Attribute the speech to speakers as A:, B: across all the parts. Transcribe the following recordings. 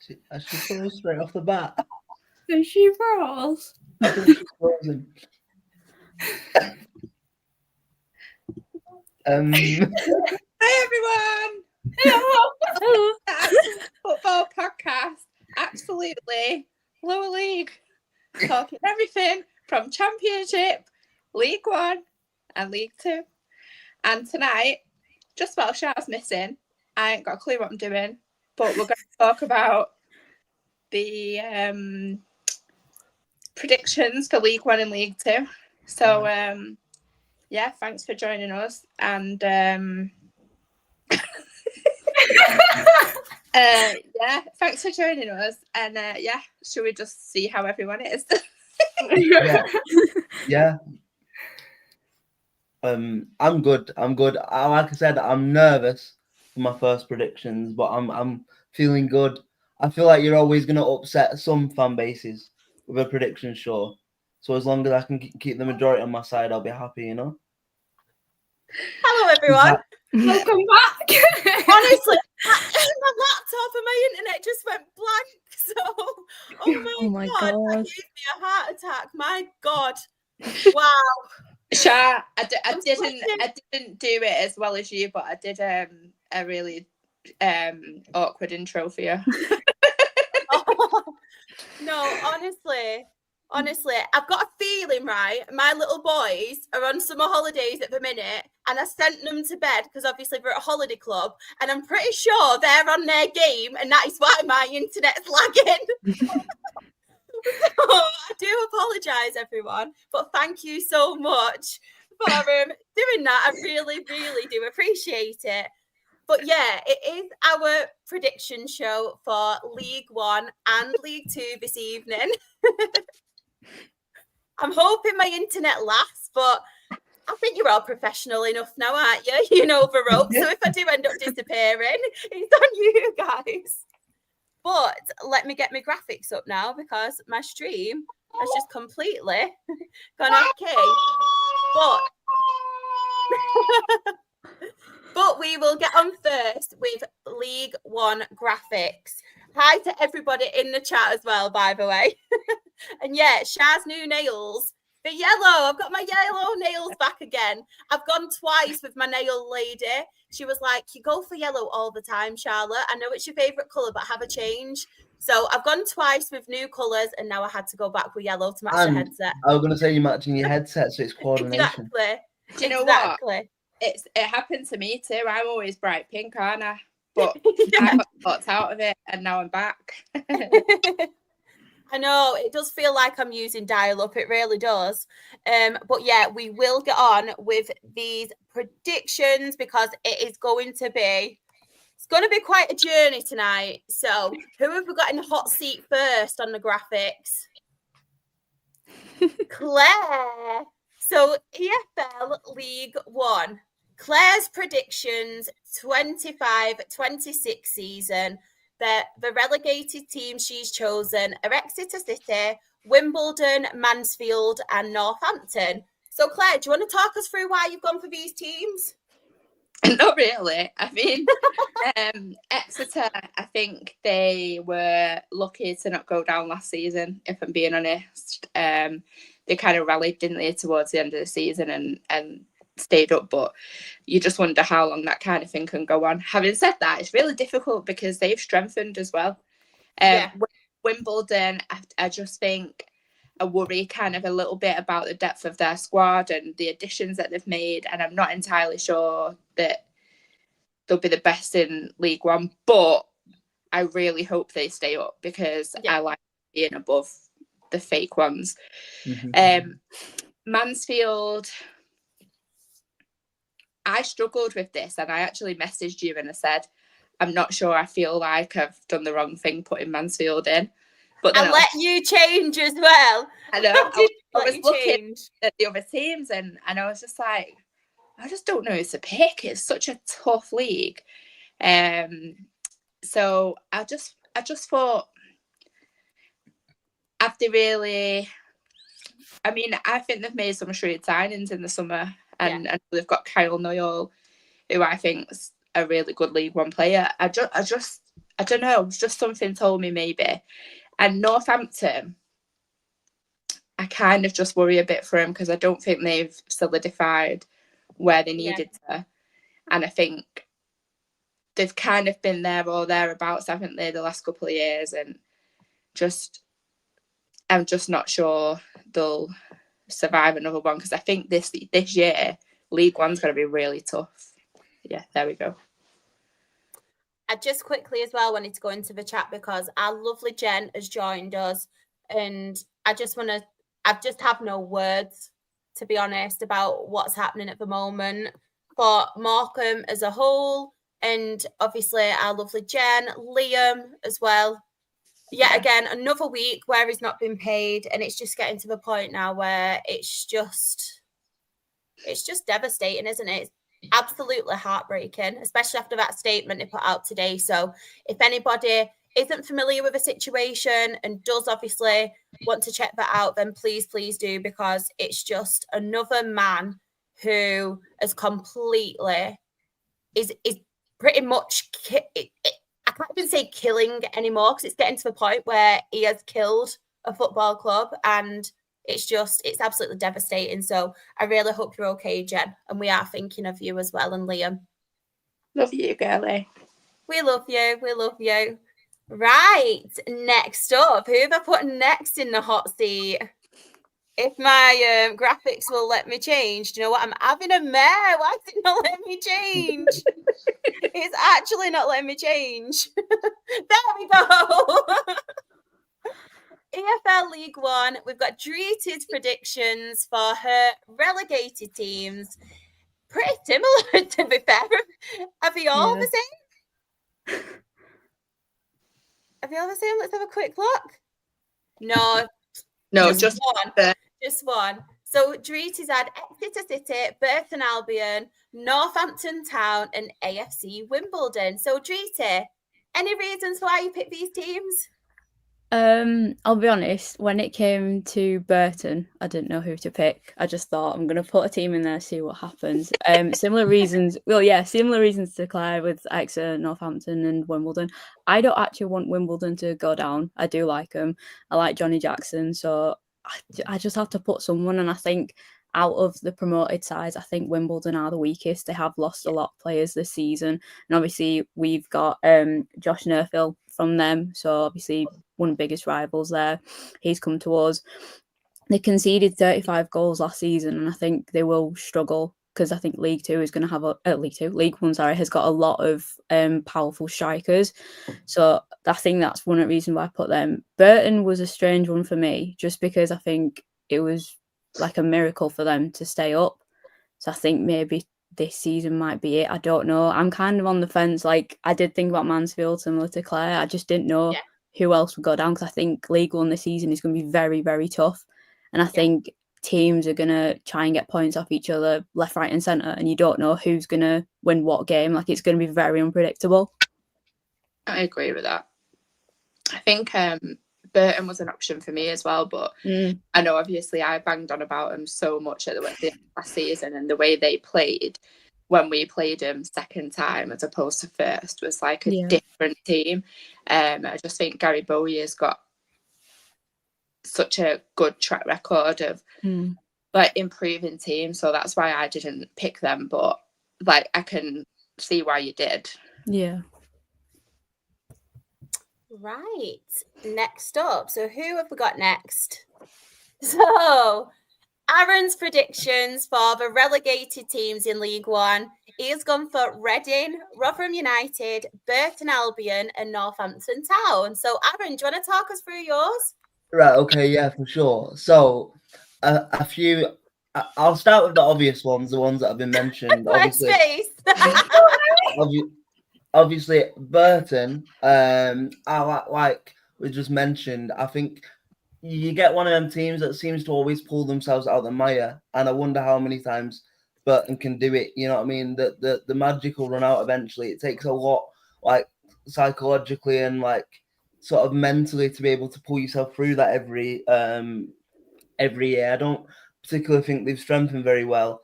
A: She froze straight off the bat.
B: Is she froze?
A: I think she's frozen.
C: Hi everyone!
B: Hello.
C: Football podcast, absolutely lower league, talking everything from Championship, League One, and League Two. And tonight, just while Char's missing, I ain't got a clue what I'm doing, but we're going to talk about the predictions for League One and League Two. So, yeah, thanks for joining us. And yeah, thanks for joining us. And yeah, should we just see how everyone is?
A: Yeah. I'm good. Like I said, I'm nervous for my first predictions, but I'm feeling good. I feel like you're always going to upset some fan bases with a prediction show. So as long as I can keep the majority on my side, I'll be happy, you know?
D: Hello, everyone.
B: Welcome back.
D: Honestly, my laptop and my internet just went blank. So, oh my God, that gave me a heart attack. My God. Wow.
C: Char, I didn't do it as well as you, but I did a really awkward intro for you.
D: No, honestly, I've got a feeling, right? My little boys are on summer holidays at the minute, and I sent them to bed because obviously we're at a holiday club, and I'm pretty sure they're on their game, and that is why my internet's lagging. So, I do apologise, everyone, but thank you so much for doing that. I really, really do appreciate it. But yeah, it is our prediction show for League One and League Two this evening. I'm hoping my internet lasts, but I think you're all professional enough now, aren't you? You know the ropes. So if I do end up disappearing, it's on you guys. But let me get my graphics up now because my stream has just completely gone okay. But we will get on first with League One graphics. Hi to everybody in the chat as well, by the way. And yeah, Shaz new nails. The yellow. I've got my yellow nails back again. I've gone twice with my nail lady. She was like, you go for yellow all the time, Charlotte. I know it's your favourite colour, but have a change. So I've gone twice with new colours, and now I had to go back with yellow to match the headset.
A: I was going to say you're matching your headset, so it's coordination.
D: Exactly.
C: Do you know what? It happened to me too. I'm always bright pink, aren't I? But I got knocked out of it, and now I'm back.
D: I know, it does feel like I'm using dial-up. It really does. But yeah, we will get on with these predictions because it's going to be quite a journey tonight. So who have we got in the hot seat first on the graphics? Claire. So EFL League One. Claire's predictions 25-26 season. The relegated teams she's chosen are Exeter City, Wimbledon, Mansfield, and Northampton. So, Claire, do you want to talk us through why you've gone for these teams?
C: Not really. I mean, Exeter, I think they were lucky to not go down last season, if I'm being honest. They kind of rallied, didn't they, towards the end of the season and stayed up, but you just wonder how long that kind of thing can go on. Having said that, it's really difficult because they've strengthened as well. Wimbledon, I just think I worry kind of a little bit about the depth of their squad and the additions that they've made, and I'm not entirely sure that they'll be the best in League One, but I really hope they stay up because I like being above the fake ones. Mansfield, I struggled with this, and I actually messaged you and I said, I'm not sure, I feel like I've done the wrong thing putting Mansfield in. But
D: I'll let you change as well.
C: I know. I was looking at the other teams and I was just like, I just don't know who to pick. It's such a tough league. So I just thought, have they really... I mean, I think they've made some shrewd signings in the summer. And they've got Kyle Noyle, who I think's a really good League One player. I I don't know, just something told me maybe. And Northampton, I kind of just worry a bit for them because I don't think they've solidified where they needed to. And I think they've kind of been there or thereabouts, haven't they, the last couple of years? And I'm just not sure they'll survive another one because I think this year, League One's going to be really tough. Yeah, there we go.
D: I just quickly as well wanted to go into the chat because our lovely Jen has joined us, and I just have no words, to be honest, about what's happening at the moment for Morecambe as a whole, and obviously our lovely Jen, Liam as well. Yet again, another week where he's not been paid, and it's just getting to the point now where it's just devastating, isn't it? It's absolutely heartbreaking, especially after that statement they put out today. So if anybody isn't familiar with the situation and does obviously want to check that out, then please do, because it's just another man who has completely is pretty much I can't even say killing anymore because it's getting to the point where he has killed a football club, and it's absolutely devastating. So I really hope you're okay, Jen. And we are thinking of you as well, and Liam.
C: Love you, girlie.
D: We love you. We love you. Right. Next up, who have I put next in the hot seat? If my graphics will let me change. Do you know what? I'm having a mare. Why is it not letting me change? It's actually not letting me change. There we go. EFL League One, we've got Dreety's predictions for her relegated teams. Pretty similar, to be fair. Are they all the same? Are they all the same? Let's have a quick look. No, just one. Just one. So Dreety's had Exeter City, Burton Albion, Northampton Town, and AFC Wimbledon. So Dreety, any reasons why you picked these teams?
B: I'll be honest, when it came to Burton, I didn't know who to pick. I just thought I'm going to put a team in there, see what happens. Similar reasons to Claire with Exeter, Northampton and Wimbledon. I don't actually want Wimbledon to go down. I do like them. I like Johnny Jackson, so I just have to put someone, and I think out of the promoted sides, I think Wimbledon are the weakest. They have lost a lot of players this season, and obviously we've got Josh Nerfield from them, so obviously one of the biggest rivals there. He's come to us. They conceded 35 goals last season, and I think they will struggle because I think League Two is going to have League One has got a lot of powerful strikers. So I think that's one of the reasons why I put them. Burton was a strange one for me, just because I think it was like a miracle for them to stay up. So I think maybe this season might be it. I don't know. I'm kind of on the fence. Like, I did think about Mansfield, similar to Claire. I just didn't know who else would go down, because I think League One this season is going to be very, very tough. And I think teams are going to try and get points off each other left, right and centre, and you don't know who's going to win what game. Like, it's going to be very unpredictable.
C: I agree with that. I think Burton was an option for me as well, but I know obviously I banged on about them so much at the end of last season, and the way they played when we played them second time as opposed to first was like a different team. I just think Gary Bowyer's got such a good track record of like improving teams, so that's why I didn't pick them, but like I can see why you did.
B: Yeah.
D: Right. Next up. So who have we got next? So Aaron's predictions for the relegated teams in League One. He has gone for Reading, Rotherham United, Burton Albion, and Northampton Town. So Aaron, do you want to talk us through yours?
A: Right, okay, yeah, for sure. So a few, I'll start with the obvious ones, the ones that have been mentioned. Obviously, Burton, like we just mentioned, I think you get one of them teams that seems to always pull themselves out of the mire, and I wonder how many times Burton can do it. You know what I mean? The magic will run out eventually. It takes a lot, like, psychologically and like sort of mentally to be able to pull yourself through that every year. I don't particularly think they've strengthened very well.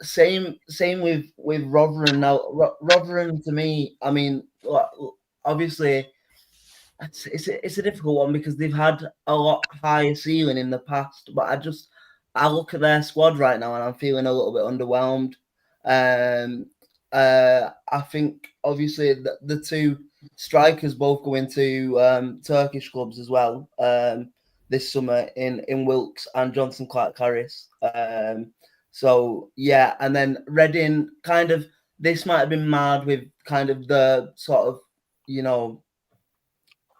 A: Same with Rotherham. Now, Rotherham to me, I mean, obviously it's a difficult one because they've had a lot higher ceiling in the past, but I look at their squad right now and I'm feeling a little bit underwhelmed. I think obviously the two strikers both go into Turkish clubs as well this summer in Wilkes and Johnson Clark Harris. So yeah, and then Reading kind of, this might have been mad with kind of the sort of, you know,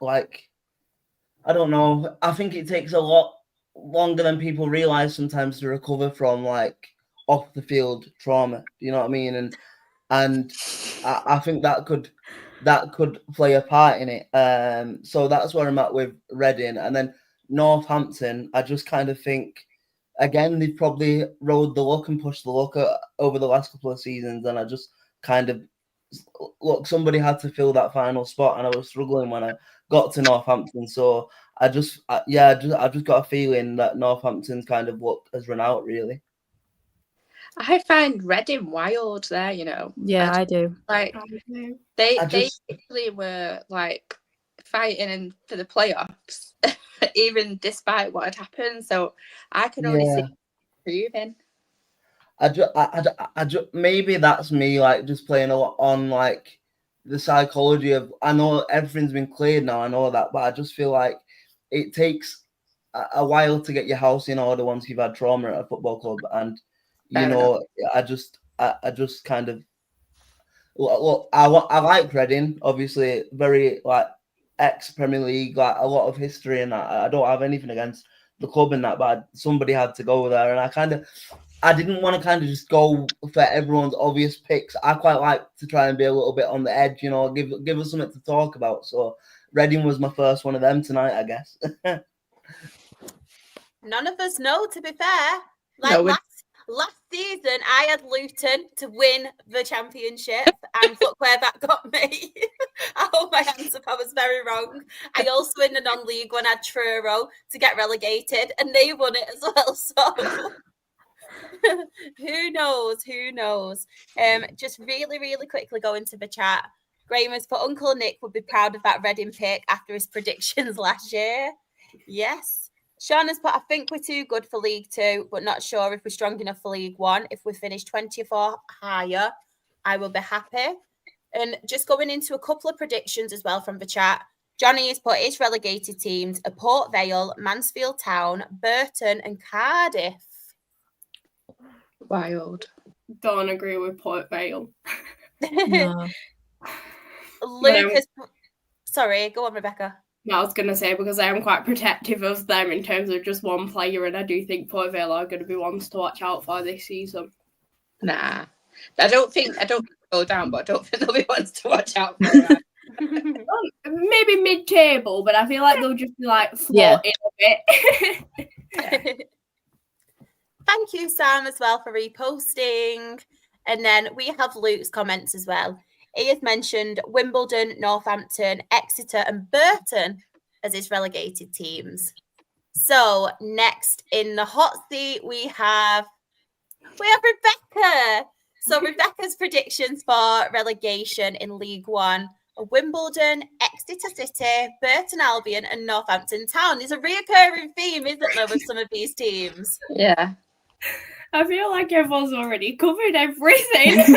A: like, I don't know. I think it takes a lot longer than people realize sometimes to recover from like off the field trauma. You know what I mean? And I think that could play a part in it. So that's where I'm at with Reading, and then Northampton. I just kind of think, again, they've probably rode the luck and pushed the luck over the last couple of seasons, and I just kind of look. Somebody had to fill that final spot, and I was struggling when I got to Northampton. So I just got a feeling that Northampton's kind of luck has run out, really.
C: I find Reading wild there, you know.
B: Yeah, I do.
C: Like they actually were like fighting for the playoffs, even despite what had happened. So I can only see improving.
A: I just maybe that's me, like, just playing a lot on like the psychology of, I know everything's been cleared now, I know that, but I just feel like it takes a while to get your house in order once you've had trauma at a football club. And you know, I just kind of look. I like Reading, obviously, very like ex-Premier League, like a lot of history, and I don't have anything against the club in that, but somebody had to go there, and I didn't want to kind of just go for everyone's obvious picks. I quite like to try and be a little bit on the edge, you know, give us something to talk about. So Reading was my first one of them tonight, I guess.
D: None of us know, to be fair. Like last season, I had Luton to win the championship, and look where that got me. I hold my hands up, I was very wrong. I also, in the non-league one, had Truro to get relegated, and they won it as well. So who knows? Just really, really quickly go into the chat. Graham has put, Uncle Nick would be proud of that Reading pick after his predictions last year. Yes. Sean has put, I think we're too good for League Two, but not sure if we're strong enough for League One. If we finish 20th or higher, I will be happy. And just going into a couple of predictions as well from the chat. Johnny has put his relegated teams are Port Vale, Mansfield Town, Burton and Cardiff.
C: Wild.
E: Don't agree with Port Vale.
B: No.
D: Luke has put, sorry, go on, Rebecca.
E: No, I was going to say, because I am quite protective of them in terms of just one player, and I do think Port Vale are going to be ones to watch out for this season.
C: Nah, I don't think they'll go down, but I don't think they'll be ones to watch out for.
E: Maybe mid-table, but I feel like they'll just be like floating a bit.
D: Thank you, Sam, as well, for reposting. And then we have Luke's comments as well. He has mentioned Wimbledon, Northampton, Exeter and Burton as his relegated teams. So next in the hot seat, we have Rebecca. So Rebecca's predictions for relegation in League One are Wimbledon, Exeter City, Burton Albion and Northampton Town. There's a reoccurring theme, isn't there, with some of these teams?
C: Yeah.
E: I feel like everyone's already covered everything.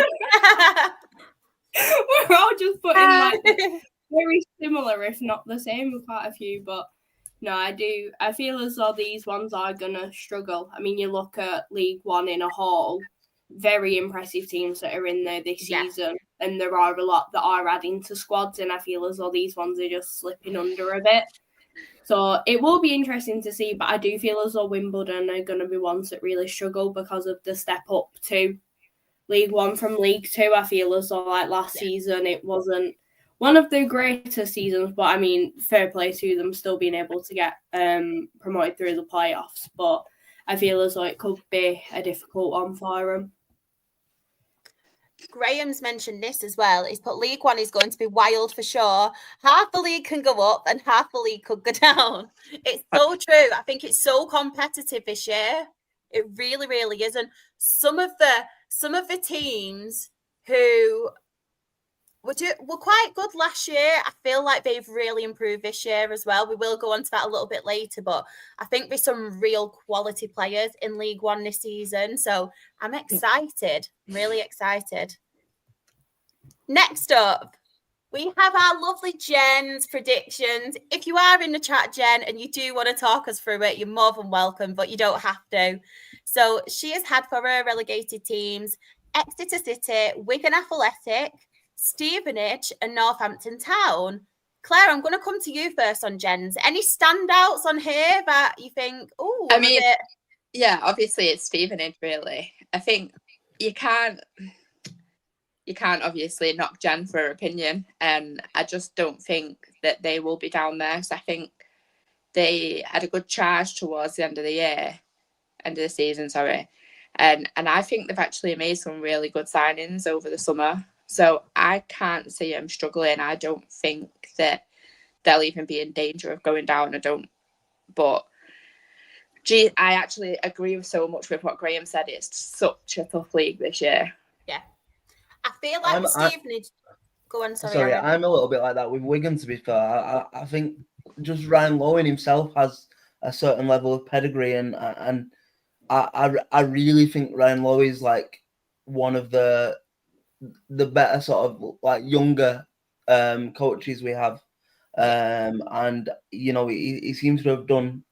E: We're all just putting like very similar, if not the same, with quite a few. But no, I feel as though these ones are gonna struggle. I mean, you look at League One in a whole, very impressive teams that are in there this season, and there are a lot that are adding to squads, and I feel as though these ones are just slipping under a bit. So it will be interesting to see, but I do feel as though Wimbledon are going to be ones that really struggle because of the step up to League One from League Two. I feel as though like last season it wasn't one of the greatest seasons, but I mean, fair play to them still being able to get promoted through the playoffs. But I feel as though it could be a difficult one for them.
D: Graham's mentioned this as well. He's put League One is going to be wild for sure. Half the league can go up and half the league could go down. It's so true. I think it's so competitive this year. It really, really is. And some of the teams who We're quite good last year. I feel like they've really improved this year as well. We will go on to that a little bit later, but I think there's some real quality players in League One this season. So I'm excited, really excited. Next up, we have our lovely Jen's predictions. If you are in the chat, Jen, and you do want to talk us through it, you're more than welcome, but you don't have to. So she has had for her relegated teams Exeter City, Wigan Athletic, Stevenage, and Northampton Town. Claire, I'm going to come to you first on Jen's. Any standouts on here that you think, oh,
C: I mean, yeah, obviously it's Stevenage, really. I think you can't obviously knock Jen for her opinion, and I just don't think that they will be down there. So I think they had a good charge towards the end of the season, sorry. And I think they've actually made some really good signings over the summer. So I can't see them struggling. I don't think that they'll even be in danger of going down. But I actually agree with so much with what Graham said. It's such a tough league this year.
D: Yeah. I feel like Stevenage. Go on, sorry.
A: Sorry, I'm a little bit like that with Wigan, to be fair. I think just Ryan Lowe in himself has a certain level of pedigree, and I really think Ryan Lowe is like one of the better sort of like younger coaches we have, and you know he seems to have done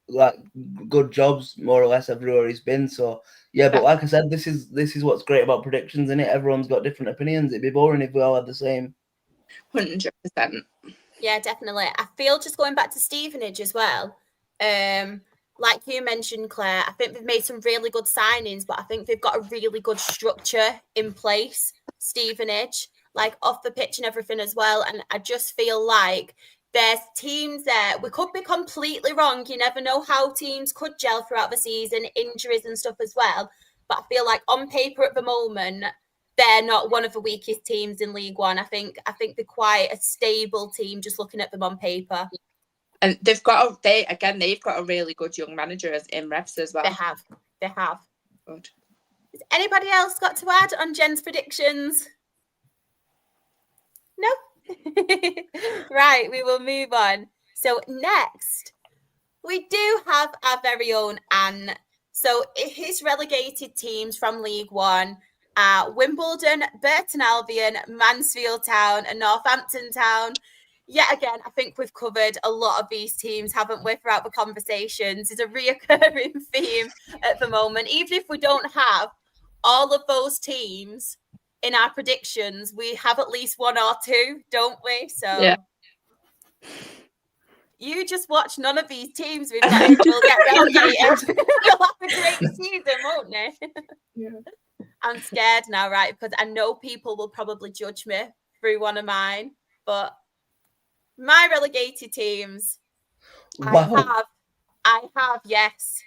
A: like good jobs more or less everywhere he's been. So yeah, but like I said, this is what's great about predictions, isn't it? Everyone's got different opinions. It'd be boring if we all had the same.
C: 100%.
D: Yeah, definitely. I feel just going back to Stevenage as well. Like you mentioned, Claire, I think they've made some really good signings, but I think they've got a really good structure in place, Stevenage, like off the pitch and everything as well. And I just feel like there's teams there. We could be completely wrong. You never know how teams could gel throughout the season, injuries and stuff as well. But I feel like on paper at the moment, they're not one of the weakest teams in League One. I think they're quite a stable team just looking at them on paper.
C: And they've got a really good young manager in refs as well.
D: They have.
C: Good.
D: Has anybody else got to add on Jen's predictions? No? Right, we will move on. So next, we do have our very own Anne. So his relegated teams from League One are Wimbledon, Burton Albion, Mansfield Town, and Northampton Town. Yet again, I think we've covered a lot of these teams, haven't we, throughout the conversations. It's a reoccurring theme at the moment. Even if we don't have all of those teams in our predictions, we have at least one or two, don't we? So yeah. You just watch none of these teams we've got in will get relegated. They'll have a great season, won't they?
E: Yeah. I'm
D: scared now, right? Because I know people will probably judge me through one of mine, but my relegated teams,
A: wow.
D: I have, yes.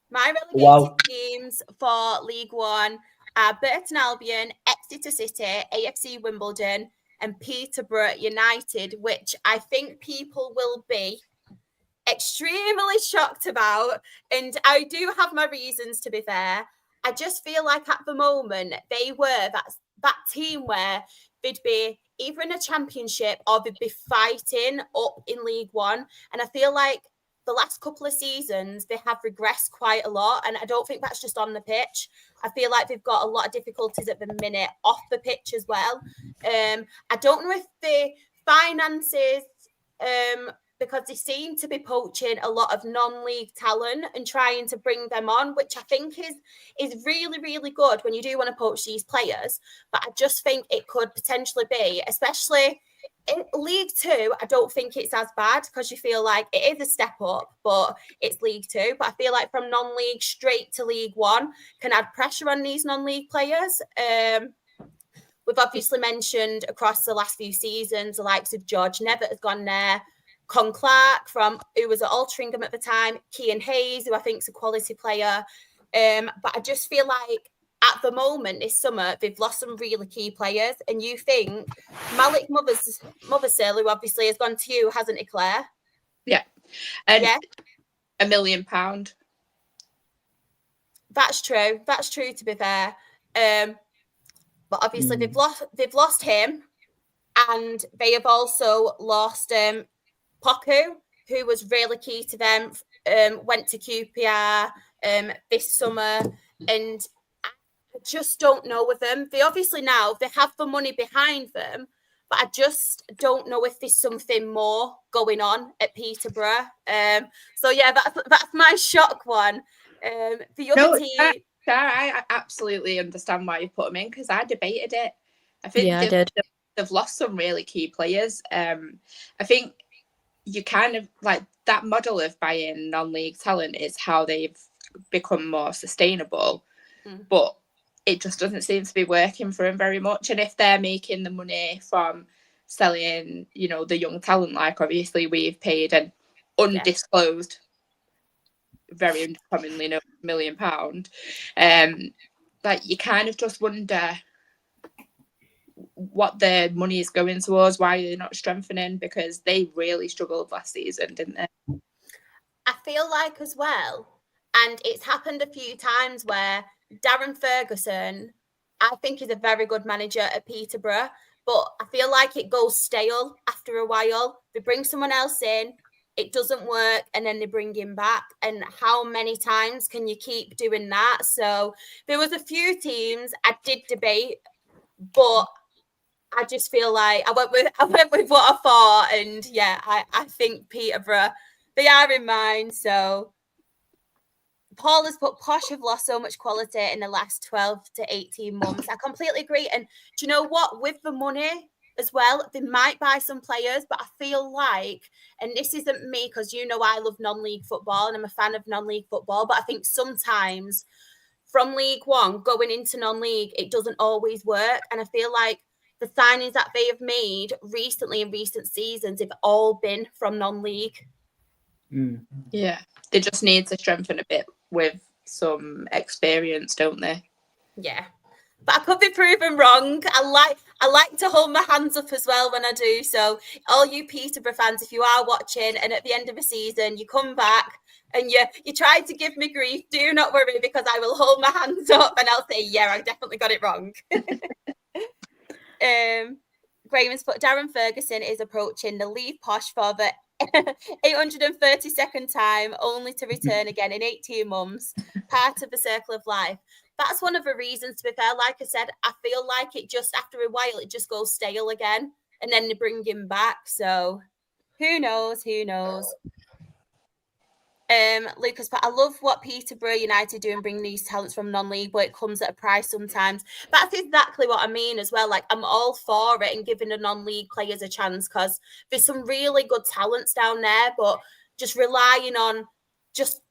D: My relegated teams for League One are Burton Albion, Exeter City, AFC Wimbledon, and Peterborough United, which I think people will be extremely shocked about. And I do have my reasons, to be fair. I just feel like at the moment, they were that team where they'd be either in a championship or they'd be fighting up in League One. And I feel like the last couple of seasons, they have regressed quite a lot. And I don't think that's just on the pitch. I feel like they've got a lot of difficulties at the minute off the pitch as well. I don't know if the finances, because they seem to be poaching a lot of non-league talent and trying to bring them on, which I think is really, really good when you do want to poach these players. But I just think it could potentially be, especially in League Two, I don't think it's as bad because you feel like it is a step up, but it's League Two. But I feel like from non-league straight to League One can add pressure on these non-league players. We've obviously mentioned across the last few seasons, the likes of George Nevitt has gone there. Con Clark, who was at Altrincham at the time, Kean Hayes, who I think is a quality player. But I just feel like at the moment this summer, they've lost some really key players. And you think Malik Mothersill, who obviously has gone to you, hasn't he, Claire?
C: Yeah. And £1 million.
D: That's true. That's true, to be fair. but obviously they've lost him, and they have also lost Poku, who was really key to them. Went to QPR this summer, and I just don't know with them. They obviously now they have the money behind them, but I just don't know if there's something more going on at Peterborough. So yeah, that's my shock one. The other team.
C: I absolutely understand why you put them in, because I debated it. I think
B: I did.
C: They've lost some really key players. I think you kind of like that model of buying non-league talent is how they've become more sustainable, but it just doesn't seem to be working for them very much. And if they're making the money from selling, you know, the young talent, like obviously we've paid an undisclosed, very uncommonly known £1 million, like you kind of just wonder what the money is going towards, why they're not strengthening, because they really struggled last season, didn't they?
D: I feel like as well, and it's happened a few times where Darren Ferguson, I think, is a very good manager at Peterborough, but I feel like it goes stale after a while. They bring someone else in, it doesn't work, and then they bring him back. And how many times can you keep doing that? So there was a few teams I did debate, but I just feel like I went with what I thought, and yeah, I think Peterborough, they are in mine. So Paul has put Posh have lost so much quality in the last 12 to 18 months. I completely agree. And do you know what? With the money as well, they might buy some players, but I feel like, and this isn't me because you know I love non-league football and I'm a fan of non-league football, but I think sometimes from League One going into non-league, it doesn't always work. And I feel like the signings that they have made recently in recent seasons have all been from non-league.
C: Yeah, they just need to strengthen a bit with some experience, don't they?
D: Yeah, but I could be proven wrong. I like to hold my hands up as well when I do. So all you Peterborough fans, if you are watching and at the end of the season you come back and you try to give me grief, do not worry, because I will hold my hands up and I'll say, yeah, I definitely got it wrong. Graham's put Darren Ferguson is approaching the leave Posh for the 832nd time, only to return again in 18 months, part of the circle of life. That's one of the reasons, to be fair. Like I said, I feel like it just, after a while, it just goes stale again, and then they bring him back. So who knows? Lucas, but I love what Peterborough United do and bring these talents from non-league, but it comes at a price sometimes. That's exactly what I mean as well. Like, I'm all for it and giving the non-league players a chance, because there's some really good talents down there, but just relying on just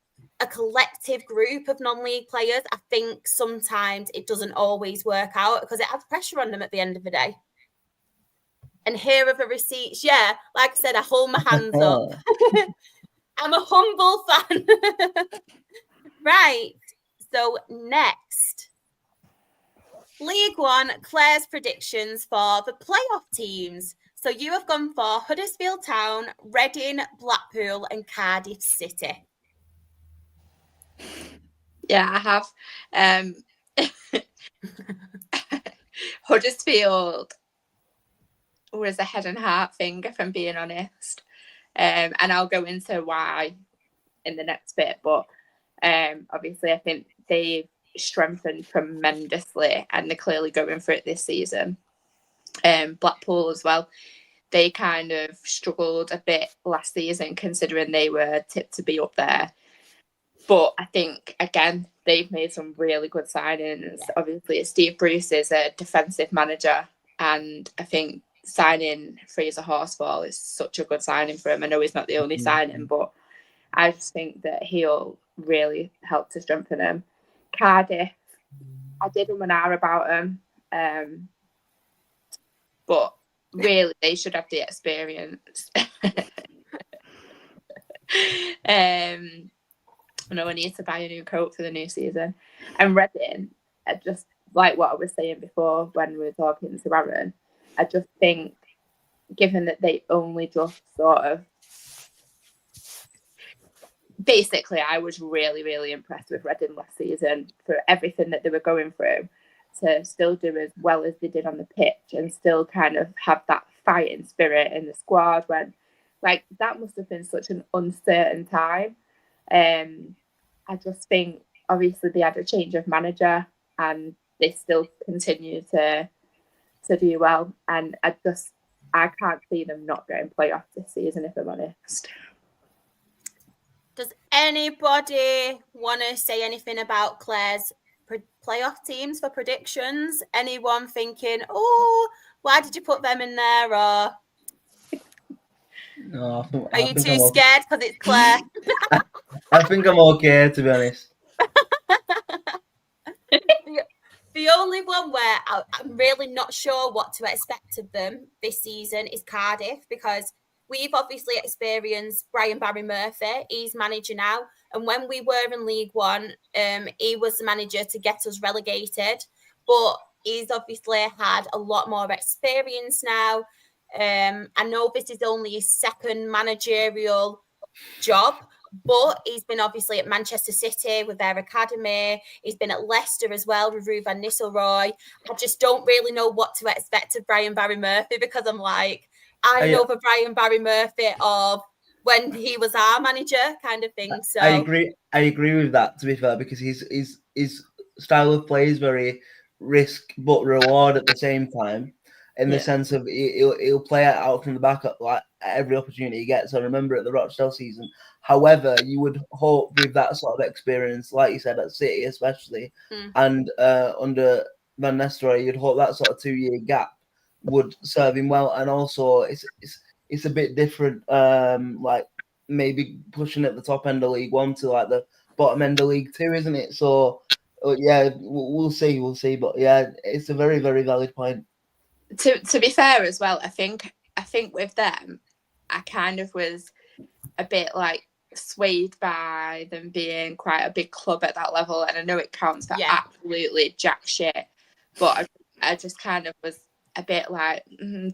D: a collective group of non-league players, I think sometimes it doesn't always work out, because it adds pressure on them at the end of the day. And here are the receipts. Yeah, like I said, I hold my hands up. I'm a humble fan. Right. So next, League One, Claire's predictions for the playoff teams. So you have gone for Huddersfield Town, Reading, Blackpool, and Cardiff City.
C: Yeah, I have. Huddersfield was a head and heart thing, if I'm being honest. And I'll go into why in the next bit, but obviously I think they've strengthened tremendously and they're clearly going for it this season. Blackpool as well, they kind of struggled a bit last season considering they were tipped to be up there, but I think again they've made some really good signings. Obviously Steve Bruce is a defensive manager, and I think signing Fraser Horsfall is such a good signing for him. I know he's not the only signing, but I just think that he'll really help to strengthen him. Cardiff, I did an hour about him, but really they should have the experience. I know I need to buy a new coat for the new season. And Reading, just like what I was saying before when we were talking to Aaron, I just think, given that they only just sort of... Basically, I was really, really impressed with Reading last season for everything that they were going through. to still do as well as they did on the pitch and still kind of have that fighting spirit in the squad when, like, that must have been such an uncertain time. I just think, obviously, they had a change of manager and they still continue to do well. And I can't see them not getting playoffs this season, if I'm honest.
D: Does anybody want to say anything about Claire's playoff teams for predictions? Anyone thinking, oh, why did you put them in there? Or
A: No,
D: are you too scared because it's Claire?
A: I think I'm okay, to be honest.
D: The only one where I'm really not sure what to expect of them this season is Cardiff, because we've obviously experienced Brian Barry Murphy. He's manager now. And when we were in League One, he was the manager to get us relegated. But he's obviously had a lot more experience now. I know this is only his second managerial job, but he's been obviously at Manchester City with their academy. He's been at Leicester as well with Ruud van Nistelrooy. I just don't really know what to expect of Brian Barry Murphy, because I'm like, I know the Brian Barry Murphy of when he was our manager kind of thing. So
A: I agree with that, to be fair, because his style of play is very risk but reward at the same time, in the sense of he'll play it out from the back at every opportunity he gets. I remember at the Rochdale season. However, you would hope with that sort of experience, like you said, at City especially, and under Van Nistelrooy, you'd hope that sort of 2-year gap would serve him well. And also, it's a bit different, like maybe pushing at the top end of League One to like the bottom end of League Two, isn't it? So, yeah, we'll see. But yeah, it's a very, very valid point.
C: To be fair as well, I think with them, I kind of was a bit like swayed by them being quite a big club at that level, and I know it counts for absolutely jack shit, but I just kind of was a bit like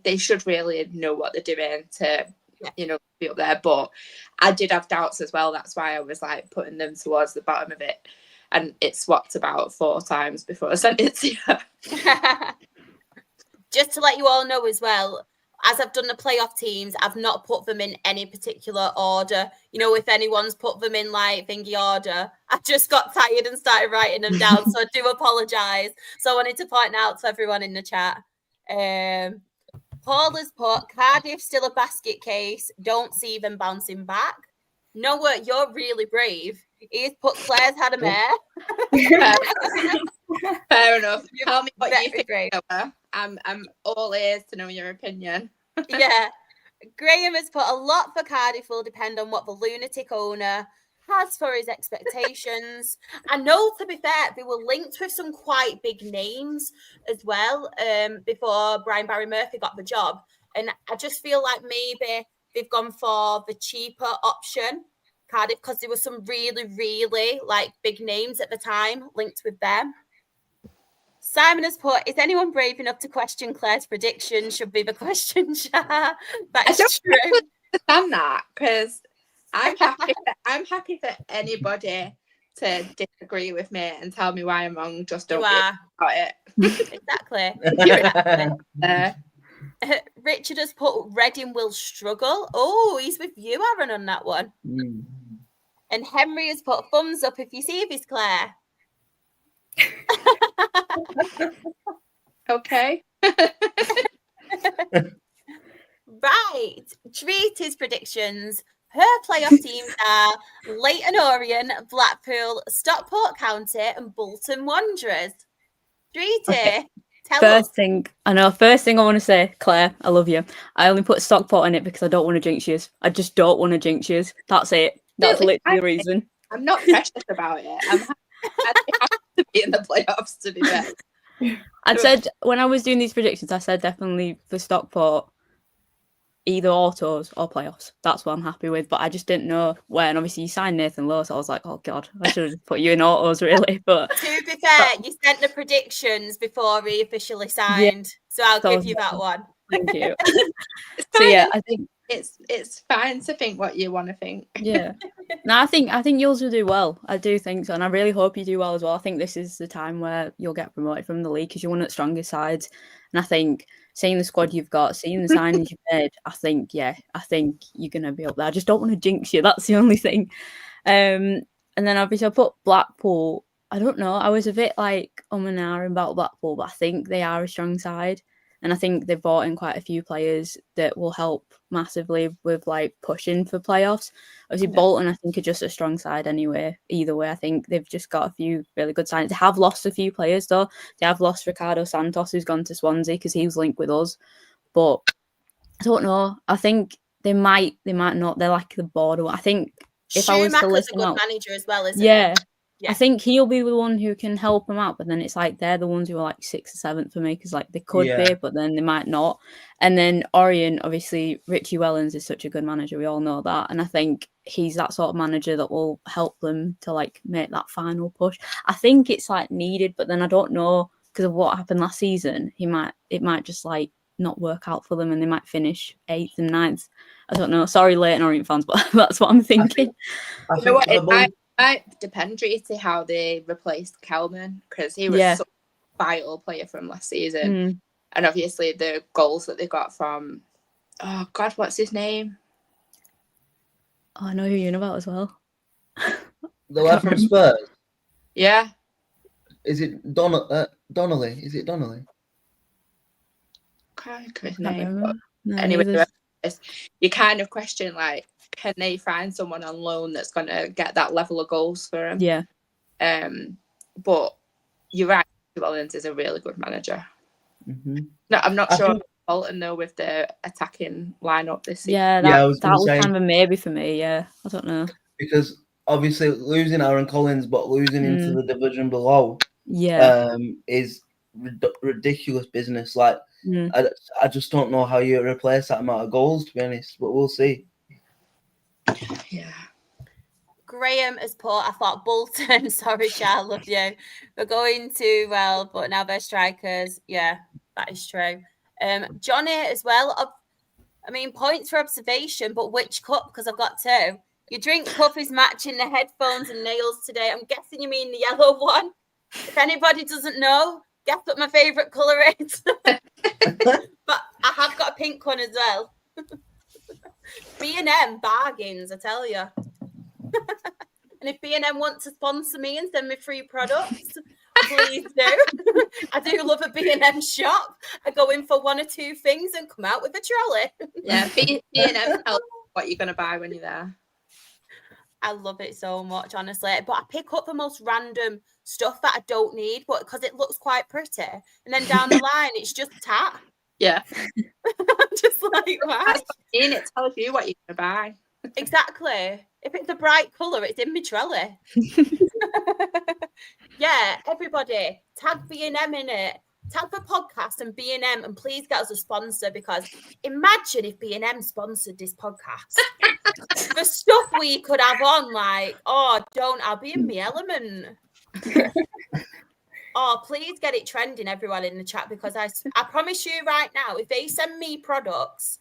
C: they should really know what they're doing to be up there. But I did have doubts as well. That's why I was like putting them towards the bottom of it, and it swapped about 4 times before I sent it to you.
D: Just to let you all know as well, as I've done the playoff teams, I've not put them in any particular order. You know, if anyone's put them in like thingy order, I just got tired and started writing them down. So I do apologise. So I wanted to point out to everyone in the chat. Paul has put Cardiff still a basket case. Don't see them bouncing back. Noah, you're really brave. He's put Claire's had a mare.
C: Fair enough. Tell me what you think, Noah. I'm all ears to know your opinion.
D: Yeah. Graham has put a lot for Cardiff will depend on what the lunatic owner has for his expectations. I know, to be fair, they were linked with some quite big names as well before Brian Barry Murphy got the job. And I just feel like maybe they've gone for the cheaper option, Cardiff, because there were some really, really like big names at the time linked with them. Simon has put, is anyone brave enough to question Claire's prediction? Should be the question, Shah. That's true.
C: I don't understand that, because I'm happy for anybody to disagree with me and tell me why I'm wrong. Just don't worry about it.
D: Exactly. Richard has put Reading will struggle. Oh, he's with you, Aaron, on that one. And Henry has put thumbs up if you see this, Claire.
C: Okay.
D: Right. Treat his predictions. Her playoff teams are Leyton Orient, Blackpool, Stockport County, and Bolton Wanderers. Treaty, tell us.
B: First thing I want to say, Claire, I love you. I only put Stockport in it because I don't want to jinx you. I just don't want to jinx you. That's it. That's literally the reason.
C: I'm not precious about it. I'm happy to be in the playoffs, to be fair.
B: I said, when I was doing these predictions, I said definitely for Stockport, either autos or playoffs. That's what I'm happy with. But I just didn't know when. Obviously, you signed Nathan Lowe, so I was like, oh, God, I should have put you in autos, really. But
D: to be fair, you sent the predictions before he officially signed. So I'll give you that one.
B: Thank you. So, yeah, I think
C: It's fine to think what you want to think.
B: Yeah. No, I think yours will do well. I do think so, and I really hope you do well as well. I think this is the time where you'll get promoted from the league because you're one of the strongest sides. And I think seeing the squad you've got, seeing the signings you've made, I think you're gonna be up there. I just don't want to jinx you. That's the only thing. And then obviously I put Blackpool. I don't know. I was a bit like and ahhing about Blackpool, but I think they are a strong side. And I think they've brought in quite a few players that will help massively with like pushing for playoffs. Obviously, Bolton, I think, are just a strong side anyway. Either way, I think they've just got a few really good signings. They have lost a few players though. They have lost Ricardo Santos, who's gone to Swansea because he was linked with us. But I don't know. I think they might not. They're like the border. I think if I was to
D: Schumacher's
B: listen
D: a good
B: out,
D: manager as well, isn't
B: yeah.
D: he?
B: I think he'll be the one who can help them out, but then it's like they're the ones who are like 6th or 7th for me because like they could be, but then they might not. And then Orient, obviously, Richie Wellens is such a good manager. We all know that, and I think he's that sort of manager that will help them to like make that final push. I think it's like needed, but then I don't know because of what happened last season. It might just like not work out for them, and they might finish 8th and 9th. I don't know. Sorry, Leyton Orient fans, but that's what I'm thinking.
C: You know what? It might depend really how they replaced Kelman because he was such a vital player from last season, and obviously the goals that they got from what's his name?
B: Oh, I know who you're about as well.
A: The lad from Spurs.
C: Yeah.
A: Is it Donnelly? Is it Donnelly?
C: Can't remember his name.
B: No,
C: anyway, you kind of question like, can they find someone on loan that's going to get that level of goals for him?
B: Yeah.
C: But you're right. Wellens is a really good manager.
A: Mm-hmm.
C: No, I'm not sure about Bolton though with the attacking lineup this season.
B: Yeah, that was kind of a maybe for me. Yeah, I don't know
A: because obviously losing Aaron Collins, but losing into the division below, is ridiculous business. Like, I just don't know how you replace that amount of goals, to be honest. But we'll see.
C: Yeah.
D: Graham has put, I thought Bolton, sorry, Char, love you. We're going too well, but now they're strikers. Yeah, that is true. Johnny as well. I mean, points for observation, but which cup? Because I've got two. Your drink cup is matching the headphones and nails today. I'm guessing you mean the yellow one. If anybody doesn't know, guess what my favourite colour is. But I have got a pink one as well. B&M bargains, I tell you. And if B&M want to sponsor me and send me free products, please do. I do love a B&M shop. I go in for one or two things and come out with a trolley.
C: Yeah, B&M tells what you're going to buy when you're there.
D: I love it so much, honestly. But I pick up the most random stuff that I don't need, but because it looks quite pretty. And then down the line, it's just tat.
C: Yeah.
D: I'm just like, why?
C: It tells you what you're going to buy.
D: Exactly. If it's a bright colour, it's in my trolley. Yeah, everybody, tag B&M in it. Tag the podcast and B&M, and please get us a sponsor, because imagine if B&M sponsored this podcast. The stuff we could have on, like, I'll be in my element. Please get it trending, everyone in the chat, because I promise you right now, if they send me products,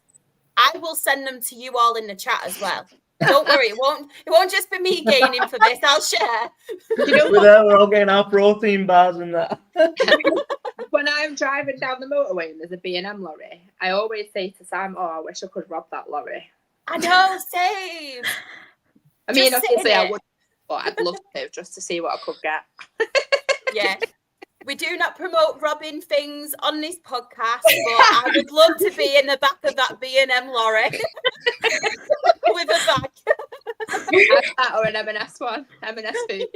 D: I will send them to you all in the chat as well. Don't worry, it won't just be me gaining for this. I'll share.
C: You know what?
A: We're all getting our protein bars and that.
C: When I'm driving down the motorway and there's a B&M lorry, I always say to Sam, I wish I could rob that lorry.
D: I know, same.
C: I mean, obviously I would, but I'd love to, just to see what I could get.
D: Yeah. We do not promote robbing things on this podcast, but I would love to be in the back of that B&M lorry with a bag.
C: That or an M&S one, M&S food.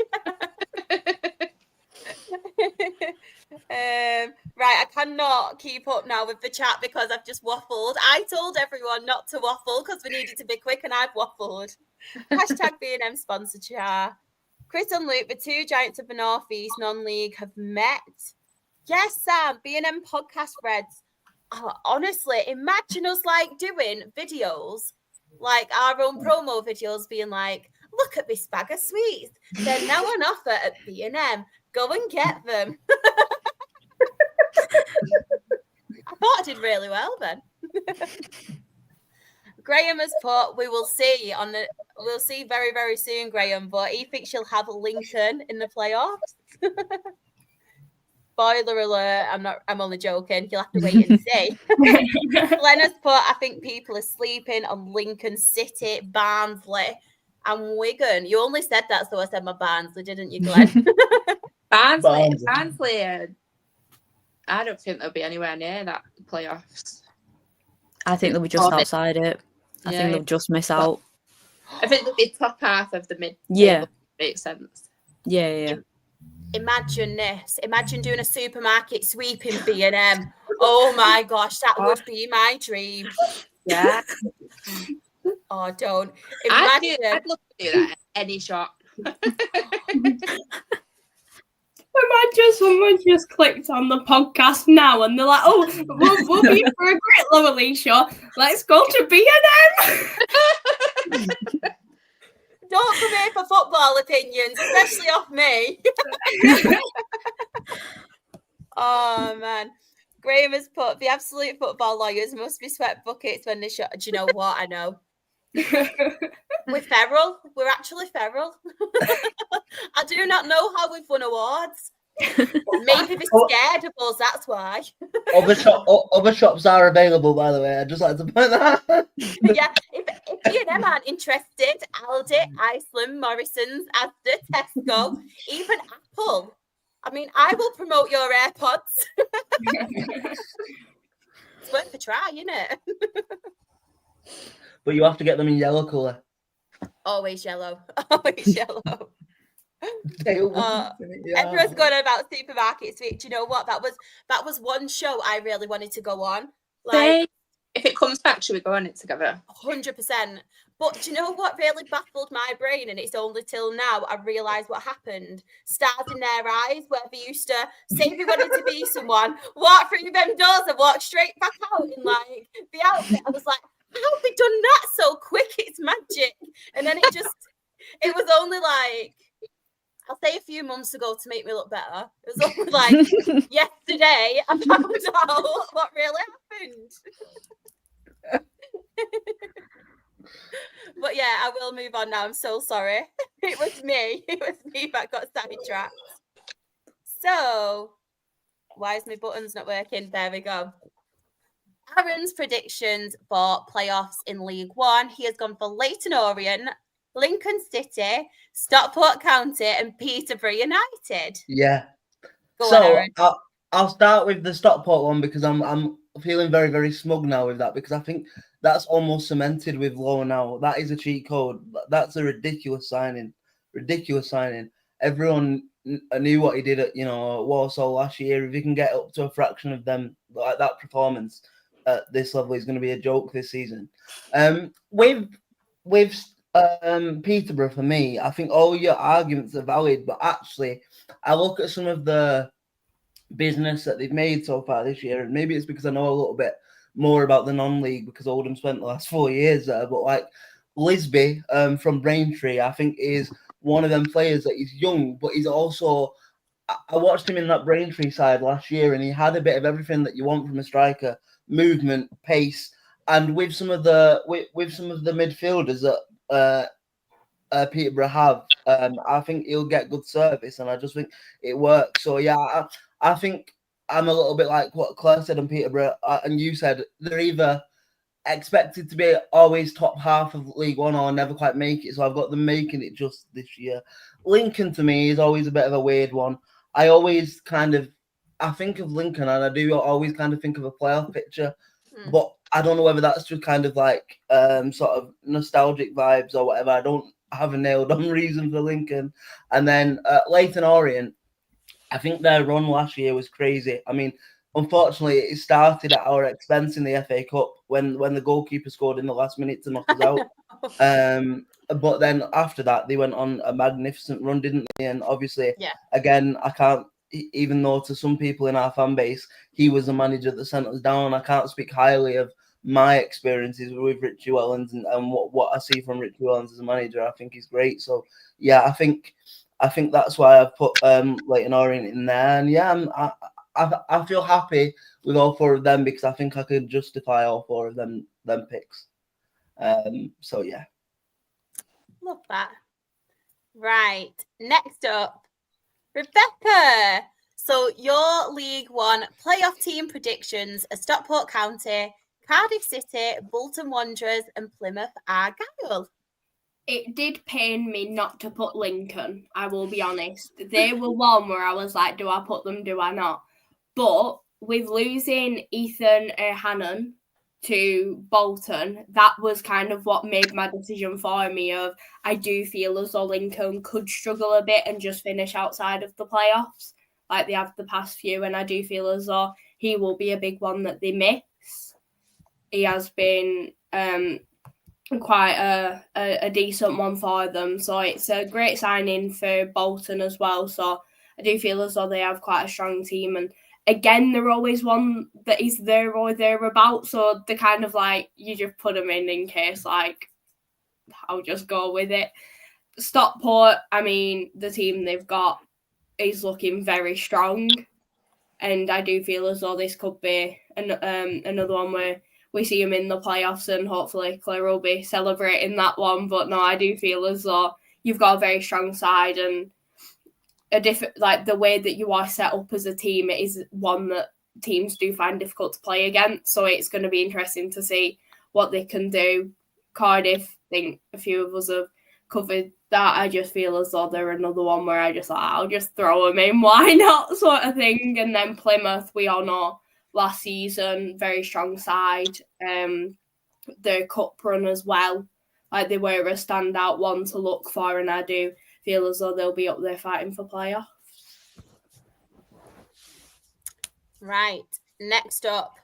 D: Right, I cannot keep up now with the chat because I've just waffled. I told everyone not to waffle because we needed to be quick, and I've waffled. Hashtag B&M sponsor Char. Chris and Luke, the two giants of the North East non-league, have met. Yes, Sam, B&M podcast Reds. Honestly, imagine us like doing videos, like our own promo videos, being like, look at this bag of sweets. They're now on offer at B&M. Go and get them. I thought I did really well then. Graham has put, we'll see very, very soon, Graham, but he thinks she'll have Lincoln in the playoffs. Spoiler alert, I'm only joking. You'll have to wait and see. Glenn has put, I think people are sleeping on Lincoln City, Barnsley, and Wigan. You only said that, so I said my Barnsley, didn't you, Glenn?
C: Barnsley. I don't think they'll be anywhere near that playoffs.
B: I think they'll be just outside it. I think they'll just miss out.
C: I think they'll be top half of the mid.
B: Yeah.
C: Makes sense.
B: Yeah.
D: Imagine this. Imagine doing a supermarket sweep in B&M. Oh my gosh, that would be my dream.
C: Yeah.
D: Oh, don't. Imagine.
C: I'd love to do that at any shop.
E: Imagine someone just clicked on the podcast now and they're like, "Oh, we'll be for a great lower league show. Let's go to B&M."
D: Don't come here for football opinions, especially off me. Oh man, Graham has put, the absolute football lawyers must be swept buckets when they shot. Do you know what? I know. We're feral. We're actually feral. I do not know how we've won awards. Maybe they're scared of us, that's why.
A: Other shops are available, by the way. I'd just like to point that out.
D: Yeah, if B&M aren't interested, Aldi, Iceland, Morrison's, Asda, Tesco, even Apple. I mean, I will promote your AirPods. It's worth a try, isn't it?
A: But you have to get them in yellow colour.
D: Always yellow. Always yellow. Everyone's going on about supermarkets. Do you know what? That was one show I really wanted to go on. Like,
C: if it comes back, should we go on it together?
D: 100%. But do you know what really baffled my brain? And it's only till now I realised what happened. Stars in their eyes, where they used to say they wanted to be someone, walk through them doors and walk straight back out in like the outfit. I was like, how have they done that so quick? It's magic. And then it was only like, I'll say a few months ago to make me look better. It was only like yesterday I found out what really happened. But yeah, I will move on now. I'm so sorry. It was me that got sidetracked. So, why is my buttons not working? There we go. Aaron's predictions for playoffs in League One. He has gone for Leyton Orient, Lincoln City, Stockport County, and Peterborough United.
A: Yeah.
D: Go on, Aaron.
A: I'll start with the Stockport one because I'm feeling very, very smug now with that because I think that's almost cemented with Lowe now. That is a cheat code. That's a ridiculous signing. Everyone knew what he did at Walsall last year. If he can get up to a fraction of them like that performance at this level, is going to be a joke this season. With Peterborough, for me, I think all your arguments are valid, but actually, I look at some of the business that they've made so far this year, and maybe it's because I know a little bit more about the non-league because Oldham spent the last 4 years there, but like Lisby from Braintree, I think is one of them players that he's young, but he's also, I watched him in that Braintree side last year and he had a bit of everything that you want from a striker, movement, pace, and with some of the midfielders that Peterborough have, I think he'll get good service and I just think it works. So yeah, I think I'm a little bit like what Claire said on Peterborough, and you said they're either expected to be always top half of League One or never quite make it. So I've got them making it just this year. Lincoln to me is always a bit of a weird one. I think of Lincoln and I do always kind of think of a playoff picture, but I don't know whether that's just kind of like sort of nostalgic vibes or whatever. I don't have a nailed on reason for Lincoln. And then Leyton Orient, I think their run last year was crazy. I mean, unfortunately, it started at our expense in the FA Cup when the goalkeeper scored in the last minute to knock us out. But then after that, they went on a magnificent run, didn't they? And obviously, again, I can't, even though to some people in our fan base, he was the manager that sent us down, I can't speak highly of my experiences with Richie Wellens and what I see from Richie Wellens as a manager. I think he's great. So, yeah, I think that's why I've put Leyton Orient in there. And yeah, I feel happy with all four of them because I think I could justify all four of them picks. So yeah.
D: Love that. Right. Next up, Rebecca. So your League One playoff team predictions are Stockport County, Cardiff City, Bolton Wanderers, and Plymouth Argyle.
E: It did pain me not to put Lincoln, I will be honest. They were one where I was like, do I put them, do I not? But with losing Ethan Hannon to Bolton, that was kind of what made my decision for me of I do feel as though Lincoln could struggle a bit and just finish outside of the playoffs like they have the past few, and I do feel as though he will be a big one that they miss. He has been quite a decent one for them, so it's a great signing for Bolton as well. So I do feel as though they have quite a strong team, and again they're always one that is there or thereabouts, so they're kind of like you just put them in case, like I'll just go with it. Stockport, I mean, the team they've got is looking very strong, and I do feel as though this could be another one where we see them in the playoffs, and hopefully Claire will be celebrating that one. But no, I do feel as though you've got a very strong side, and a different, like the way that you are set up as a team, it is one that teams do find difficult to play against. So it's going to be interesting to see what they can do. Cardiff, I think a few of us have covered that. I just feel as though they're another one where I just like, I'll just throw them in, why not, sort of thing. And then Plymouth, we all know last season, very strong side. Their cup run as well, like they were a standout one to look for, and I do feel as though they'll be up there fighting for playoffs.
D: Right. Next up,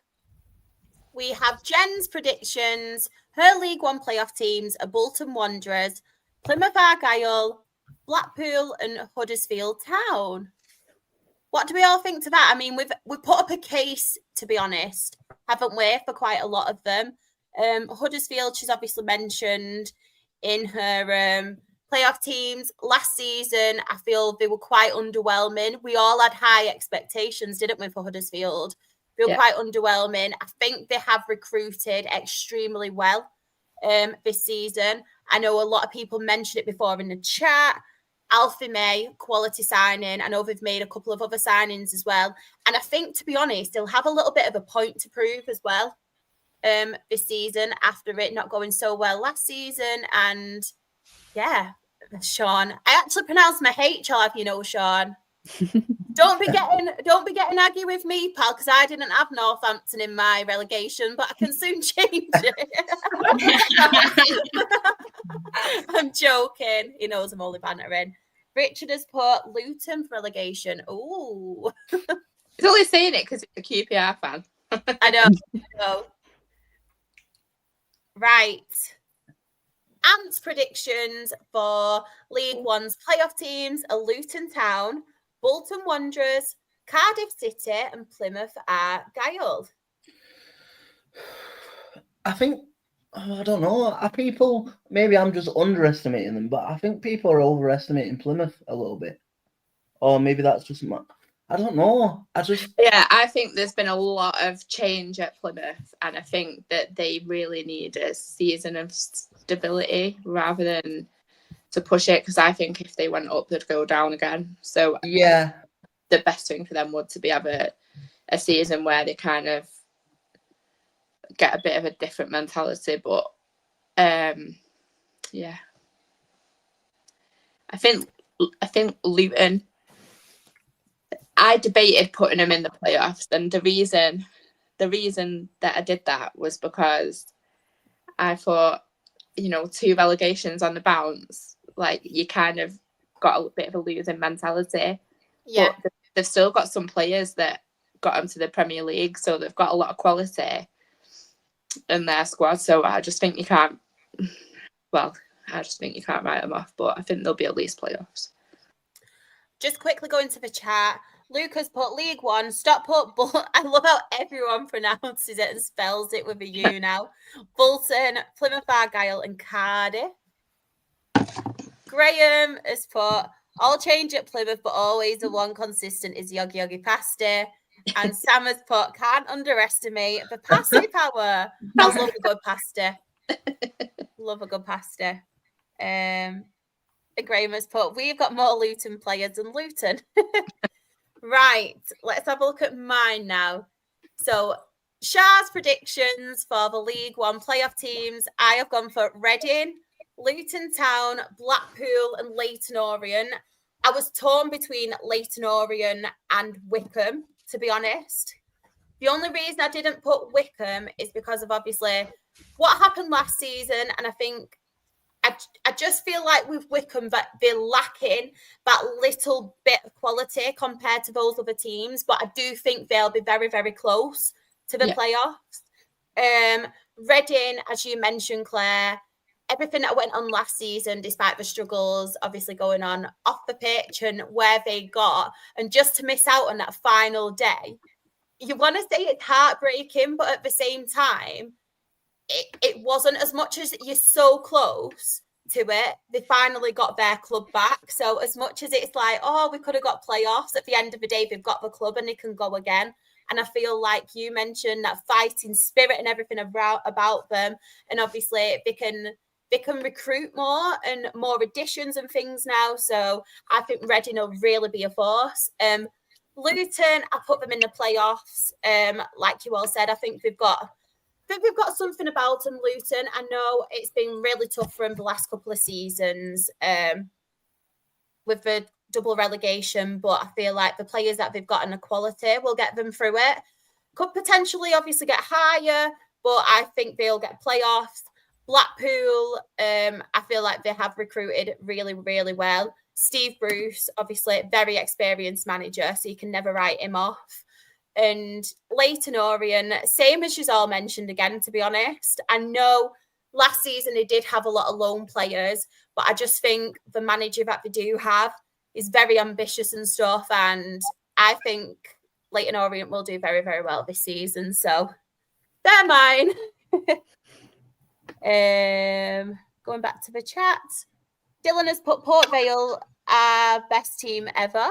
D: we have Jen's predictions. Her League One playoff teams are Bolton Wanderers, Plymouth Argyle, Blackpool, and Huddersfield Town. What do we all think to that? I mean, we've put up a case, to be honest, haven't we, for quite a lot of them. Huddersfield, she's obviously mentioned in her playoff teams. Last season, I feel they were quite underwhelming. We all had high expectations, didn't we, for Huddersfield? They were quite underwhelming. I think they have recruited extremely well this season. I know a lot of people mentioned it before in the chat. Alfie May, quality signing. I know they've made a couple of other signings as well. And I think, to be honest, they'll have a little bit of a point to prove as well this season after it not going so well last season. And yeah, Sean. I actually pronounced my H, I'll have you know, Sean. Don't be getting aggy with me, pal, because I didn't have Northampton in my relegation, but I can soon change it. I'm joking. He knows I'm only bantering. Richard has put Luton for relegation. Ooh.
C: He's only saying it because he's a QPR fan.
D: I know. Right. Ant's predictions for League One's playoff teams are Luton Town, Bolton Wanderers, Cardiff City, and Plymouth Argyle.
A: I think, I don't know, are people, maybe I'm just underestimating them, but I think people are overestimating Plymouth a little bit. Or maybe that's just I don't know.
C: Yeah, I think there's been a lot of change at Plymouth, and I think that they really need a season of stability rather than to push it, because I think if they went up, they'd go down again. So
A: yeah,
C: the best thing for them would to be have a season where they kind of get a bit of a different mentality. But yeah, I think Luton, I debated putting them in the playoffs, and the reason that I did that was because I thought, 2 relegations on the bounce, like you kind of got a bit of a losing mentality.
D: Yeah,
C: but they've still got some players that got them to the Premier League, so they've got a lot of quality in their squad. So I just think you can't write them off, but I think they'll be at least playoffs.
D: Just quickly go into the chat. Lucas put League One, Stockport, I love how everyone pronounces it and spells it with a U now. Bolton, Plymouth Argyle, and Cardiff. Graham has put all change at Plymouth, but always the one consistent is Yogi Yogi Pasta. And Sam has put can't underestimate the pasty power. I love a good pasta. Love a good pasty. Graham has put, we've got more Luton players than Luton. Right, let's have a look at mine now. So, Shah's predictions for the League One playoff teams. I have gone for Reading, Luton Town, Blackpool and Leyton Orient. I was torn between Leyton Orient and Wycombe, to be honest. The only reason I didn't put Wycombe is because of obviously what happened last season. And I think I just feel like with Wycombe that they're lacking that little bit of quality compared to those other teams. But I do think they'll be very, very close to the playoffs. Reading, as you mentioned, Claire, everything that went on last season, despite the struggles obviously going on off the pitch and where they got, and just to miss out on that final day, you want to say it's heartbreaking, but at the same time, it wasn't as much as you're so close to it. They finally got their club back. So as much as it's like, oh, we could have got playoffs, at the end of the day, they've got the club and they can go again. And I feel like you mentioned that fighting spirit and everything about them. And obviously they can recruit more and more additions and things now. So I think Reading will really be a force. Luton, I put them in the playoffs. Like you all said, I think we've got something about them, Luton. I know it's been really tough for them the last couple of seasons with the double relegation, but I feel like the players that they've got and the quality will get them through it. Could potentially obviously get higher, but I think they'll get playoffs. Blackpool, I feel like they have recruited really, really well. Steve Bruce, obviously very experienced manager, so you can never write him off. And Leyton Orient, same as you all mentioned again, to be honest. I know last season they did have a lot of loan players, but I just think the manager that they do have is very ambitious and stuff. And I think Leyton Orient will do very, very well this season. So they're mine. Going back to the chat. Dylan has put Port Vale, our best team ever.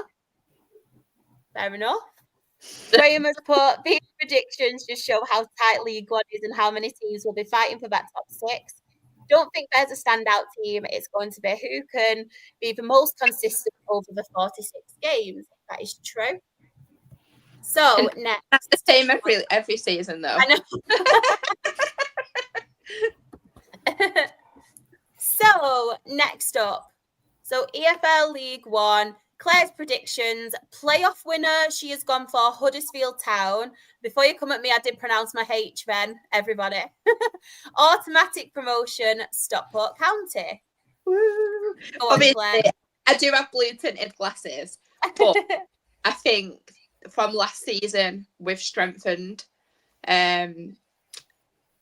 D: Fair enough. Graham has put, these predictions just show how tight League One is and how many teams will be fighting for that top six. Don't think there's a standout team. It's going to be who can be the most consistent over the 46 games. That is true. So next.
C: That's the same every season, though.
D: I know. So next up. So EFL League One. Claire's predictions, playoff winner, she has gone for Huddersfield Town. Before you come at me, I did pronounce my H then, everybody. Automatic promotion, Stockport County.
C: Woo. Obviously, I do have blue tinted glasses, but I think from last season we've strengthened, and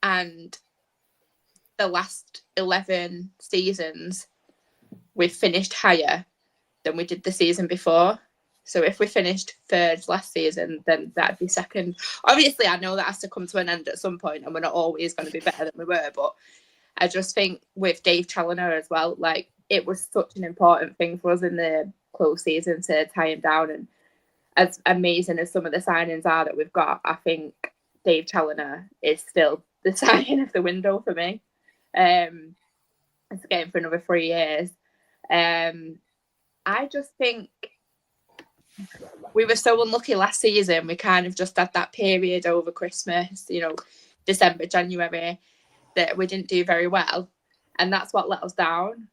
C: the last 11 seasons we've finished higher than we did the season before. So if we finished third last season, then that'd be second. Obviously, I know that has to come to an end at some point, and we're not always going to be better than we were. But I just think with Dave Challoner as well, like it was such an important thing for us in the close season to tie him down. And as amazing as some of the signings are that we've got, I think Dave Challoner is still the signing of the window for me. It's getting for another 3 years. I just think we were so unlucky last season. We kind of just had that period over Christmas, December, January, that we didn't do very well. And that's what let us down.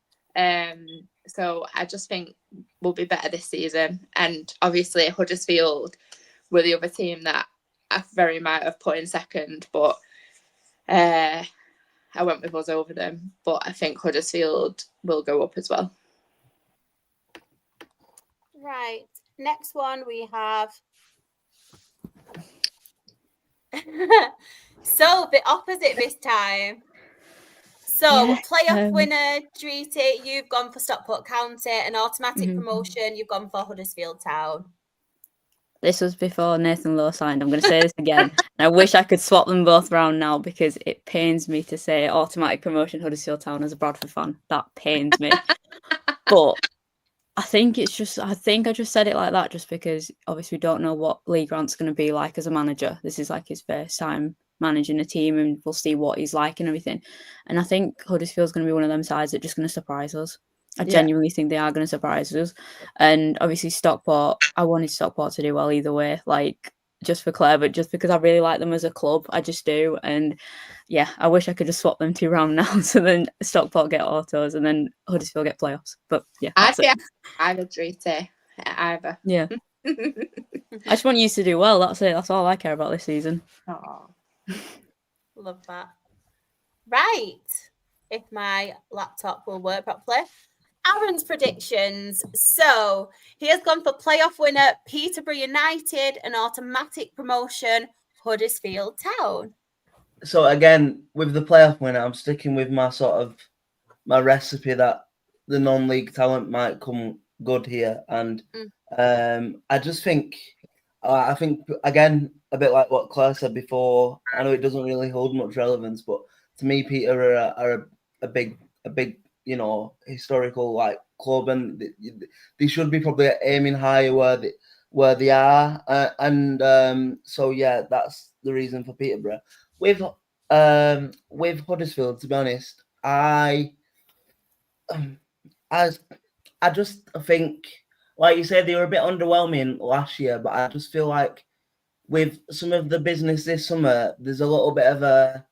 C: So I just think we'll be better this season. And obviously Huddersfield were the other team that I very might have put in second, but I went with us over them. But I think Huddersfield will go up as well.
D: Right. Next one we have. So the opposite this time. So playoff winner, Treaty, you've gone for Stockport County, an automatic promotion, you've gone for Huddersfield Town.
B: This was before Nathan Lowe signed. I'm going to say this again. I wish I could swap them both around now because it pains me to say automatic promotion Huddersfield Town as a Bradford fan. That pains me. But I think I just said it like that just because obviously we don't know what Lee Grant's going to be like as a manager. This is like his first time managing a team, and we'll see what he's like and everything. And I think Huddersfield's going to be one of them sides that's just going to surprise us. I genuinely think they are going to surprise us. And obviously Stockport, I wanted Stockport to do well either way, like just for Claire, but just because I really like them as a club, I just do. And yeah, I wish I could just swap them 2 round now, so then Stockport get autos and then Huddersfield get playoffs. But yeah,
C: I'd be either treaty either.
B: Yeah. I just want you to do well. That's it. That's all I care about this season.
C: Aww.
D: Love that. Right. If my laptop will work properly. Aaron's predictions. So he has gone for playoff winner Peterborough United and automatic promotion Huddersfield Town.
A: So again, with the playoff winner, I'm sticking with my my recipe that the non-league talent might come good here, and I just think, I think again, a bit like what Claire said before. I know it doesn't really hold much relevance, but to me, Peter are a big historical like club, and they should be probably aiming higher where they are, and so yeah, that's the reason for Peterborough. With Huddersfield, to be honest, I just think, like you said, they were a bit underwhelming last year, but I just feel like with some of the business this summer, there's a little bit of a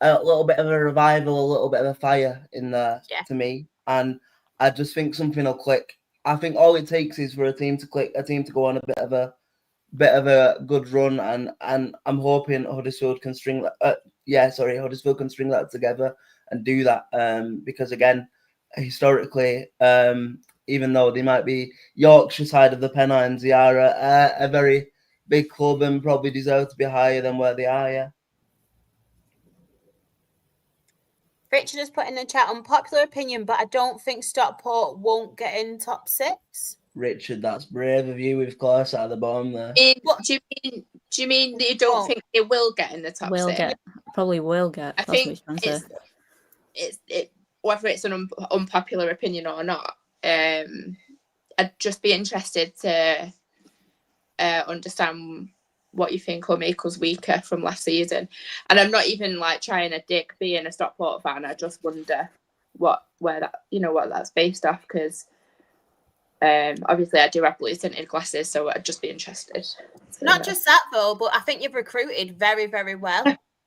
A: revival, a little bit of a fire in there to me, and I just think something will click. I think all it takes is for a team to click, a team to go on a bit of a good run, and I'm hoping Huddersfield can string Huddersfield can string that together and do that, because again, historically, even though they might be Yorkshire side of the Pennines, they are a very big club and probably deserve to be higher than where they are. Yeah.
D: Richard has put in the chat, unpopular opinion, but I don't think Stockport won't get in top 6.
A: Richard, that's brave of you with Class at the bottom there.
C: Do you mean that you don't think they will get in the top 6?
B: Probably will get.
C: I think it's whether it's an unpopular opinion or not. I'd just be interested to understand what you think will make us weaker from last season. And I'm not even like trying to dig being a Stockport fan. I just wonder what that's based off, because obviously I do have blue tinted glasses, so I'd just be interested.
D: Not just that though, but I think you've recruited very, very well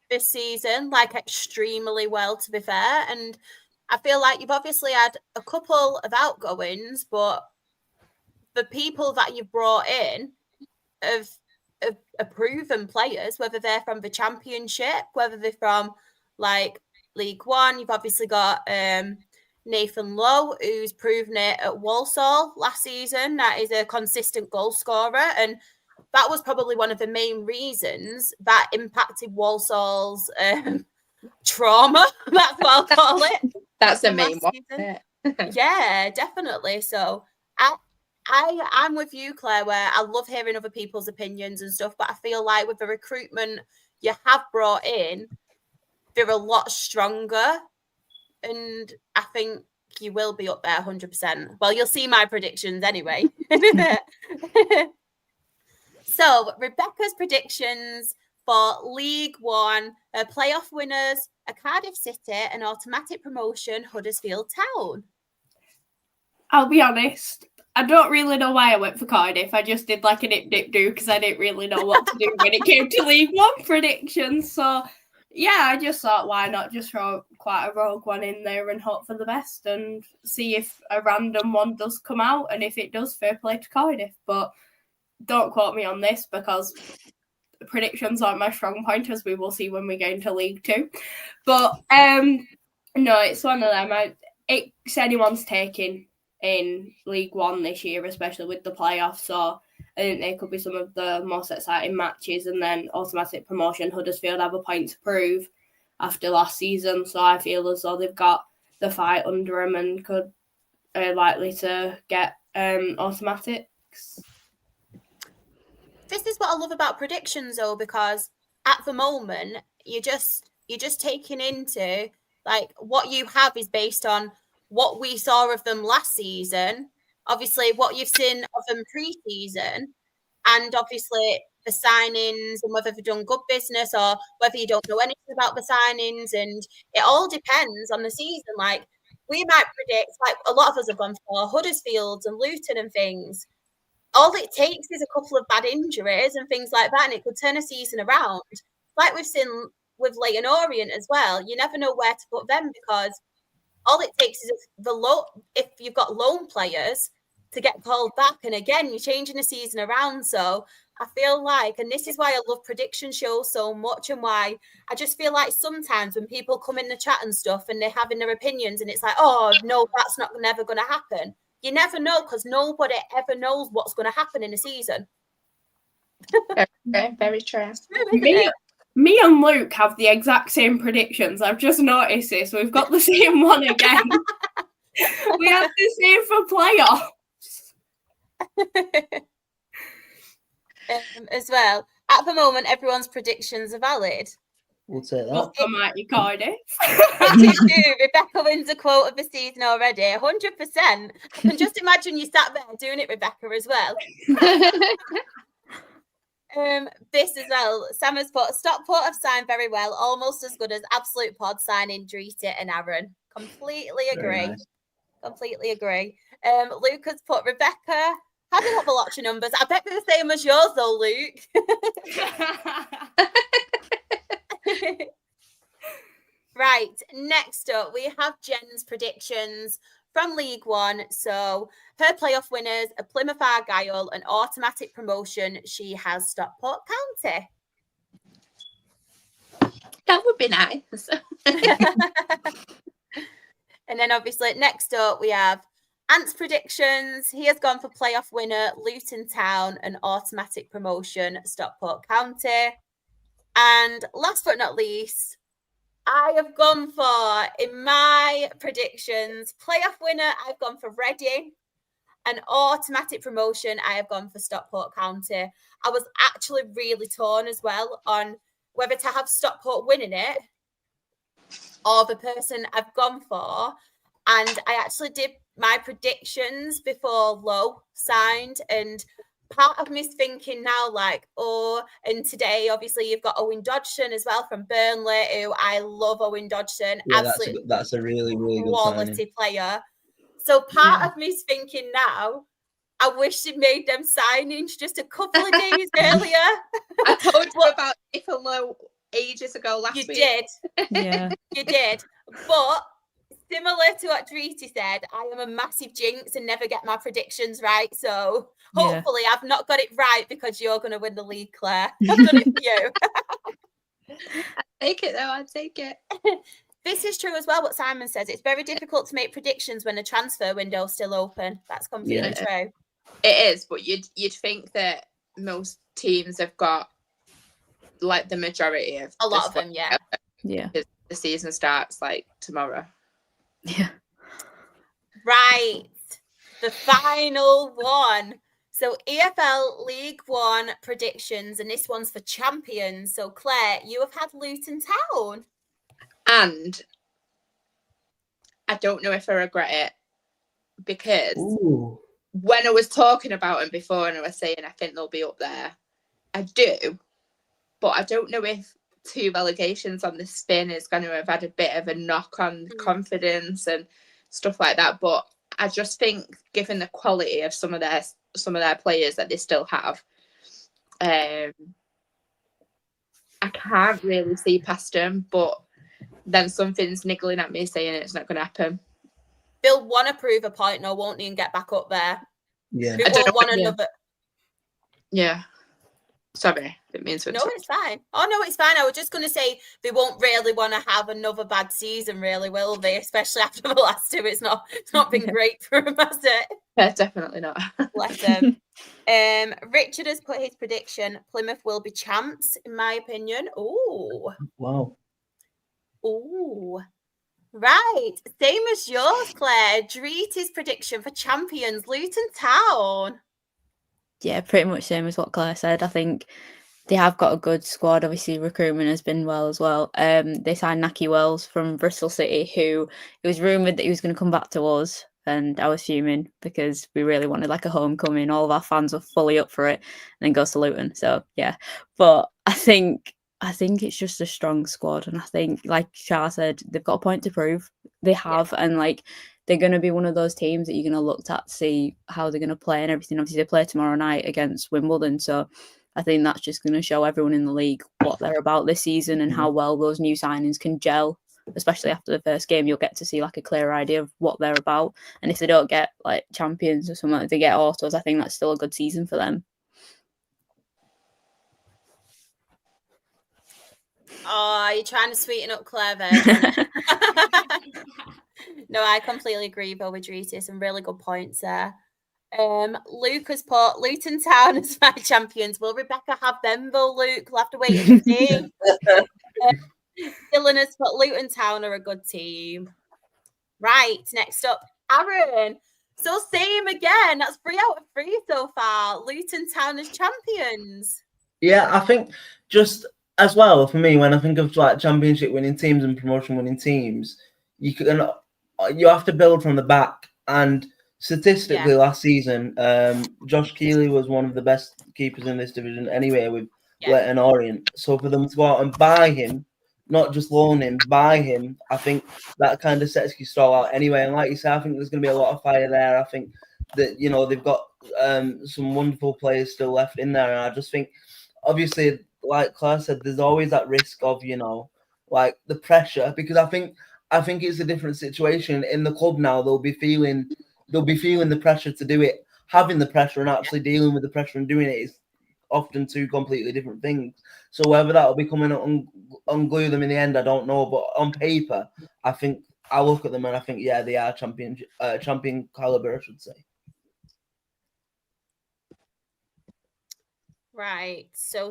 D: this season, like extremely well, to be fair. And I feel like you've obviously had a couple of outgoings, but the people that you've brought in have proven players, whether they're from the Championship, whether they're from like League One. You've obviously got Nathan Lowe, who's proven it at Walsall last season. That is a consistent goal scorer, and that was probably one of the main reasons that impacted Walsall's trauma. That's what I'll call it.
C: That's the main one.
D: Yeah, definitely. So I'm with you, Claire, where I love hearing other people's opinions and stuff, but I feel like with the recruitment you have brought in, they're a lot stronger, and I think you will be up there 100%. Well, you'll see my predictions anyway. So, Rebecca's predictions for League One, playoff winners, a Cardiff City, and automatic promotion, Huddersfield Town.
E: I'll be honest, I don't really know why I went for Cardiff. I just did like a nip-dip-do because I didn't really know what to do when it came to League One predictions. So, yeah, I just thought, why not just throw quite a rogue one in there and hope for the best and see if a random one does come out. And if it does, fair play to Cardiff. But don't quote me on this because predictions aren't my strong point, as we will see when we get into League Two. But, no, it's one of them. It's anyone's taking in League One this year, especially with the playoffs. So I think they could be some of the most exciting matches. And then automatic promotion, Huddersfield have a point to prove after last season. So I feel as though they've got the fight under them and could likely to get automatics.
D: This is what I love about predictions, though, because at the moment you're just taking into like what you have is based on what we saw of them last season, obviously what you've seen of them pre-season, and obviously the signings and whether they've done good business or whether you don't know anything about the signings. And it all depends on the season. Like, we might predict, like a lot of us have gone for Huddersfield and Luton and things. All it takes is a couple of bad injuries and things like that, and it could turn a season around. Like we've seen with Leyton Orient as well. You never know where to put them, because all it takes is if you've got loan players to get called back, and again, you're changing the season around. So I feel like, and this is why I love prediction shows so much, and why I just feel like sometimes when people come in the chat and stuff and they're having their opinions and it's like, oh, no, that's never going to happen. You never know, because nobody ever knows what's going to happen in a season.
C: Very, very true.
E: Me and Luke have the exact same predictions. I've just noticed this. We've got the same one again. We have the same for playoffs.
D: As well. At the moment, everyone's predictions are valid.
A: We'll take that.
E: But come at you, Cardiff.
D: Rebecca wins a quote of the season already, 100%. I can just imagine you sat there doing it, Rebecca, as well. This as well. Sam has put, Stockport have signed very well, almost as good as Absolute Pod signing Drita and Aaron. Completely agree.
A: Nice.
D: Completely agree. Luke has put, Rebecca, how do you have a lot of numbers? I bet they're the same as yours though, Luke. Right, next up, we have Jen's predictions from League One. So her playoff winners are Plymouth Argyle, an automatic promotion. She has Stockport County.
C: That would be nice.
D: And then obviously next up we have Ant's predictions. He has gone for playoff winner Luton Town, an automatic promotion, Stockport County. And last but not least, I have gone for, in my predictions, playoff winner, I've gone for Reading. An automatic promotion, I have gone for Stockport County. I was actually really torn as well on whether to have Stockport winning it or the person I've gone for. And I actually did my predictions before Lowe signed, and part of me is thinking now, like, oh, and today, obviously, you've got Owen Dodgson as well from Burnley, who I love Owen Dodgson.
A: Yeah,
D: absolutely,
A: that's a really, really good
D: quality
A: signing.
D: player. So part of me is thinking now, I wish they made them signings just a couple of days earlier.
C: I told you about EFL Low ages ago last week.
D: You did.
B: Yeah.
D: You did. But similar to what Drita said, I am a massive jinx and never get my predictions right. So hopefully I've not got it right because you're going to win the league, Claire. I've done it for you.
C: I take it though, I take it.
D: This is true as well, what Simon says. It's very difficult to make predictions when the transfer window is still open. That's completely true.
C: It is, but you'd think that most teams have got like the majority of
D: a lot of them, yeah.
B: Yeah.
C: The season starts like tomorrow.
B: Yeah.
D: Right. The final one. So EFL League One predictions, and this one's for champions. So Claire, you have had Luton Town.
C: And I don't know if I regret it, because when I was talking about them before and I was saying I think they'll be up there, I do, but I don't know if 2 relegations on the spin is going to have had a bit of a knock on confidence and stuff like that. But I just think, given the quality of some of their players that they still have, I can't really see past them. But then something's niggling at me saying it's not going to happen.
D: They'll want to prove a point, no, won't they, and get back up there.
A: Yeah.
D: They won't want another.
C: Yeah. Sorry, it means
D: No, it's fine. Oh no, it's fine. I was just going to say they won't really want to have another bad season, really, will they? Especially after the last 2, it's not been great for them, has it?
C: Yeah, definitely not.
D: Bless them. Richard has put his prediction: Plymouth will be champs, in my opinion. Oh,
A: wow.
D: Oh, right. Same as yours, Claire. Drita's prediction for champions: Luton Town.
B: Yeah, pretty much same as what Claire said. I think they have got a good squad. Obviously, recruitment has been well as well. They signed Naki Wells from Bristol City, who it was rumoured that he was going to come back to us. and I was fuming because we really wanted like a homecoming. All of our fans were fully up for it, and then goes to Luton. So yeah, but I think it's just a strong squad, and I think, like Char said, they've got a point to prove. They have, and like they're going to be one of those teams that you're going to look at to see how they're going to play and everything. Obviously, they play tomorrow night against Wimbledon, so I think that's just going to show everyone in the league what they're about this season and how well those new signings can gel. Especially after the first game, you'll get to see like a clearer idea of what they're about. And if they don't get like champions or something, if they get autos, I think that's still a good season for them.
D: Oh, you're trying to sweeten up Claire there. No, I completely agree, Bill, with Drita. Some really good points there. Luke has put Luton Town as my champions. Will Rebecca have them, though, Luke? We'll have to wait and see. Dylan has put Luton Town are a good team. Right, next up, Aaron. So same again. That's 3 out of 3 so far. Luton Town as champions.
A: Yeah, I think just as well for me, when I think of like championship winning teams and promotion winning teams, you have to build from the back. And statistically, last season, Josh Keeley was one of the best keepers in this division anyway with Leyton Orient. So for them to go out and buy him, not just loan him, buy him, I think that kind of sets your stall out anyway. And like you said, I think there's going to be a lot of fire there. I think that, they've got some wonderful players still left in there. And I just think, obviously, like Claire said, there's always that risk of, like the pressure, because I think it's a different situation in the club now. They'll be feeling the pressure to do it. Having the pressure and actually dealing with the pressure and doing it is often two completely different things. So whether that will be coming to unglue them in the end, I don't know. But on paper, I think I look at them and I think, they are champion caliber, I should say.
D: Right. So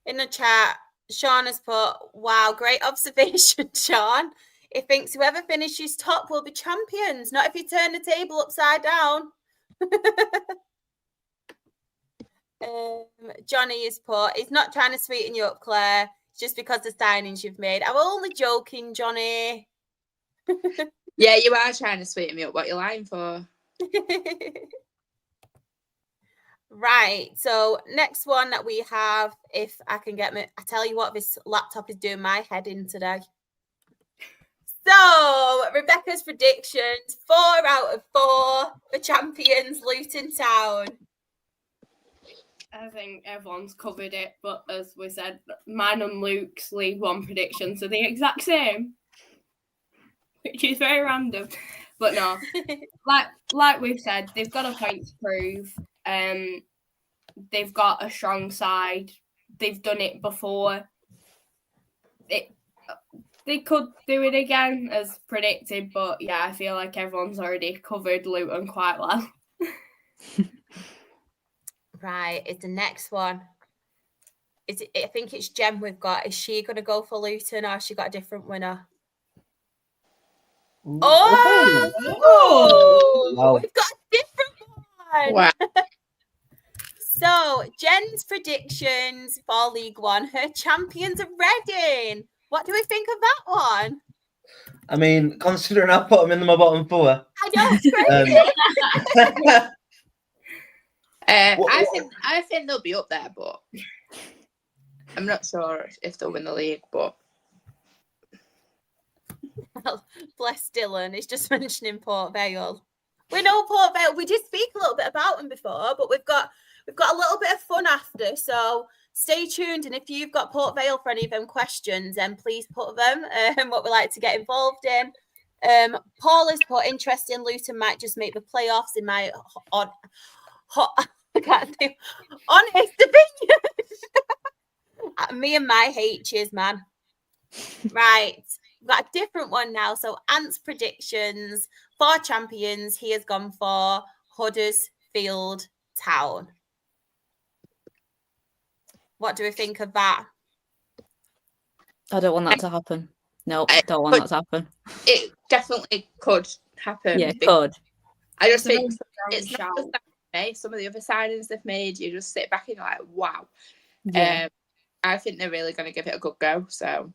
D: in the chat, Sean has put, wow, great observation, Sean. He thinks whoever finishes top will be champions, not if you turn the table upside down. Johnny is put, he's not trying to sweeten you up, Claire. It's just because the signings you've made. I'm only joking, Johnny.
C: Yeah, you are trying to sweeten me up. What you're lying for?
D: Right. So next one that we have, if I can get me, I tell you what, this laptop is doing my head in today. So Rebecca's predictions: 4 out of 4 for champions Luton Town.
E: I think everyone's covered it, but as we said, mine and Luke's League One predictions are the exact same, which is very random. But no, like we've said, they've got a point to prove. They've got a strong side. They've done it before. They could do it again, as predicted, but I feel like everyone's already covered Luton quite well.
D: Right, it's the next one. I think it's Jem we've got. Is she going to go for Luton or has she got a different winner? Oh!
A: Wow.
D: We've got a different one.
C: Wow.
D: So, Jen's predictions for League One. Her champions are Reading. What do we think of that one?
A: I mean, considering I put them in my bottom 4.
D: I know, it's crazy.
C: I think they'll be up there, but I'm not sure if they'll win the league. But
D: well, bless Dylan, he's just mentioning Port Vale. We know Port Vale. We did speak a little bit about them before, but we've got a little bit of fun after. So stay tuned, and if you've got Port Vale for any of them questions, then please put them. What we like to get involved in. Paul has put, interesting. Luton might just make the playoffs in my I can't think. Honest opinion. Me and my H's, man. Right. We've got a different one now. So Ant's predictions for champions. He has gone for Huddersfield Town. What do we think of that?
B: I don't want that to happen. No, I don't want that to happen.
C: It definitely could happen.
B: Yeah, it could.
C: I just think it's not just that. Some of the other signings they've made, you just sit back and you're like, wow.
B: Yeah.
C: I think they're really going to give it a good go. So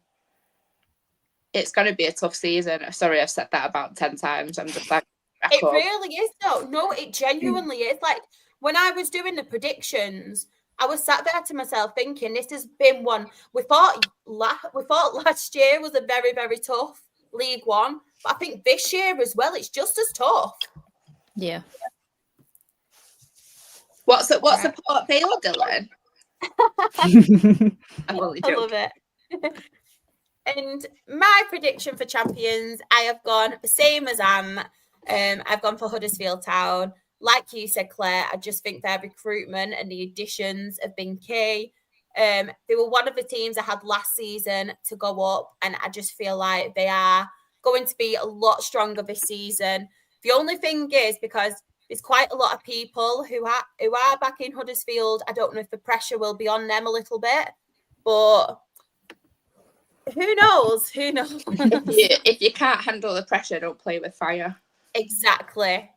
C: it's going to be a tough season. Sorry, I've said that about 10 times. I'm just like,
D: it really is though. No, it genuinely is. Like when I was doing the predictions, I was sat there to myself thinking, this has been one. We thought last year was a very, very tough League One, but I think this year as well, it's just as tough.
B: Yeah.
C: What's the Port Vale, Dylan? I'm only
D: I
C: joking.
D: love it. And my prediction for champions, I have gone the same as Anne. I've gone for Huddersfield Town. Like you said, Claire, I just think their recruitment and the additions have been key. They were one of the teams I had last season to go up, and I just feel like they are going to be a lot stronger this season. The only thing is, because there's quite a lot of people who are back in Huddersfield, I don't know if the pressure will be on them a little bit, but who knows? Who knows?
C: If you can't handle the pressure, don't play with fire.
D: Exactly.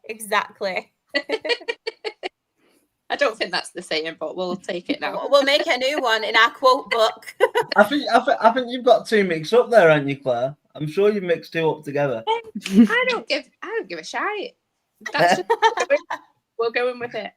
C: I don't think that's the saying, but we'll take it now.
D: We'll make a new one in our quote book.
A: I think you've got two mixed up there, haven't you, Claire? I'm sure you've mixed two up together.
C: I don't give a shite. That's just, we're going with it.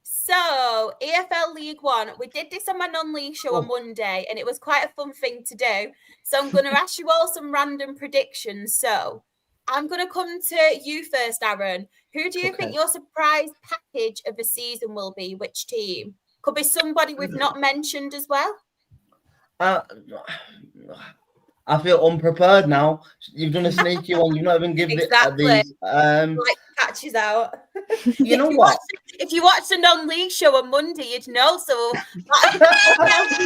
D: So, EFL League One, we did this on my non-league show on Monday, and it was quite a fun thing to do. So I'm going to ask you all some random predictions. So I'm going to come to you first, Aaron. Who do you think your surprise package of the season will be? Which team? Could be somebody we've not mentioned as well.
A: I feel unprepared now. You've done a sneaky one. You've not even given it these.
D: Like catches out.
A: You know what?
D: If you watched the non-league show on Monday, you'd know. So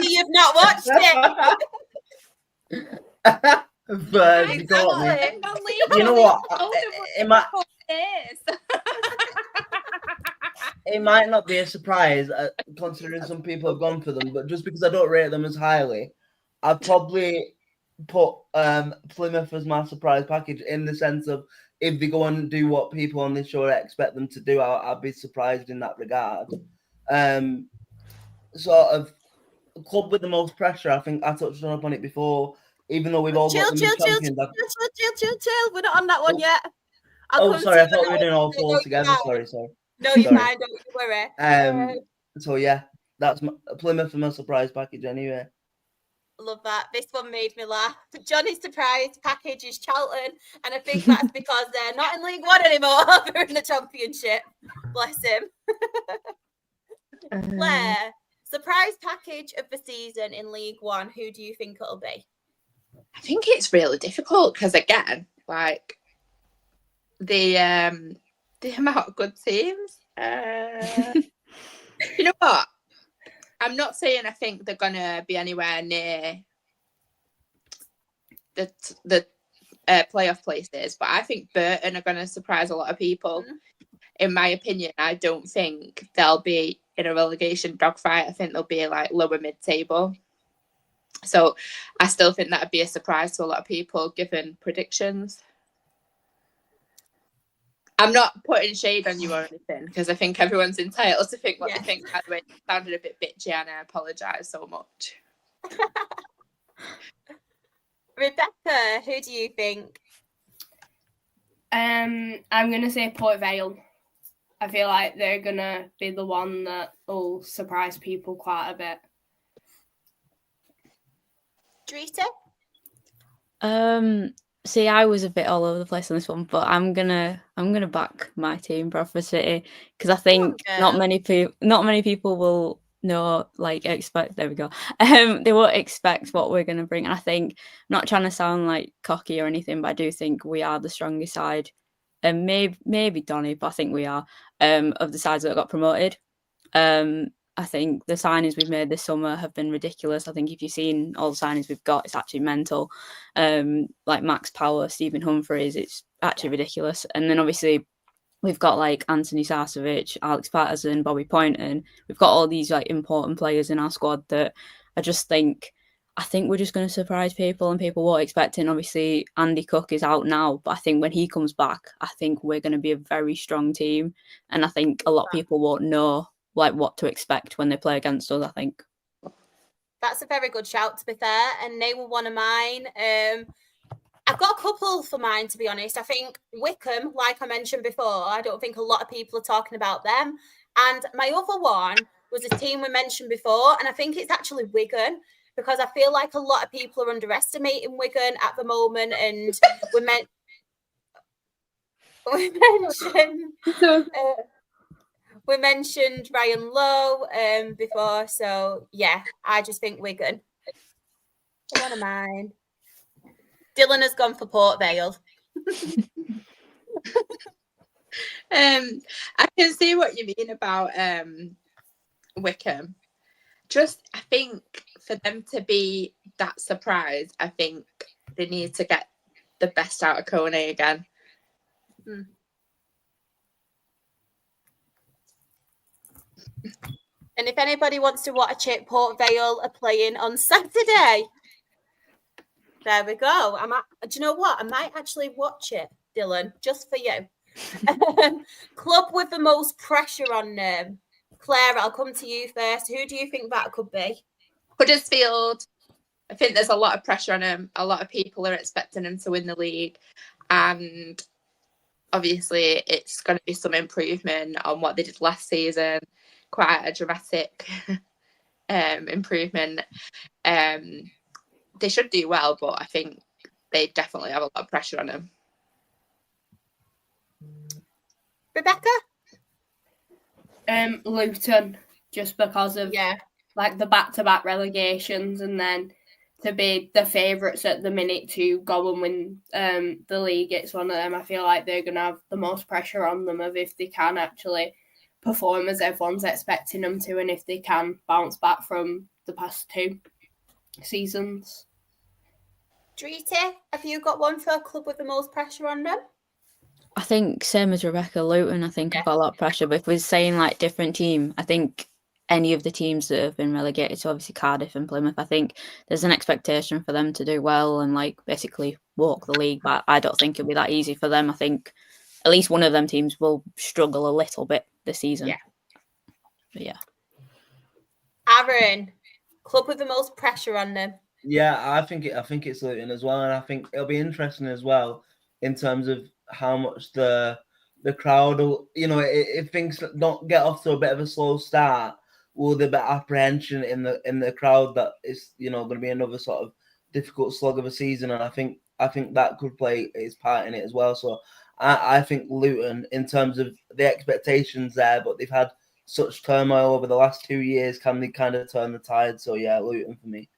D: you've not watched it.
A: But you know what? It might not be a surprise, considering some people have gone for them. But just because I don't rate them as highly, I'd probably put Plymouth as my surprise package, in the sense of if they go and do what people on this show expect them to do, I'd be surprised in that regard. Sort of club with the most pressure. I think I touched on it before. Even though we've all got them as champions.
D: Chill. We're not on that one yet.
A: Sorry, I thought we were doing all four together. Sorry.
D: No, you're fine. Don't you worry.
A: So yeah, that's Plymouth for my surprise package anyway.
D: Love that. This one made me laugh. Johnny's surprise package is Charlton, and I think that's because they're not in League One anymore. They're in the Championship. Bless him. Claire, surprise package of the season in League One. Who do you think it'll be?
C: I think it's really difficult because, again, like the amount of good teams. You know what? I'm not saying I think they're going to be anywhere near the playoff places, but I think Burton are going to surprise a lot of people. In my opinion, I don't think they'll be in a relegation dogfight. I think they'll be like lower mid-table. So I still think that'd be a surprise to a lot of people, given predictions. I'm not putting shade on you or anything, because I think everyone's entitled to think what they think. By the way, it sounded a bit bitchy, and I apologise so much.
D: Rebecca, who do you think?
E: I'm going to say Port Vale. I feel like they're going to be the one that will surprise people quite a bit.
D: Drita?
B: See, I was a bit all over the place on this one, but I'm gonna back my team, Bradford City, because I think not many people will know, like, expect. There we go. They won't expect what we're gonna bring, and I think, not trying to sound like cocky or anything, but I do think we are the strongest side, and maybe Donny, but I think we are of the sides that got promoted. I think the signings we've made this summer have been ridiculous. I think if you've seen all the signings we've got, it's actually mental. Like Max Power, Stephen Humphreys, it's actually ridiculous. And then obviously we've got like Anthony Sarcevic, Alex Patterson, Bobby Poynton. We've got all these like important players in our squad that I think we're just going to surprise people, and people won't expect it. And obviously Andy Cook is out now, but I think when he comes back, I think we're going to be a very strong team. And I think a lot of people won't know like what to expect when they play against us, I think.
D: That's a very good shout, to be fair. And they were one of mine. I've got a couple for mine, to be honest. I think Wickham, like I mentioned before, I don't think a lot of people are talking about them. And my other one was a team we mentioned before, and I think it's actually Wigan, because I feel like a lot of people are underestimating Wigan at the moment. And we mentioned Ryan Lowe before, so yeah, I just think Wigan. One of mine. Dylan has gone for Port Vale.
C: I can see what you mean about Wickham. Just, I think for them to be that surprised, I think they need to get the best out of Kone again.
D: And if anybody wants to watch it, Port Vale are playing on Saturday. There we go. Do you know what? I might actually watch it, Dylan, just for you. Club with the most pressure on them. Claire, I'll come to you first. Who do you think that could be?
C: Huddersfield. I think there's a lot of pressure on them. A lot of people are expecting them to win the league. And obviously it's going to be some improvement on what they did last season. Quite a dramatic improvement. They should do well, but I think they definitely have a lot of pressure on them.
D: Rebecca?
E: Luton, just because of like the back-to-back relegations, and then to be the favourites at the minute to go and win the league. It's one of them. I feel like they're going to have the most pressure on them of if they can actually perform as everyone's expecting them to, and if they can bounce back from the past 2 seasons.
D: Dreety, have you got one for a club with the most pressure on them?
B: I think same as Rebecca, Luton, I think I've got a lot of pressure. But if we're saying like different team, I think any of the teams that have been relegated, so obviously Cardiff and Plymouth, I think there's an expectation for them to do well and like basically walk the league. But I don't think it'll be that easy for them. I think at least one of them teams will struggle a little bit this season.
D: Yeah.
B: But yeah.
D: Aaron, club with the most pressure on them.
A: Yeah, I think it's Luton as well, and I think it'll be interesting as well in terms of how much the crowd will, if things don't get off to a bit of a slow start, will there be apprehension in the crowd that it's going to be another sort of difficult slog of a season, and I think that could play its part in it as well. So I think Luton, in terms of the expectations there, but they've had such turmoil over the last 2 years, can they kind of turn the tide? So yeah, Luton for me.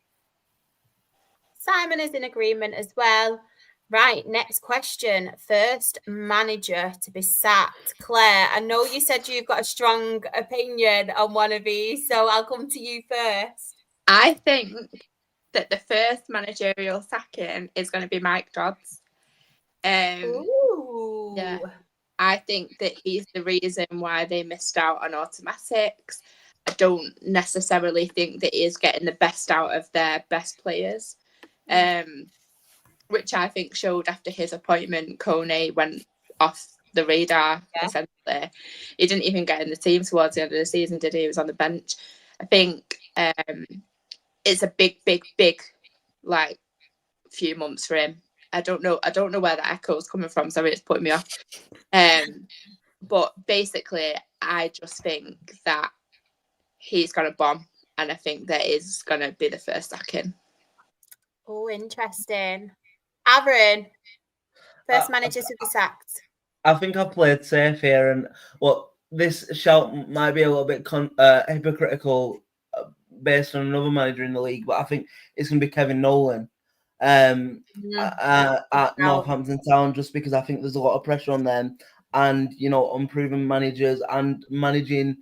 D: Simon is in agreement as well. Right, next question. First manager to be sacked. Claire, I know you said you've got a strong opinion on one of these, so I'll come to you first.
C: I think that the first managerial sacking is going to be Mike Dodds.
D: Ooh.
C: Yeah, I think that he's the reason why they missed out on automatics. I don't necessarily think that he is getting the best out of their best players. Which I think showed after his appointment. Kone went off the radar, essentially. He didn't even get in the team towards the end of the season, did he? He was on the bench. I think it's a big, like, few months for him. I don't know where that echo is coming from. Sorry, it's putting me off. But basically, I just think that he's going to bomb, and I think that is going to be the first sacking.
D: Oh, interesting. Aaron, first manager to be sacked.
A: I think I've played safe here, and this shout might be a little bit hypocritical based on another manager in the league, but I think it's going to be Kevin Nolan at Northampton Town, just because I think there's a lot of pressure on them, and unproven managers, and managing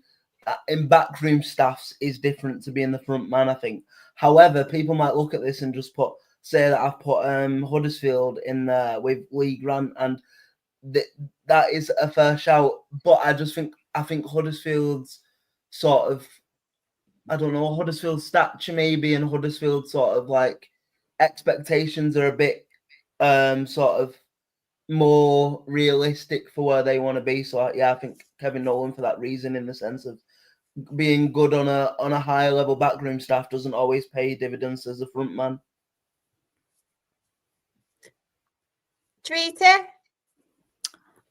A: in backroom staffs is different to being the front man, I think. However, people might look at this and just say that I've put Huddersfield in there with Lee Grant, and that is a fair shout. But I think Huddersfield's sort of, Huddersfield's stature maybe, and Huddersfield sort of like expectations are a bit sort of more realistic for where they want to be. So yeah, I think Kevin Nolan for that reason, in the sense of being good on a higher level backroom staff doesn't always pay dividends as a front man.
D: Treaty?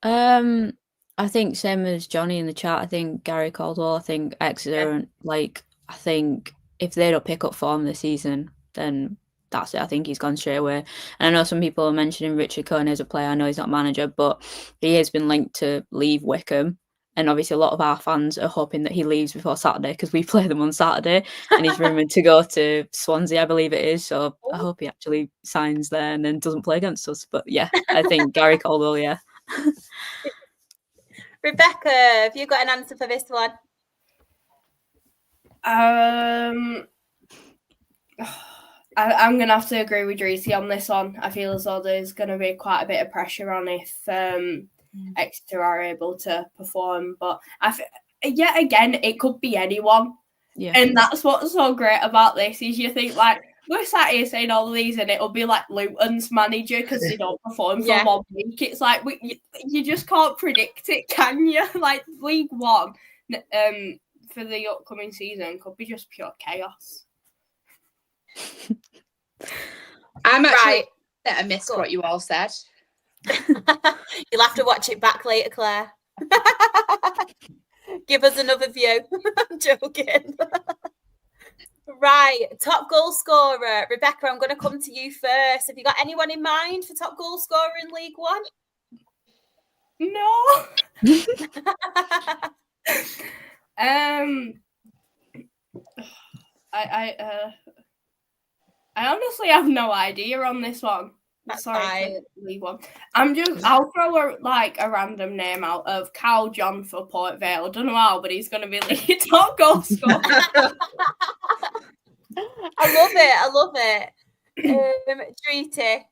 B: I think same as Johnny in the chat. I think Gary Caldwell. I think Exeter. And I think if they don't pick up form this season, then that's it. I think he's gone straight away. And I know some people are mentioning Richard Cohen as a player. I know he's not manager, but he has been linked to leave Wickham. And obviously, a lot of our fans are hoping that he leaves before Saturday because we play them on Saturday. And he's rumoured to go to Swansea, I believe it is. So I hope he actually signs there and then doesn't play against us. But yeah, I think Gary Caldwell, yeah.
D: Rebecca, have you got an answer for this one?
E: I'm going to have to agree with Dreesy on this one. I feel as though there's going to be quite a bit of pressure on if Exeter are able to perform. But yet again, it could be anyone.
B: Yeah.
E: And that's what's so great about this is you think like, we're sat here saying all these and it'll be like Luton's manager because they don't perform for 1 week. It's like, you just can't predict it, can you? Like League One for the upcoming season could be just pure chaos.
C: I'm actually that I missed what you all said.
D: You'll have to watch it back later, Claire. Give us another view. I'm joking. Right, top goal scorer. Rebecca, I'm going to come to you first. Have you got anyone in mind for top goal scorer in League One?
E: No. I honestly have no idea on this one.
D: That's
E: Sorry,
D: fine.
E: League One. I'll throw a random name out of Carl John for Port Vale. I don't know how, but he's going to be like top goal scorer.
D: I love it. Treaty.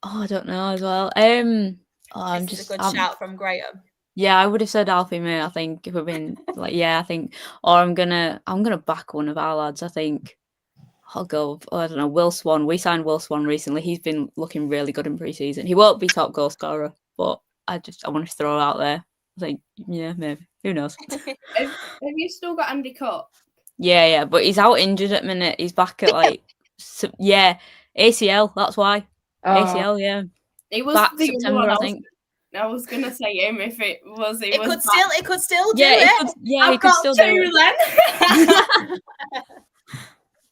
B: Oh, I don't know as well. I'm
D: This is
B: just
D: a good shout from Graham.
B: Yeah, I would have said Alfie May. I think if we've been like, yeah, I think, or I'm gonna back one of our lads. I think I'll go. I don't know, Will Swan. We signed Will Swan recently. He's been looking really good in pre-season. He won't be top goal scorer, but I want to throw it out there. I think, yeah, maybe. Who knows?
E: Have you still got Andy Cook?
B: Yeah, but he's out injured at the minute. He's back at ACL. That's why. ACL, yeah.
E: He was
B: back
E: the
B: September,
E: one
B: I think.
E: I was gonna say him if it was.
D: It could still do
B: yeah,
D: it.
B: He could still do it.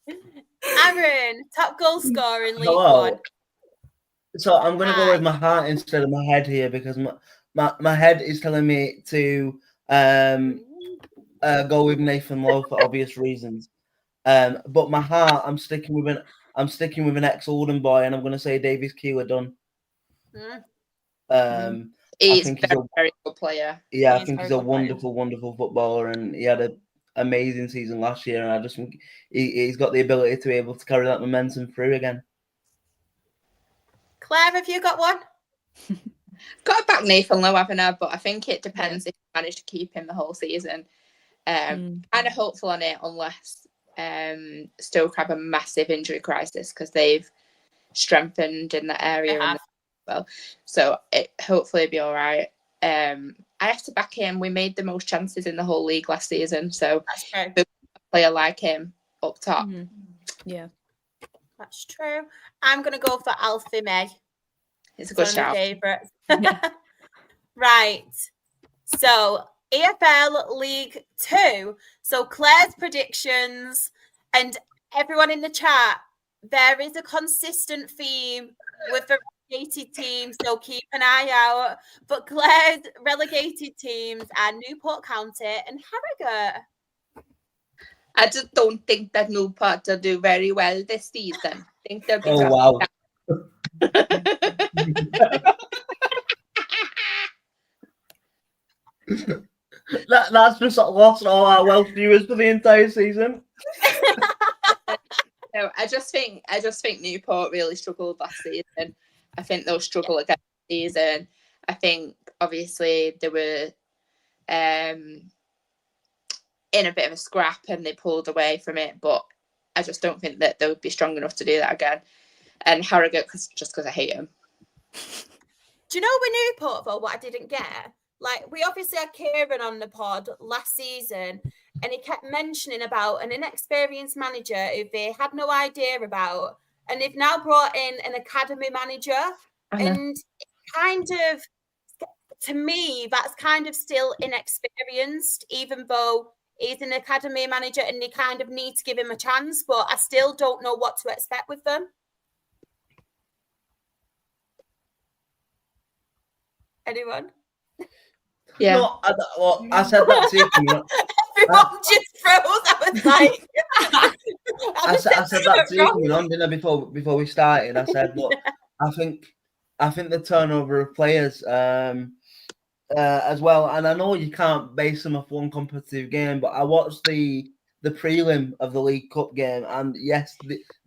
E: Then.
D: Aaron, top goal scorer in League
A: Hello.
D: One.
A: So I'm going to go with my heart instead of my head here because my head is telling me to go with Nathan Lowe for obvious reasons. But my heart, I'm sticking with an ex-Oldham boy, and I'm going to say Davies Keeler-Dunn.
C: He's a very good player.
A: Yeah, I think he's a wonderful footballer, and he had an amazing season last year, and I just think he's got the ability to be able to carry that momentum through again.
D: Claire, have you got one?
C: Got to back Nathan Lowe, haven't I? But I think it depends if you manage to keep him the whole season. Kind of hopeful on it, unless Stoke have a massive injury crisis because they've strengthened in that area. So it hopefully be all right. I have to back him. We made the most chances in the whole league last season, so a player like him up top.
B: Yeah,
D: that's true. I'm gonna go for Alfie May.
C: It's a good shout.
D: Favourites. Right. So EFL League Two. So Claire's predictions and everyone in the chat. There is a consistent theme with the relegated teams, so keep an eye out. But Claire's relegated teams are Newport County and Harrogate.
C: I just don't think that Newport will do very well this season. I think they'll be
A: wow. That's just lost all our Welsh viewers for the entire season.
C: No, I just think Newport really struggled last season. I think they'll struggle again this season. I think obviously they were in a bit of a scrap and they pulled away from it, but I just don't think that they'll be strong enough to do that again. And Harrogate, because I hate them.
D: Do you know with Newport though? What I didn't get, like we obviously had Kieran on the pod last season, and he kept mentioning about an inexperienced manager who they had no idea about, and they've now brought in an academy manager, and kind of, to me, that's kind of still inexperienced, even though he's an academy manager and they kind of need to give him a chance, but I still don't know what to expect with them. Anyone?
C: Yeah.
A: No, I said that to you.
D: Everyone just froze. I was like,
A: I said that to you coming on, didn't I, before we started? I said, look, I think the turnover of players as well, and I know you can't base them off one competitive game, but I watched the prelim of the League Cup game, and yes,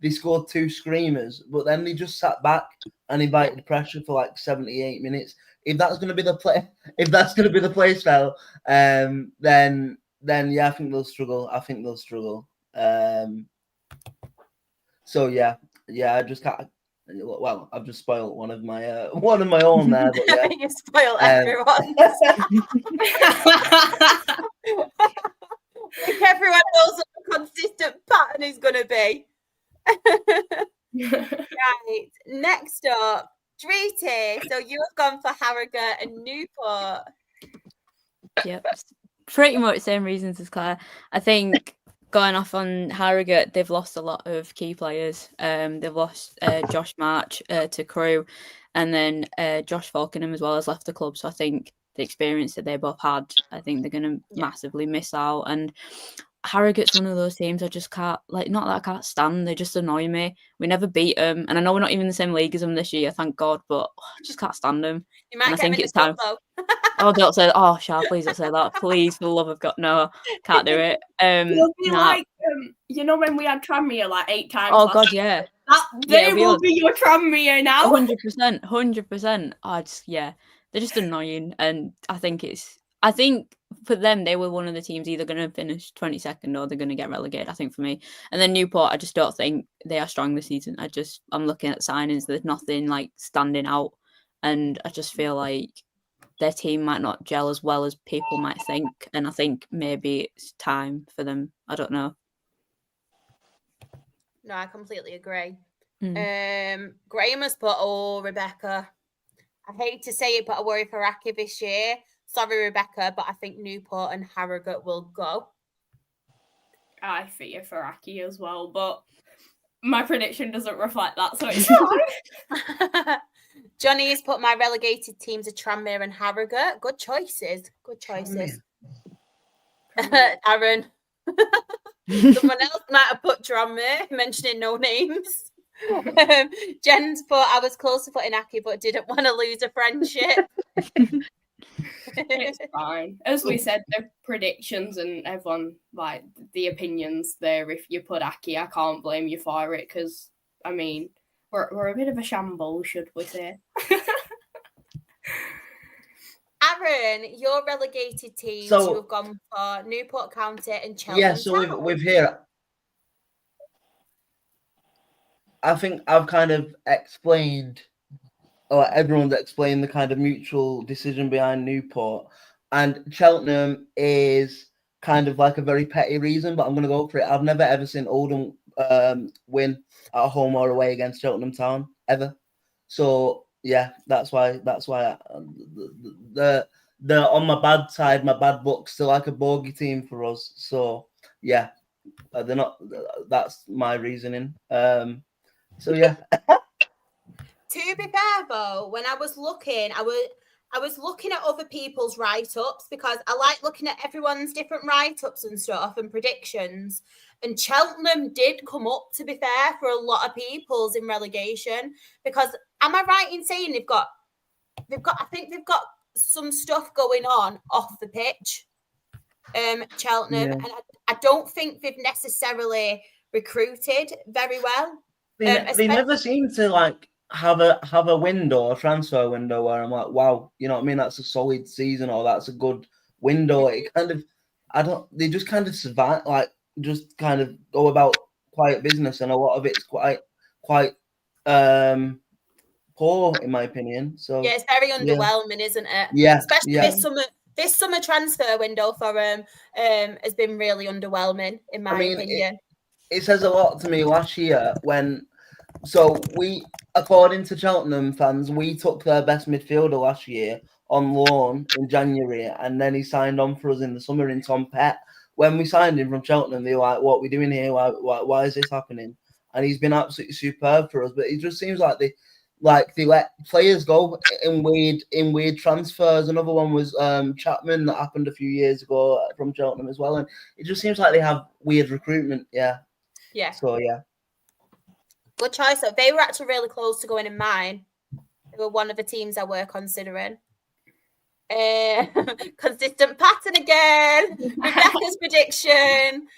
A: they scored 2 screamers, but then they just sat back and invited pressure for like 78 minutes. If that's going to be the play style, then yeah, I think they'll struggle. So yeah, I just can't. Well, I've just spoiled one of my own there. But yeah.
D: You spoil everyone. I think everyone knows what the consistent pattern is going to be. Right, next up, Dreety. So you have gone for Harrogate and Newport.
B: Yep, pretty much same reasons as Claire. I think going off on Harrogate, they've lost a lot of key players. They've lost Josh March to Crewe, and then Josh Falkenham as well has left the club. So I think the experience that they both had, I think they're going to massively miss out. And Harrogate's one of those teams I just can't, like, not that I can't stand, they just annoy me. We never beat them, and I know we're not even in the same league as them this year, thank God, but I just can't stand them.
D: You might
B: and I
D: get
B: think
D: them in
B: it's
D: the
B: time.
D: cup, though.
B: Oh, don't say, oh, Shah, please don't say that. Please, for the love of God, no, can't do it.
E: It'll be like, you know, when we had Tranmere like 8 times.
B: Oh, God, yeah.
E: They will be your Tranmere now.
B: 100%. They're just annoying, and I think for them, they were one of the teams either going to finish 22nd or they're going to get relegated, I think, for me. And then Newport, I just don't think they are strong this season. I'm looking at signings, there's nothing like standing out. And I just feel like their team might not gel as well as people might think. And I think maybe it's time for them. I don't know.
D: No, I completely agree.
B: Mm.
D: Graham has put, Rebecca. I hate to say it, but I worry for Aki this year. Sorry, Rebecca, but I think Newport and Harrogate will go.
E: I fear for Aki as well, but my prediction doesn't reflect that, so it's fine.
D: Johnny has put my relegated teams are Tranmere and Harrogate. Good choices. Aaron. Someone else might have put Tranmere, mentioning no names. Jen's put, I was close to putting Aki, but didn't want to lose a friendship.
E: It's fine. As we said, the predictions and everyone, like, the opinions there, if you put Aki, I can't blame you for it, because, I mean, we're a bit of a shambles, should we say.
D: Aaron, your relegated teams, you have gone for Newport County and Cheltenham.
A: Yeah, so we've here. I think I've kind of explained, or everyone's explained the kind of mutual decision behind Newport, and Cheltenham is kind of like a very petty reason, but I'm going to go for it. I've never ever seen Oldham win at home or away against Cheltenham Town ever. So yeah, that's why the on my bad side, my bad book's still like a bogey team for us. So yeah, they're not. That's my reasoning. So yeah.
D: To be fair though, when I was looking, I was looking at other people's write-ups because I like looking at everyone's different write-ups and stuff and predictions. And Cheltenham did come up, to be fair, for a lot of people's in relegation. Because am I right in saying they've got I think they've got some stuff going on off the pitch. Cheltenham, and I don't think they've necessarily recruited very well.
A: They never seem to like have a window, a transfer window where I'm like, wow, you know what I mean? That's a solid season, or that's a good window. It kind of, they just kind of survive, like just kind of go about quiet business, and a lot of it's quite poor in my opinion. So
D: yeah, it's very underwhelming, isn't it?
A: Yeah,
D: Especially
A: yeah.
D: this summer transfer window for has been really underwhelming in my opinion.
A: It says a lot to me last year when. So we, according to Cheltenham fans, we took their best midfielder last year on loan in January, and then he signed on for us in the summer in Tom Pett. When we signed him from Cheltenham, they were like, "What are we doing here? Why is this happening?" And he's been absolutely superb for us. But it just seems like they let players go in weird transfers. Another one was Chapman that happened a few years ago from Cheltenham as well, and it just seems like they have weird recruitment. Yeah. So yeah.
D: Good choice. So they were actually really close to going in mine. They were one of the teams I were considering. Consistent pattern again. Rebecca's prediction.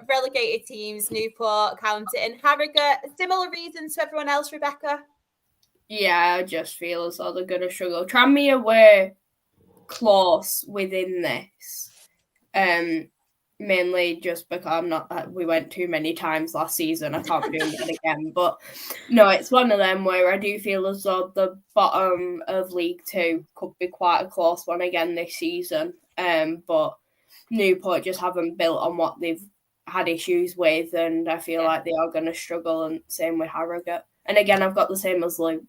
D: Relegated teams, Newport, County and Harrogate. Similar reasons to everyone else, Rebecca?
E: Yeah, I just feel as though they're going to struggle. Tranmere were close within this. Mainly just because we went too many times last season. I can't be doing it again. But no, it's one of them where I do feel as though the bottom of League Two could be quite a close one again this season. But Newport just haven't built on what they've had issues with, and I feel like they are going to struggle, and same with Harrogate. And again, I've got the same as Luke.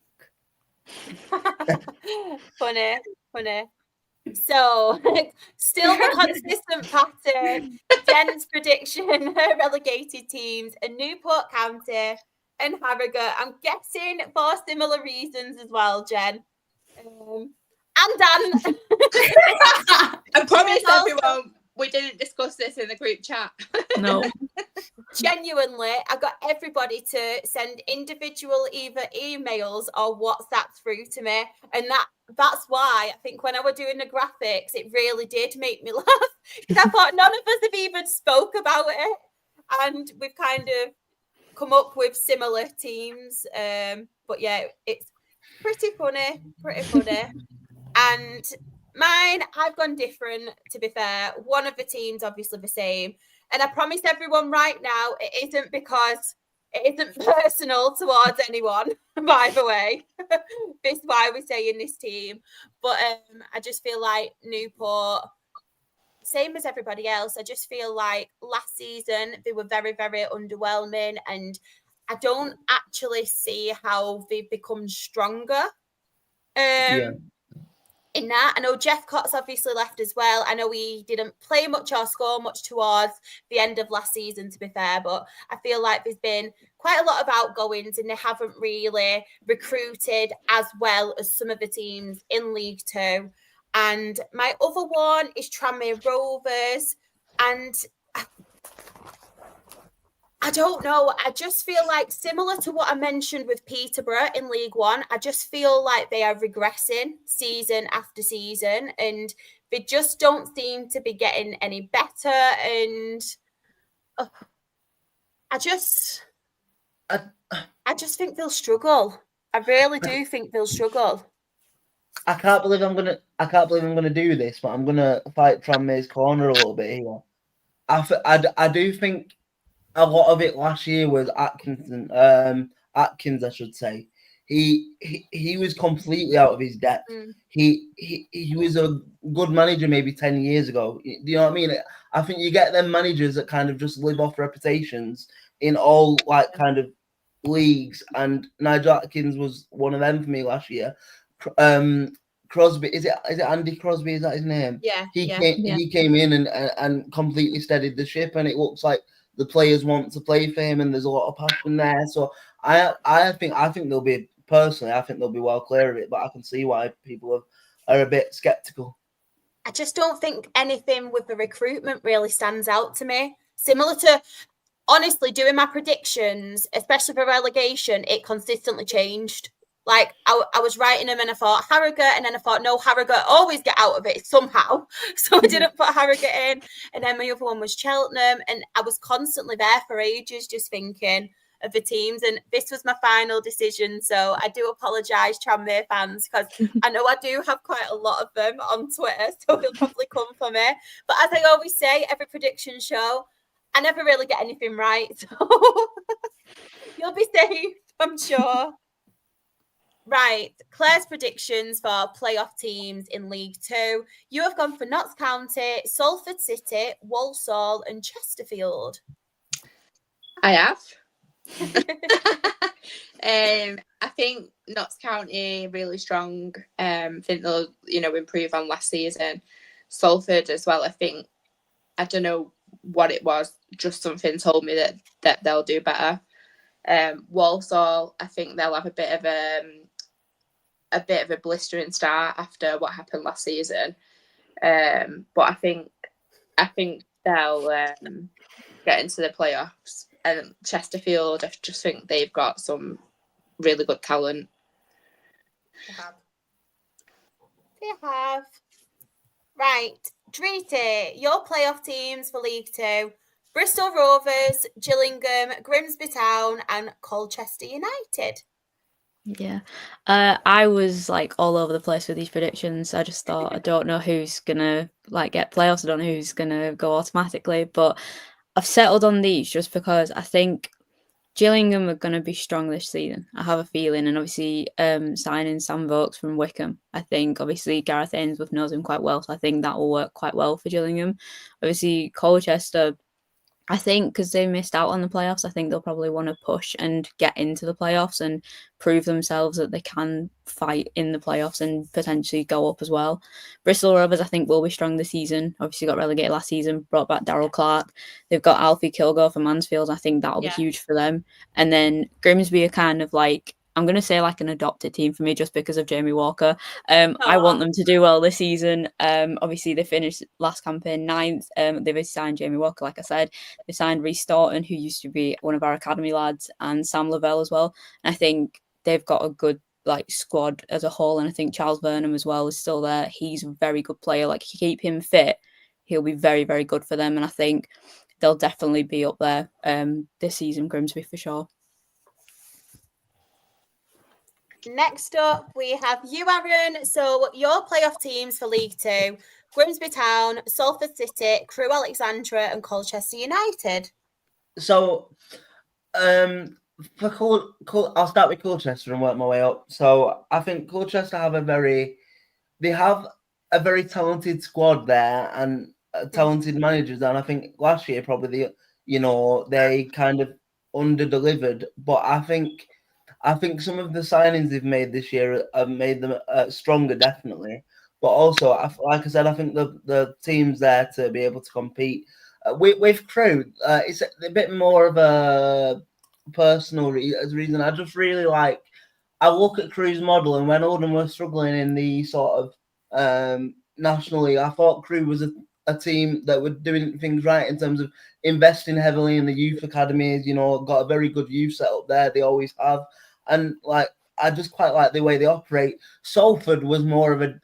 D: Funny. So, still the consistent pattern. Jen's prediction, her relegated teams, and Newport County and Harrogate. I'm guessing for similar reasons as well, Jen. And Dan.
C: I promise everyone we didn't discuss this in the group chat.
B: No.
D: Genuinely, I got everybody to send individual either emails or WhatsApp through to me, and that's why I think when I were doing the graphics, it really did make me laugh, because I thought none of us have even spoke about it, and we've kind of come up with similar teams. But yeah, it's pretty funny. And mine, I've gone different, to be fair. One of the teams, obviously the same. And I promise everyone right now, it isn't because it isn't personal towards anyone, by the way. This is why we're saying this team. But I just feel like Newport, same as everybody else, I just feel like last season they were very, very underwhelming. And I don't actually see how they've become stronger. In that, I know Jeff Cott's obviously left as well. I know he didn't play much or score much towards the end of last season, to be fair, but I feel like there's been quite a lot of outgoings and they haven't really recruited as well as some of the teams in League Two. And my other one is Tranmere Rovers, and I don't know. I just feel like, similar to what I mentioned with Peterborough in League One, I just feel like they are regressing season after season, and they just don't seem to be getting any better. And I just think they'll struggle. I really do think they'll struggle.
A: I can't believe I'm gonna do this, but I'm gonna fight Tranmere's corner a little bit here. I do think a lot of it last year was Atkins, I should say. He was completely out of his depth. He was a good manager maybe 10 years ago. Do you know what I mean? I think you get them managers that kind of just live off reputations in all like kind of leagues, and Nigel Atkins was one of them for me last year. Crosby, is it Andy Crosby? Is that his name?
D: Yeah.
A: He came in and completely steadied the ship, and it looks like the players want to play for him, and there's a lot of passion there. So I think they'll be, personally, I think they'll be well clear of it, but I can see why people are a bit skeptical.
D: I just don't think anything with the recruitment really stands out to me. Similar to, honestly, doing my predictions, especially for relegation, it consistently changed. Like, I was writing them and I thought Harrogate, and then I thought, no, Harrogate always get out of it somehow. So I didn't put Harrogate in. And then my other one was Cheltenham. And I was constantly there for ages just thinking of the teams. And this was my final decision. So I do apologise, Tranmere fans, because I know I do have quite a lot of them on Twitter. So they'll probably come for me. But as I always say, every prediction show, I never really get anything right. So you'll be safe, I'm sure. Right, Claire's predictions for playoff teams in League Two. You have gone for Notts County, Salford City, Walsall, and Chesterfield.
C: I have. I think Notts County really strong. I think they'll, improve on last season. Salford as well. I don't know what it was. Just something told me that they'll do better. Walsall, I think they'll have a bit of a blistering start after what happened last season. But I think they'll get into the playoffs. And Chesterfield, I just think they've got some really good talent.
D: They have. Right, Dreety, your playoff teams for League Two: Bristol Rovers, Gillingham, Grimsby Town, and Colchester United.
B: Yeah, I was like all over the place with these predictions. I just thought I don't know who's gonna get playoffs. I don't know who's gonna go automatically, but I've settled on these just because I think Gillingham are gonna be strong this season. I have a feeling, and obviously signing Sam Vokes from Wickham. I think obviously Gareth Ainsworth knows him quite well, so I think that will work quite well for Gillingham. Obviously Colchester, I think because they missed out on the playoffs, I think they'll probably want to push and get into the playoffs and prove themselves that they can fight in the playoffs and potentially go up as well. Bristol Rovers, I think, will be strong this season. Obviously got relegated last season, brought back Daryl Clark. They've got Alfie Kilgore for Mansfield. I think that'll be huge for them. And then Grimsby are kind of I'm going to say an adopted team for me just because of Jamie Walker. I want them to do well this season. Obviously, they finished last campaign 9th. They've signed Jamie Walker, like I said. They signed Rhys Staunton, who used to be one of our academy lads, and Sam Lavelle as well. And I think they've got a good squad as a whole. And I think Charles Burnham as well is still there. He's a very good player. If you keep him fit, he'll be very, very good for them. And I think they'll definitely be up there this season, Grimsby, for sure.
D: Next up, we have you, Aaron. So your playoff teams for League Two: Grimsby Town, Salford City, Crewe Alexandra, and Colchester United.
A: So, for I'll start with Colchester and work my way up. So I think Colchester have a very talented squad there and talented managers. And I think last year probably they kind of under-delivered, but I think some of the signings they've made this year have made them stronger, definitely. But also, like I said, I think the team's there to be able to compete. With Crewe, it's a bit more of a personal reason. I just really I look at Crewe's model, and when Oldham were struggling in the sort of National League, I thought Crewe was a team that were doing things right in terms of investing heavily in the youth academies. Got a very good youth set up there. They always have. And I just quite like the way they operate. Salford was more of a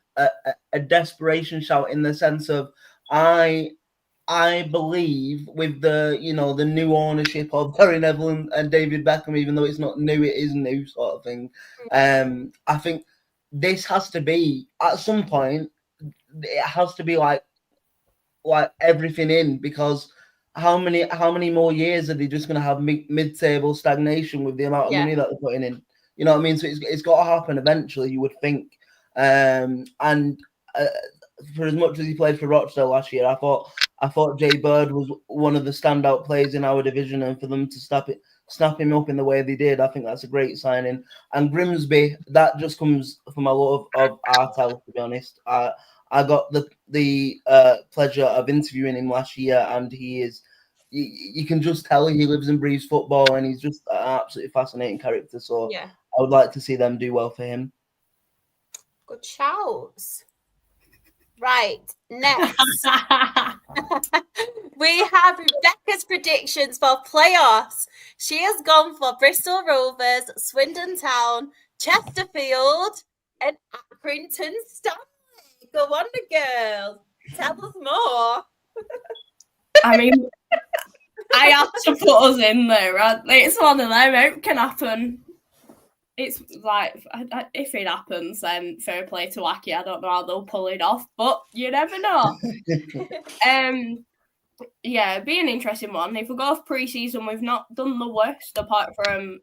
A: desperation shout in the sense of I believe with the the new ownership of Barry Neville and David Beckham, even though it's not new, it is new sort of thing. I think this has to be at some point. It has to be like everything in, because how many more years are they just going to have mid-table stagnation with the amount of money that they're putting in? You know what I mean? So it's got to happen eventually, you would think. And for as much as he played for Rochdale last year, I thought Jay Bird was one of the standout players in our division, and for them to snap him up in the way they did, I think that's a great signing. And Grimsby, that just comes from a lot of Artel, to be honest. I got the pleasure of interviewing him last year, and he is. You can just tell he lives and breathes football, and he's just an absolutely fascinating character. So I would like to see them do well for him.
D: Good shouts. Right, next we have Rebecca's predictions for playoffs. She has gone for Bristol Rovers, Swindon Town, Chesterfield, and Accrington Stanley. Go Wonder Girl. Tell us more.
E: I mean, I have to put us in there. Right? It's one of them. It can happen. It's if it happens, then fair play to Wacky. I don't know how they'll pull it off, but you never know. Be an interesting one. If we go off pre-season, we've not done the worst apart from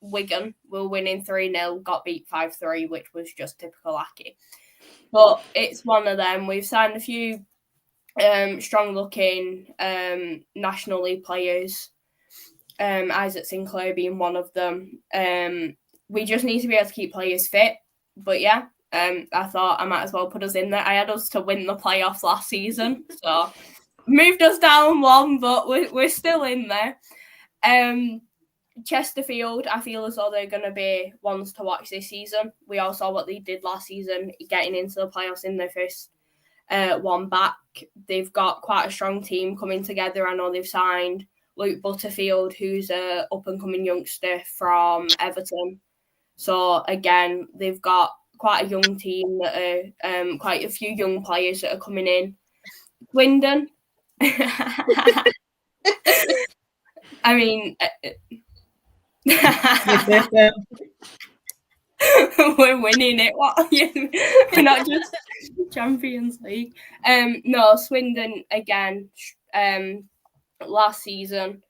E: Wigan were winning 3-0, got beat 5-3, which was just typical Aki. But it's one of them. We've signed a few strong-looking National League players, Isaac Sinclair being one of them. We just need to be able to keep players fit. But yeah, I thought I might as well put us in there. I had us to win the playoffs last season, so moved us down one, but we're still in there. Chesterfield, I feel as though they're going to be ones to watch this season. We all saw what they did last season, getting into the playoffs in their first one back. They've got quite a strong team coming together. I know they've signed Luke Butterfield, who's a up-and-coming youngster from Everton. So, again, they've got quite a young team that are quite a few young players that are coming in. Swindon. I mean, we're winning it. What? We're not just Champions League. No, Swindon again. Last season,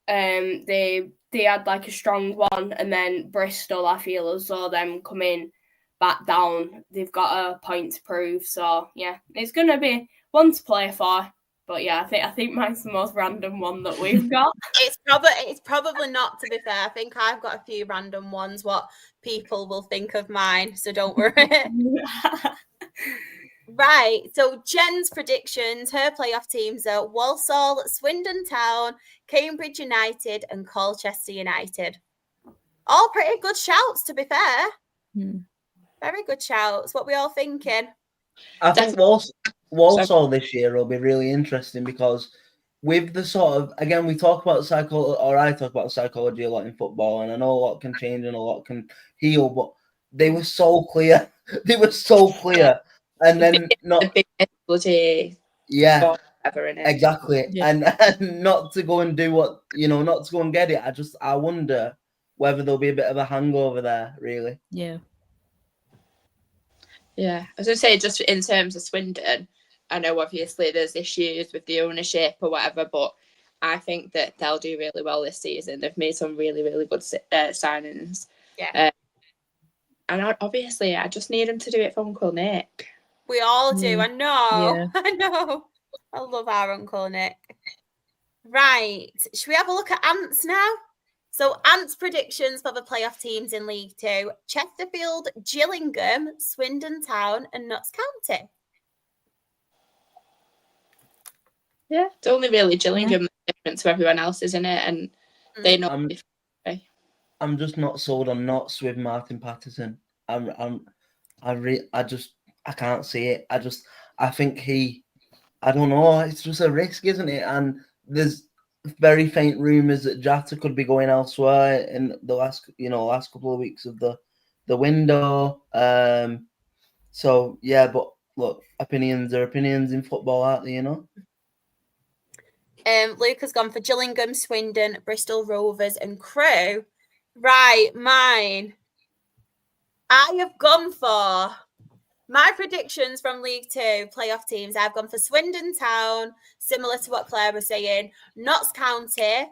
E: they had like a strong one, and then Bristol, I feel as though them coming back down, they've got a point to prove. So yeah, it's gonna be one to play for. But yeah, I think mine's the most random one that we've got.
D: It's probably not, to be fair. I think I've got a few random ones, what people will think of mine, so don't worry. Right, so Jen's predictions, her playoff teams are Walsall, Swindon Town, Cambridge United and Colchester United. All pretty good shouts, to be fair. Very good shouts. What we all thinking?
A: I think Walsall this year will be really interesting because with the sort of, again, we talk about psychology, or I talk about psychology a lot in football, and I know a lot can change and a lot can heal, but they were so clear. And then not
C: the biggest bloody sport ever in it.
A: Exactly. Yeah. And not to go and do what, not to go and get it. I wonder whether there'll be a bit of a hangover there, really.
B: Yeah.
C: Yeah. I was going to say, just in terms of Swindon, I know obviously there's issues with the ownership or whatever, but I think that they'll do really well this season. They've made some really, really good signings.
D: Yeah.
C: And obviously, I just need them to do it for Uncle Nick.
D: We all do. I know.
B: Yeah.
D: I know. I love our Uncle Nick. Right. Should we have a look at Ants now? So Ants' predictions for the playoff teams in League Two: Chesterfield, Gillingham, Swindon Town and Notts County.
C: Yeah, it's only really Gillingham that's different to everyone else, isn't it? And they know.
A: I'm just not sold on Notts with Martin Patterson. I can't see it. I think I don't know. It's just a risk, isn't it? And there's very faint rumours that Jatta could be going elsewhere in the last couple of weeks of the window. So yeah, but look, opinions are opinions in football, aren't they?
D: Luke has gone for Gillingham, Swindon, Bristol Rovers, and Crewe. Right, mine. I have gone for my predictions from League Two playoff teams. I've gone for Swindon Town, similar to what Claire was saying, Notts County,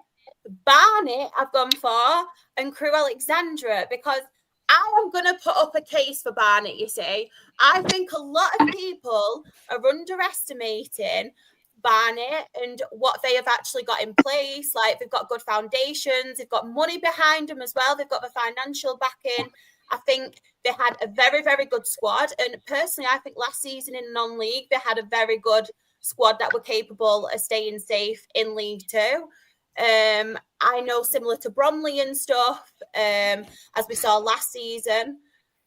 D: Barnet I've gone for, and Crewe Alexandra, because I am going to put up a case for Barnet, you see. I think a lot of people are underestimating Barnet and what they have actually got in place. Like, they've got good foundations, they've got money behind them as well, they've got the financial backing. I think they had a very, very good squad. And personally, I think last season in non-league, they had a very good squad that were capable of staying safe in League Two. I know, similar to Bromley and stuff, as we saw last season.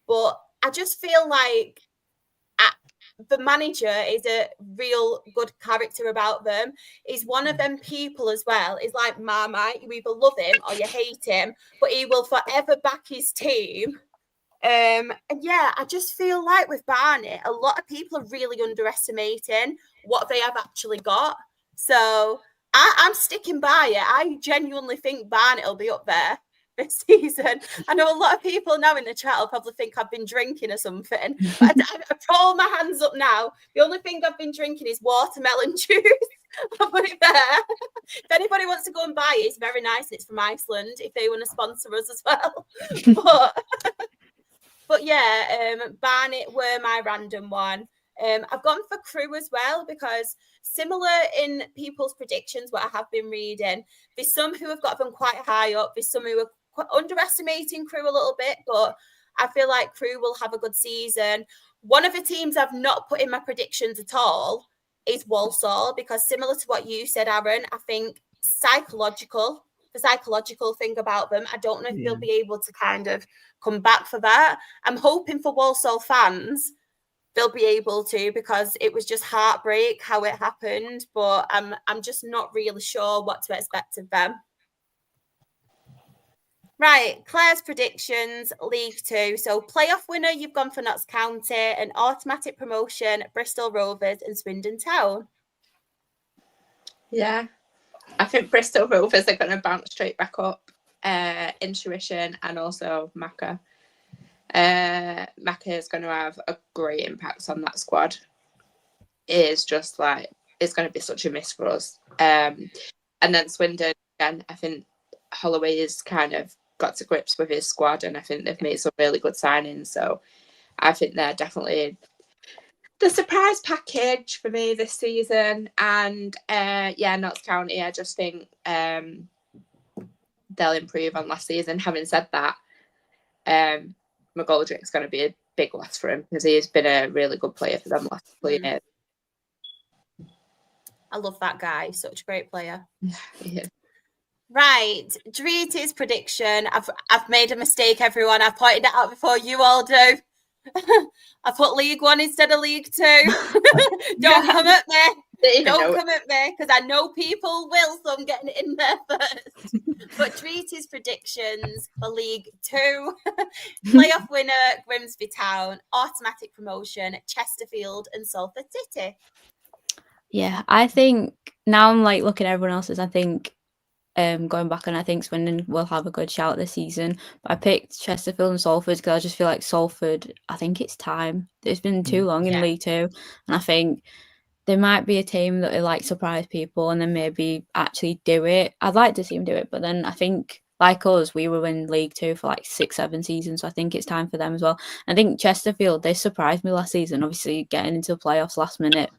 D: But I just feel like the manager is a real good character about them. He's one of them people as well. He's like Marmite. You either love him or you hate him, but he will forever back his team. And yeah, I just feel like with Barnet, a lot of people are really underestimating what they have actually got. So I'm sticking by it. I genuinely think Barnet will be up there. this season. I know a lot of people now in the chat will probably think I've been drinking or something. But I put all my hands up now. The only thing I've been drinking is watermelon juice. I'll put it there. If anybody wants to go and buy it, it's very nice. It's from Iceland. If they want to sponsor us as well. But yeah, Barnet were my random one. I've gone for Crewe as well because similar in people's predictions, what I have been reading, there's some who have got them quite high up. There's some who are underestimating Crewe a little bit, but I feel like Crewe will have a good season. One of the teams I've not put in my predictions at all is Walsall because similar to what you said, Aaron, I think the psychological thing about them, I don't know if they'll be able to kind of come back for that. I'm hoping for Walsall fans they'll be able to because it was just heartbreak how it happened, but I'm just not really sure what to expect of them. Right, Claire's predictions, League Two. So playoff winner, you've gone for Notts County, an automatic promotion, Bristol Rovers and Swindon Town.
C: Yeah, I think Bristol Rovers are going to bounce straight back up. Intuition and also Maka. Maka is going to have a great impact on that squad. It is just like, it's going to be such a miss for us. And then Swindon, again, I think Holloway has kind of got to grips with his squad and I think they've made some really good signings. So I think they're definitely the surprise package for me this season. And Notts County, I just think they'll improve on last season. Having said that, McGoldrick's going to be a big loss for him because he's been a really good player for them last couple of years.
D: I love that guy. Such a great player.
C: Yeah.
D: Right, Dreety's prediction. I've made a mistake, everyone. I've pointed it out before you all do. I put League One instead of League Two. Don't come at me. Don't come at me because I know people will, so I'm getting it in there first. But Dreety's predictions for League Two. Playoff winner, Grimsby Town. Automatic promotion, Chesterfield and Salford City.
B: Yeah, I think now I'm like looking at everyone else's. I think going back and I think Swindon will have a good shout this season. But I picked Chesterfield and Salford because I just feel like Salford, I think it's time. It's been too long in League Two. And I think there might be a team that will like surprise people and then maybe actually do it. I'd like to see them do it. But then I think like us, we were in League Two for like 6-7 seasons. So I think it's time for them as well. I think Chesterfield, they surprised me last season, obviously getting into the playoffs last minute.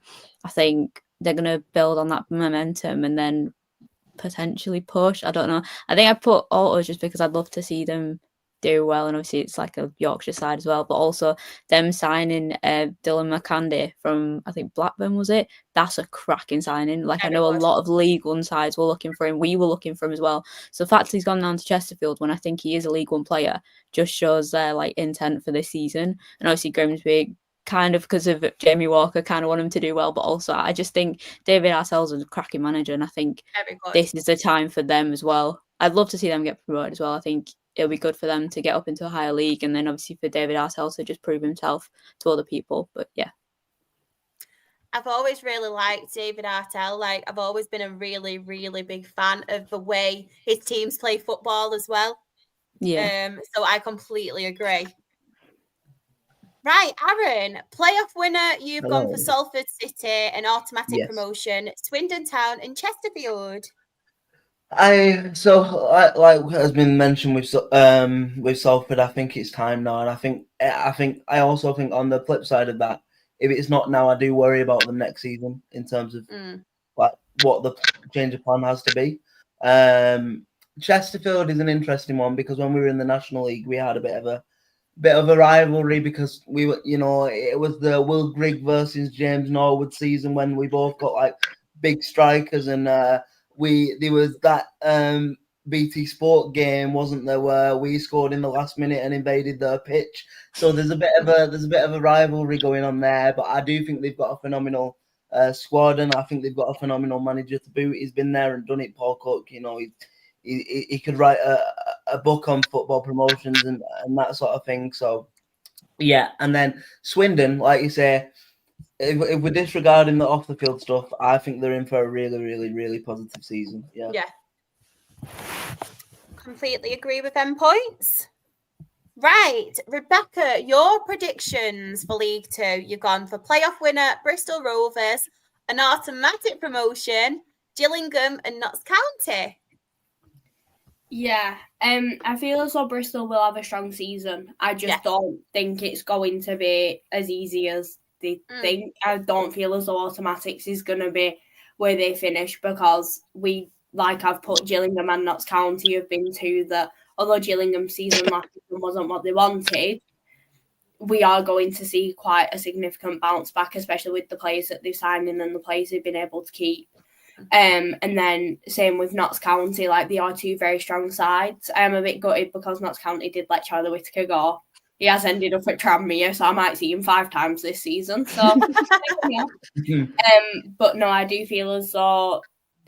B: I think they're going to build on that momentum and then potentially push. I don't know. I think I put Auto just because I'd love to see them do well, and obviously it's like a Yorkshire side as well, but also them signing Dylan McCandy from I think Blackburn, was it? That's a cracking signing. Like I know a lot of League One sides were looking for him. We were looking for him as well. So the fact he's gone down to Chesterfield when I think he is a League One player just shows their like intent for this season. And obviously Grimsby, kind of because of Jamie Walker, kind of want him to do well, but also I just think David Arcel's a cracking manager, and I think this is the time for them as well. I'd love to see them get promoted as well. I think it'll be good for them to get up into a higher league, and then obviously for David Arcel to just prove himself to other people. But yeah,
D: I've always really liked David Arcel. Like I've always been a really, really big fan of the way his teams play football as well.
B: Yeah.
D: So I completely agree. Right, Aaron, playoff winner, you've gone for Salford City, an automatic promotion, Swindon Town and Chesterfield.
A: Like has been mentioned with Salford, I think it's time now, and I also think on the flip side of that, if it's not now, I do worry about them next season in terms of like what the change of plan has to be. Chesterfield is an interesting one because when we were in the National League, we had a bit of a rivalry because we were, it was the Will Grigg versus James Norwood season when we both got like big strikers, and there was that BT Sport game, wasn't there, where we scored in the last minute and invaded their pitch. So there's a bit of a rivalry going on there, but I do think they've got a phenomenal squad, and I think they've got a phenomenal manager to boot. He's been there and done it, Paul Cook. He could write a book on football promotions and that sort of thing. So, yeah. And then Swindon, like you say, if we're disregarding the off-the-field stuff, I think they're in for a really, really, really positive season. Yeah.
D: Completely agree with them points. Right, Rebecca, your predictions for League Two. You've gone for playoff winner Bristol Rovers, an automatic promotion, Gillingham and Notts County.
E: Yeah, I feel as though Bristol will have a strong season. I just don't think it's going to be as easy as they think. I don't feel as though automatics is going to be where they finish, because I've put Gillingham and Notts County have been two that, although Gillingham's season last season wasn't what they wanted, we are going to see quite a significant bounce back, especially with the players that they've signed in and the players they've been able to keep. And then same with Notts County, like they are two very strong sides. I am a bit gutted because Notts County did let Charlie Whittaker go. He has ended up at Tranmere, so I might see him 5 times this season. So, but no, I do feel as though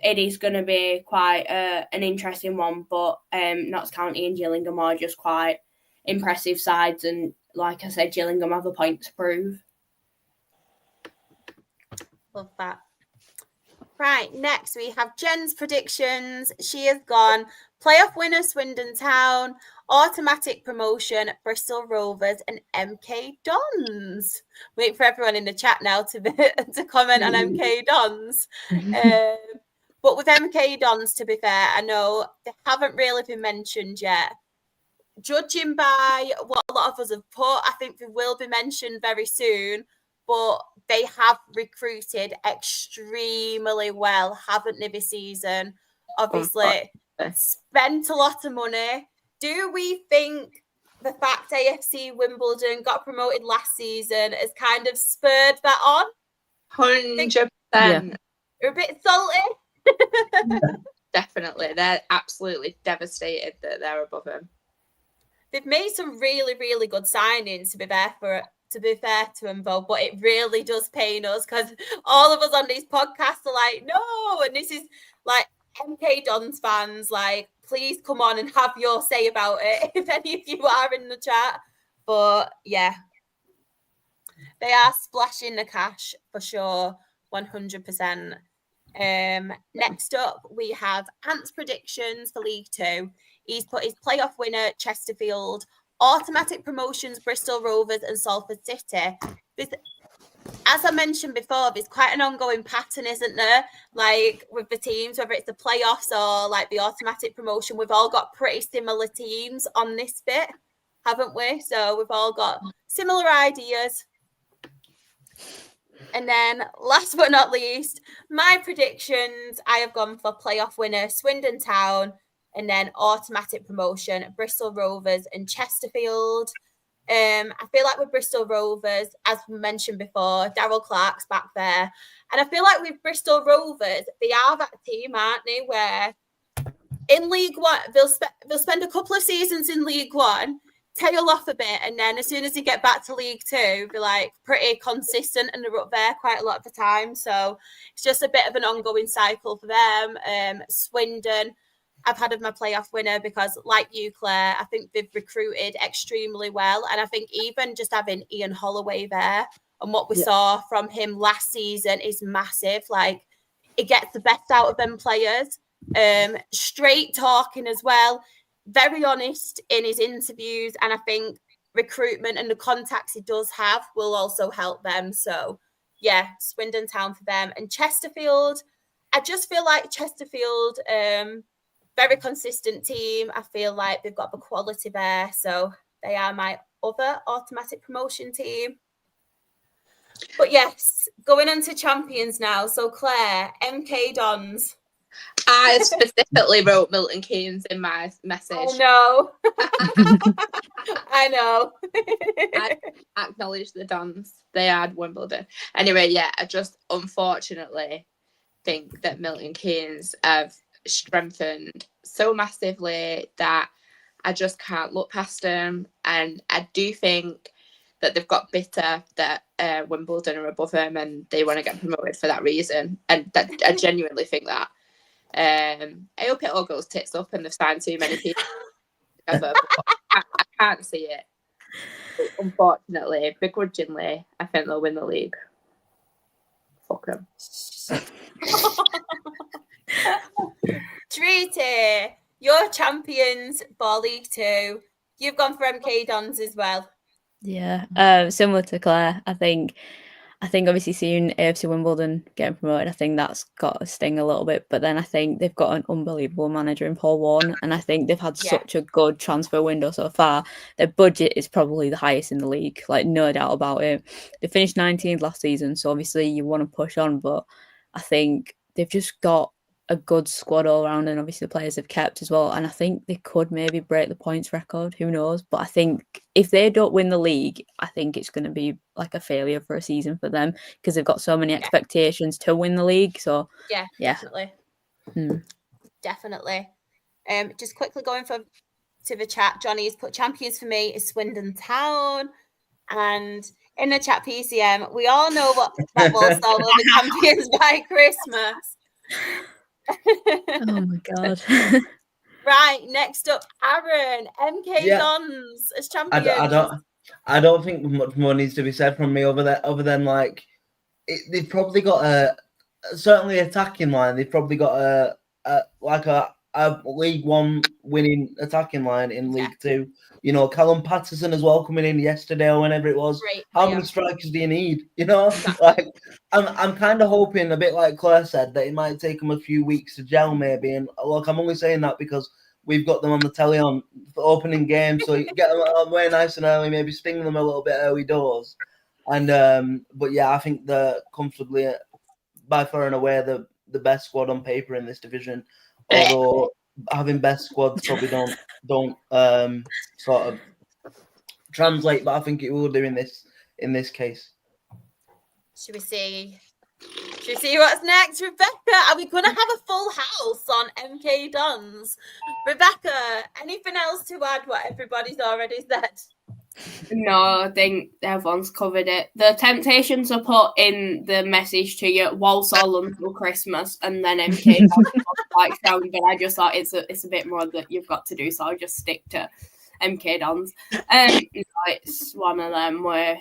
E: it is going to be quite an interesting one. But Notts County and Gillingham are just quite impressive sides, and like I said, Gillingham have a point to prove.
D: Love that. Right, next we have Jen's predictions. She has gone playoff winner Swindon Town, automatic promotion Bristol Rovers and MK Dons. Wait for everyone in the chat now to comment on MK Dons. But with MK Dons, to be fair, I know they haven't really been mentioned yet. Judging by what a lot of us have put, I think they will be mentioned very soon. But they have recruited extremely well, haven't they, this season? Obviously, spent a lot of money. Do we think the fact AFC Wimbledon got promoted last season has kind of spurred that on?
C: 100%.
D: You're a bit salty.
C: Definitely. They're absolutely devastated that they're above him.
D: They've made some really, really good signings, to be fair to them, though, but it really does pain us because all of us on these podcasts are like, no, and this is like MK Dons fans, like, please come on and have your say about it if any of you are in the chat. But yeah, they are splashing the cash for sure, 100%. Next up, we have Ant's predictions for League Two. He's put his playoff winner Chesterfield, automatic promotions Bristol Rovers and Salford City. As I mentioned before, there's quite an ongoing pattern, isn't there? Like with the teams, whether it's the playoffs or like the automatic promotion, we've all got pretty similar teams on this bit, haven't we? So we've all got similar ideas. And then last but not least, my predictions, I have gone for playoff winner Swindon Town, and then automatic promotion Bristol Rovers and Chesterfield. I feel like with Bristol Rovers, as mentioned before, Darryl Clark's back there. And I feel like with Bristol Rovers, they are that team, aren't they, where in League One, they'll spend a couple of seasons in League One, tail off a bit, and then as soon as they get back to League Two, they're like pretty consistent and they're up there quite a lot of the time. So it's just a bit of an ongoing cycle for them. Swindon, I've had as my playoff winner because, like you, Claire, I think they've recruited extremely well. And I think even just having Ian Holloway there and what we saw from him last season is massive. Like, it gets the best out of them players. Straight talking as well. Very honest in his interviews. And I think recruitment and the contacts he does have will also help them. So, yeah, Swindon Town for them. And Chesterfield, I just feel like Chesterfield... very consistent team. I feel like they've got the quality there. So they are my other automatic promotion team. But yes, going on to champions now. So Claire, MK Dons.
C: I specifically wrote Milton Keynes in my message.
D: Oh no. I know.
C: I acknowledge the Dons. They had Wimbledon. Anyway, yeah, I just unfortunately think that Milton Keynes have strengthened so massively that I just can't look past them. And I do think that they've got bitter that Wimbledon are above them and they want to get promoted for that reason. And that, I genuinely think that. I hope it all goes tits up and they've signed too many people together. I can't see it. But unfortunately, begrudgingly, I think they'll win the league. Fuck them.
D: Treaty, Your champions for League Two. You've gone for MK Dons as well.
B: Yeah, similar to Claire. I think obviously seeing AFC Wimbledon getting promoted, I think that's got a sting a little bit. But then I think they've got an unbelievable manager in Paul Warne, and I think they've had such a good transfer window so far. Their budget is probably the highest in the league, like no doubt about it. They finished 19th last season, so obviously you want to push on, but I think they've just got a good squad all around, and obviously the players have kept as well. And I think they could maybe break the points record. Who knows? But I think if they don't win the league, I think it's going to be like a failure for a season for them because they've got so many expectations to win the league. So
D: yeah. Definitely. Definitely. Just quickly going to the chat. Johnny's put champions for me is Swindon Town, and in the chat PCM, we all know what that Walsall will be champions by Christmas.
B: Oh my god.
D: Right, next up, Aaron, MK Dons as champions.
A: I don't think much more needs to be said from me other than like they've probably got certainly attacking line. They've probably got a League One winning attacking line in League Two. You know, Callum Patterson as well coming in yesterday or whenever it was. How many strikers do you need? You know, like I'm kind of hoping, a bit like Claire said, that it might take them a few weeks to gel maybe. And look, I'm only saying that because we've got them on the telly on the opening game, so you get them way nice and early, maybe sting them a little bit early doors. And but yeah, I think they're comfortably by far and away the best squad on paper in this division. Although having best squads probably don't sort of translate, but I think it will do in this case.
D: Should we see what's next, Rebecca? Are we going to have a full house on MK Dons? Rebecca, anything else to add what everybody's already said?
E: No, I think everyone's covered it. The temptations are put in the message to you, Walsall until Christmas, and then MK like sound, but I just thought it's a bit more that you've got to do, so I'll just stick to MK Dons. It's one of them where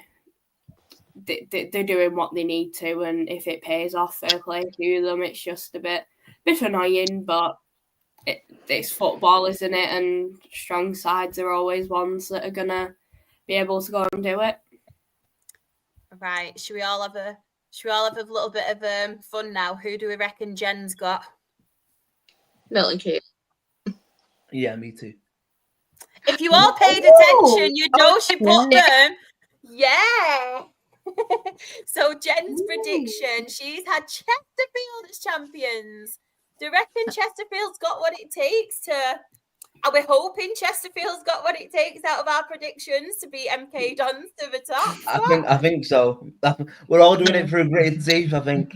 E: they're doing what they need to, and if it pays off, fair play to them. It's just a bit annoying, but it's football, isn't it? And strong sides are always ones that are gonna be able to go and do it.
D: Right. Should we all have a little bit of fun now? Who do we reckon Jen's got?
C: Milton Keynes.
A: Yeah, me too.
D: If you all paid attention, you'd know she put them. Yeah. So Jen's prediction, she's had Chesterfield as champions. Do you reckon Chesterfield's got what it takes to... Are we hoping Chesterfield's got what it takes out of our predictions to beat MK Dons to the top?
A: I think so. We're all doing it for a great team, I think.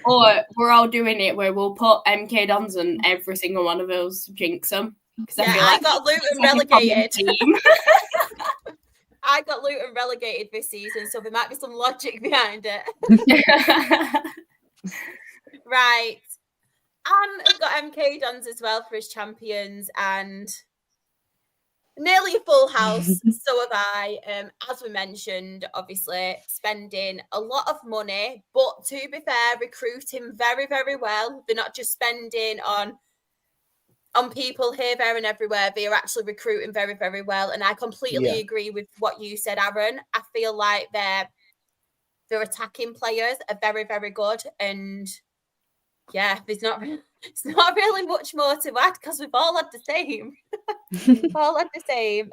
E: Or we're all doing it where we'll put MK Dons and every single one of us jinx them.
D: I got Luton relegated. I got Luton relegated this season, so there might be some logic behind it. Right. I've got MK Dons as well for his champions, and nearly a full house. So have I. As we mentioned, obviously spending a lot of money, but to be fair, recruiting very, very well. They're not just spending on people here, there, and everywhere. They are actually recruiting very, very well, and I completely agree with what you said, Aaron. I feel like their attacking players are very, very good, and yeah, it's not really much more to add because we've all had the same. We've all had the same.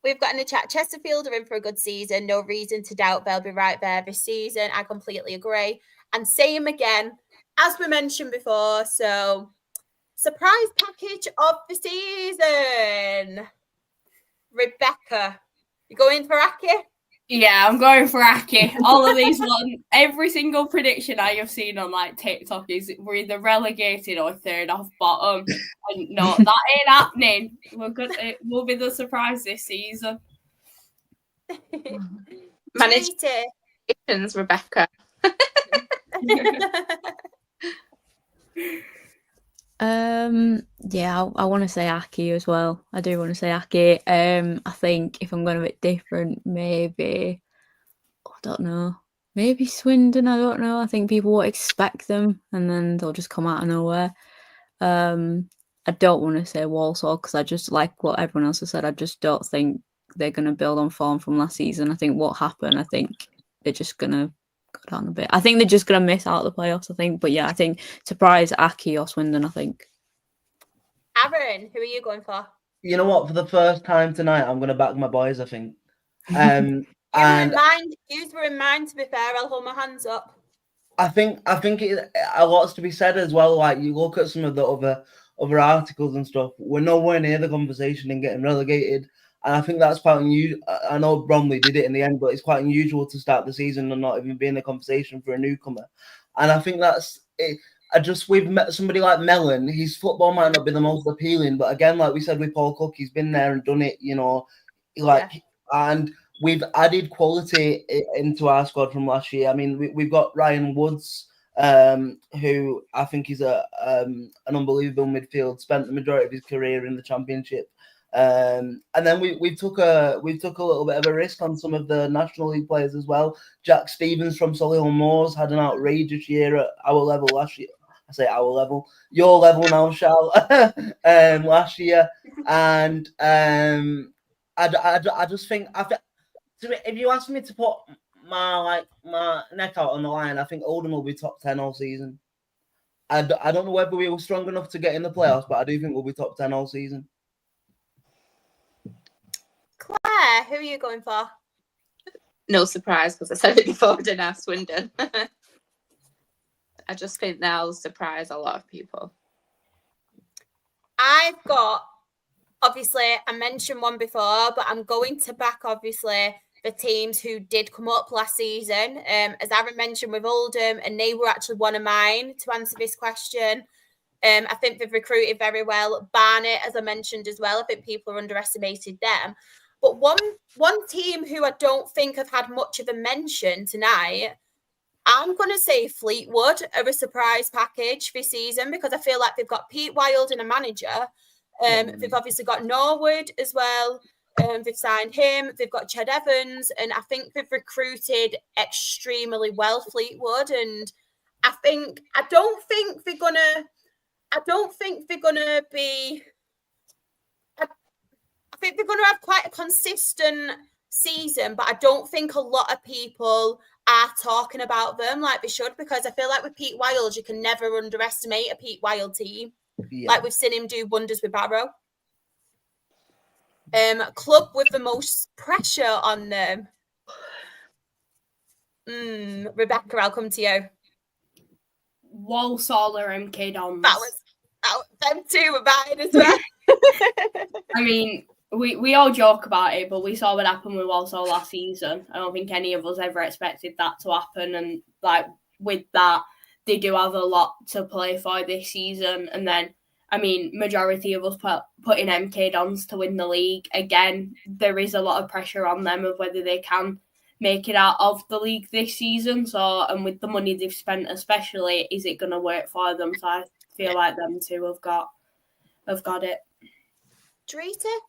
D: We've got in the chat, Chesterfield are in for a good season. No reason to doubt they'll be right there this season. I completely agree. And same again, as we mentioned before. So, surprise package of the season. Rebecca, you going for Aki?
E: Yeah, I'm going for Aki. All of these ones, every single prediction I have seen on like TikTok is we're either relegated or third off bottom. And no, that ain't happening. It will be the surprise this season.
C: Managed Rebecca.
B: Yeah, I want to say Aki as well. I do want to say Aki. I think if I'm going a bit different, maybe I don't know. Maybe Swindon. I don't know. I think people will expect them, and then they'll just come out of nowhere. I don't want to say Walsall because I just like what everyone else has said. I just don't think they're going to build on form from last season. I think what happened, I think they're just going to go down a bit. I think they're just going to miss out the playoffs, I think. But yeah, I think surprise Aki or Swindon, I think.
D: Aaron, who are you going for?
A: You know what? For the first time tonight, I'm going to back my boys, I think.
D: You were in mind, to be fair. I'll hold my hands up.
A: I think a lot's to be said as well. Like, you look at some of the other articles and stuff, we're nowhere near the conversation in getting relegated. And I think that's quite unusual. I know Bromley did it in the end, but it's quite unusual to start the season and not even be in a conversation for a newcomer. And I think that's it. We've met somebody like Mellon. His football might not be the most appealing, but again, like we said with Paul Cook, he's been there and done it, and we've added quality into our squad from last year. I mean, we've got Ryan Woods, who I think is an unbelievable midfield. Spent the majority of his career in the Championship, and then we took a little bit of a risk on some of the National League players as well. Jack Stevens from Solihull Moors had an outrageous year at our level last year. I say our level, your level now, Shal. Last year, and I just think if you ask me to put my neck out on the line, I think Oldham will be top 10 all season. I don't know whether we were strong enough to get in the playoffs, but I do think we'll be top 10 all season.
D: Claire, who are you going for?
C: No surprise, because I said it before, didn't I? Swindon. I just think they'll surprise a lot of people.
D: I've got, obviously, I mentioned one before, but I'm going to back, obviously, the teams who did come up last season. As Aaron mentioned with Oldham, and they were actually one of mine to answer this question. I think they've recruited very well. Barnet, as I mentioned as well, I think people have underestimated them. But one team who I don't think have had much of a mention tonight, I'm going to say Fleetwood are a surprise package this season because I feel like they've got Pete Wild and a manager. They've obviously got Norwood as well. They've signed him. They've got Ched Evans, and I think they've recruited extremely well, Fleetwood. And I don't think they're gonna be. I think they're gonna have quite a consistent season, but I don't think a lot of people are talking about them like they should, because I feel like with Pete Wild, you can never underestimate a Pete Wild team. Yeah. Like we've seen him do wonders with Barrow. Club with the most pressure on them. Rebecca, I'll come to you.
E: Walsall or MK Dons.
D: That was them two were mine as well.
E: I mean, we all joke about it, but we saw what happened with Walsall last season. I don't think any of us ever expected that to happen. And like with that, they do have a lot to play for this season. And then, I mean, majority of us put in MK Dons to win the league. Again, there is a lot of pressure on them of whether they can make it out of the league this season. So, and with the money they've spent, especially, is it going to work for them? So I feel like them two have got it.
D: Drita?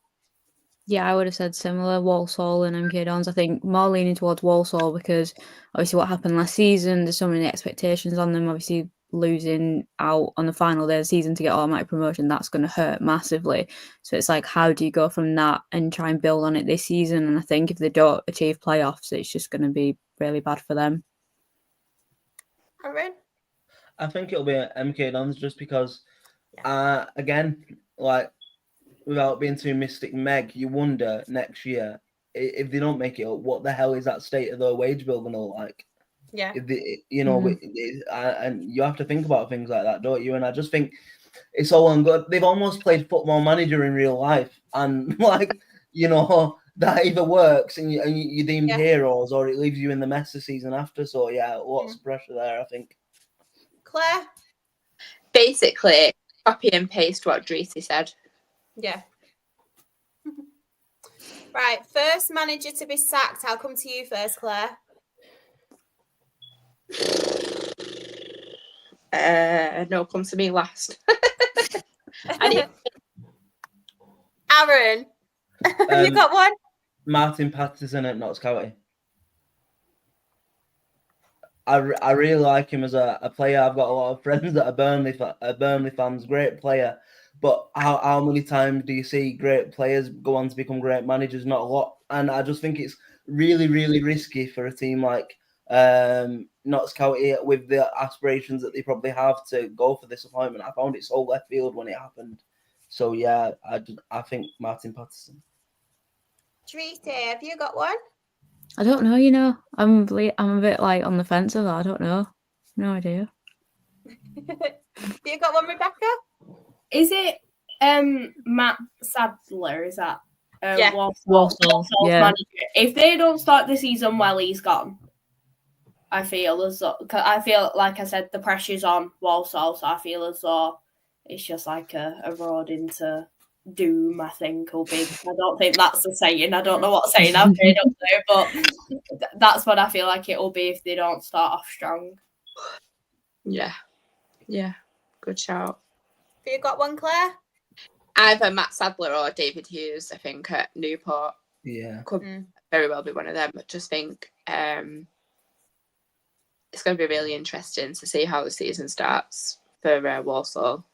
B: Yeah, I would have said similar, Walsall and MK Dons. I think more leaning towards Walsall because obviously what happened last season, there's so many expectations on them. Obviously losing out on the final day of the season to get automatic promotion, that's going to hurt massively. So it's like, how do you go from that and try and build on it this season? And I think if they don't achieve playoffs, it's just going to be really bad for them.
D: Aaron?
A: I think it'll be MK Dons just because, again, like, without being too mystic, Meg, you wonder next year if they don't make it up, what the hell is that state of their wage bill going to look like?
D: Yeah,
A: if they, and you have to think about things like that, don't you? And I just think it's all good. They've almost played Football Manager in real life, and like that either works and you deemed heroes, or it leaves you in the mess the season after. So lots of pressure there, I think.
D: Claire,
C: basically copy and paste what Dreesy said.
D: Yeah. Right, first manager to be sacked. I'll come to you first, Claire.
C: No, come to me last.
D: Aaron, you got one?
A: Martin Patterson at Notts County. I really like him as a player. I've got a lot of friends that are Burnley fans. Great player, but how many times do you see great players go on to become great managers? Not a lot. And I just think it's really, really risky for a team like Notts County with the aspirations that they probably have to go for this appointment. I found it so left field when it happened. So yeah, I think Martin Patterson.
D: Treaty, have you got one?
B: I don't know, you know. I'm a bit like on the fence of that. I don't know. No idea.
D: Have you got one, Rebecca?
E: Is it Matt Sadler? Is that
D: Yeah.
E: Walsall's
B: yeah.
E: manager? If they don't start the season well, he's gone. I feel like I said, the pressure's on Walsall, so I feel as though it's just like a road into doom, I think, will be. I don't think that's the saying. I don't know what saying I've made up there, but that's what I feel like it will be if they don't start off strong.
C: Yeah. Good shout.
D: Have you got one, Claire?
C: Either Matt Sadler or David Hughes, I think, at Newport.
A: Yeah.
C: Could very well be one of them. But just think it's going to be really interesting to see how the season starts for Walsall.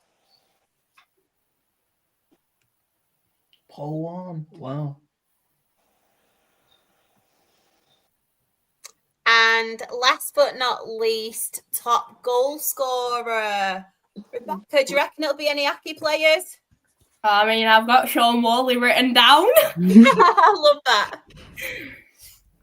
A: Paul Warren. Wow.
D: And last but not least, top goal scorer. Rebecca, do you reckon it'll be any Aki players?
E: I mean, I've got Sean Worley written down.
D: I love that.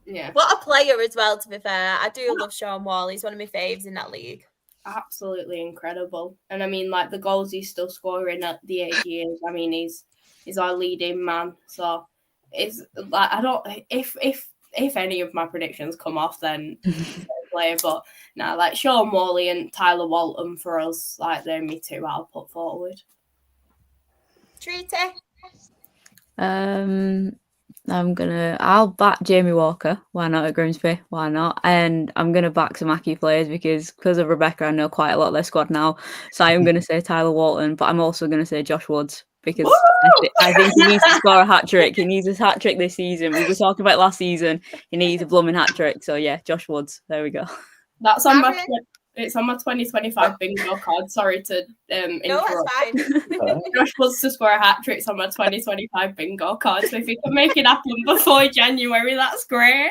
E: Yeah.
D: What a player as well, to be fair. I do love Sean Wall. He's one of my faves in that league.
E: Absolutely incredible. And I mean, like, the goals he's still scoring at the age he is, I mean, he's our leading man. So it's like, I don't, if any of my predictions come off, then play. But now, like, Sean Morley and Tyler Walton for us, like, they're me two I'll put forward.
D: Treaty?
B: I'll back Jamie Walker. Why not at Grimsby? Why not? And I'm gonna back some Aki players because of Rebecca, I know quite a lot of their squad now. So I am gonna say Tyler Walton, but I'm also gonna say Josh Woods because I think he needs to score a hat-trick. He needs a hat-trick this season. We were talking about last season. He needs a blooming hat-trick. So yeah, Josh Woods. There we go.
E: That's on my it's on my 2025 bingo card. Sorry to interrupt.
D: No, that's fine.
E: Josh Woods to score a hat-trick on my 2025 bingo card. So if you can make it happen before January, that's great.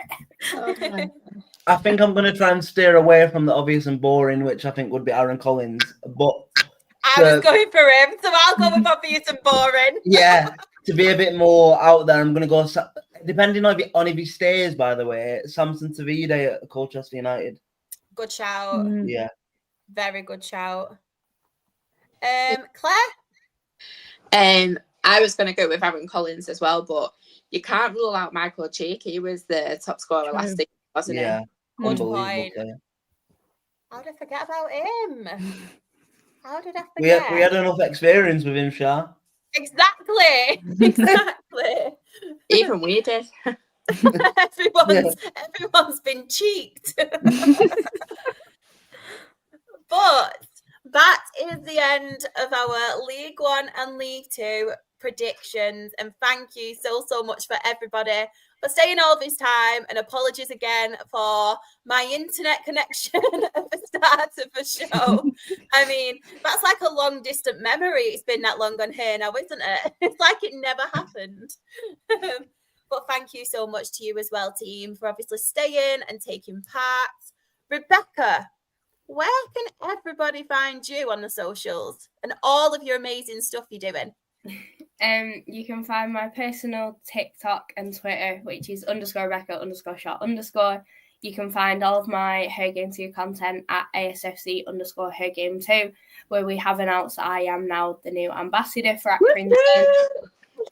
A: I think I'm going to try and steer away from the obvious and boring, which I think would be Aaron Collins. But
D: I was going for him, so I'll go with obvious and boring.
A: Yeah, to be a bit more out there, I'm going to go, depending on if he stays, by the way, Samson Tavide at Colchester United.
D: Good shout.
A: Yeah.
D: Very good shout. Claire?
C: I was going to go with Aaron Collins as well, but you can't rule out Michael Cheek. He was the top scorer last season, wasn't he?
D: Good point.
A: Player.
D: How did I forget about him? How did I forget?
A: We had enough experience with him, Shah.
D: Exactly.
C: Even we did.
D: Everyone's been cheeked. But that is the end of our League One and League Two predictions. And thank you so much for everybody for staying all this time. And apologies again for my internet connection at the start of the show. I mean, that's like a long distant memory. It's been that long on here now, isn't it? It's like it never happened. But thank you so much to you as well, team, for obviously staying and taking part. Rebecca, where can everybody find you on the socials and all of your amazing stuff you're doing?
E: You can find my personal TikTok and Twitter, which is _Rebecca_shot_. You can find all of my Her Game 2 content at ASFC_Her Game 2, where we have announced that I am now the new ambassador for Accrington.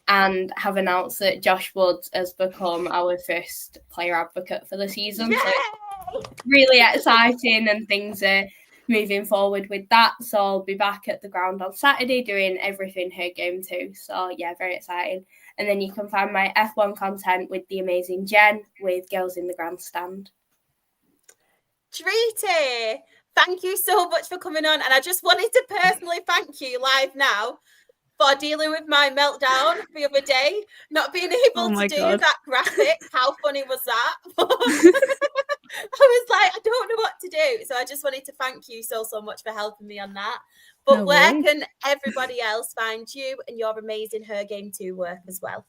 E: And have announced that Josh Woods has become our first player advocate for the season.
D: Yay!
E: So it's really exciting and things are moving forward with that. So I'll be back at the ground on Saturday doing everything Her Game 2. So yeah, very exciting. And then you can find my F1 content with the amazing Jen with Girls in the Grandstand.
D: Treaty, thank you so much for coming on. And I just wanted to personally thank you live now for dealing with my meltdown the other day, not being able to do that graphic. How funny was that? was like, I don't know what to do. So I just wanted to thank you so much for helping me on that. But
B: No
D: where
B: worries.
D: can everybody else find you and your amazing Her Game 2 work as well?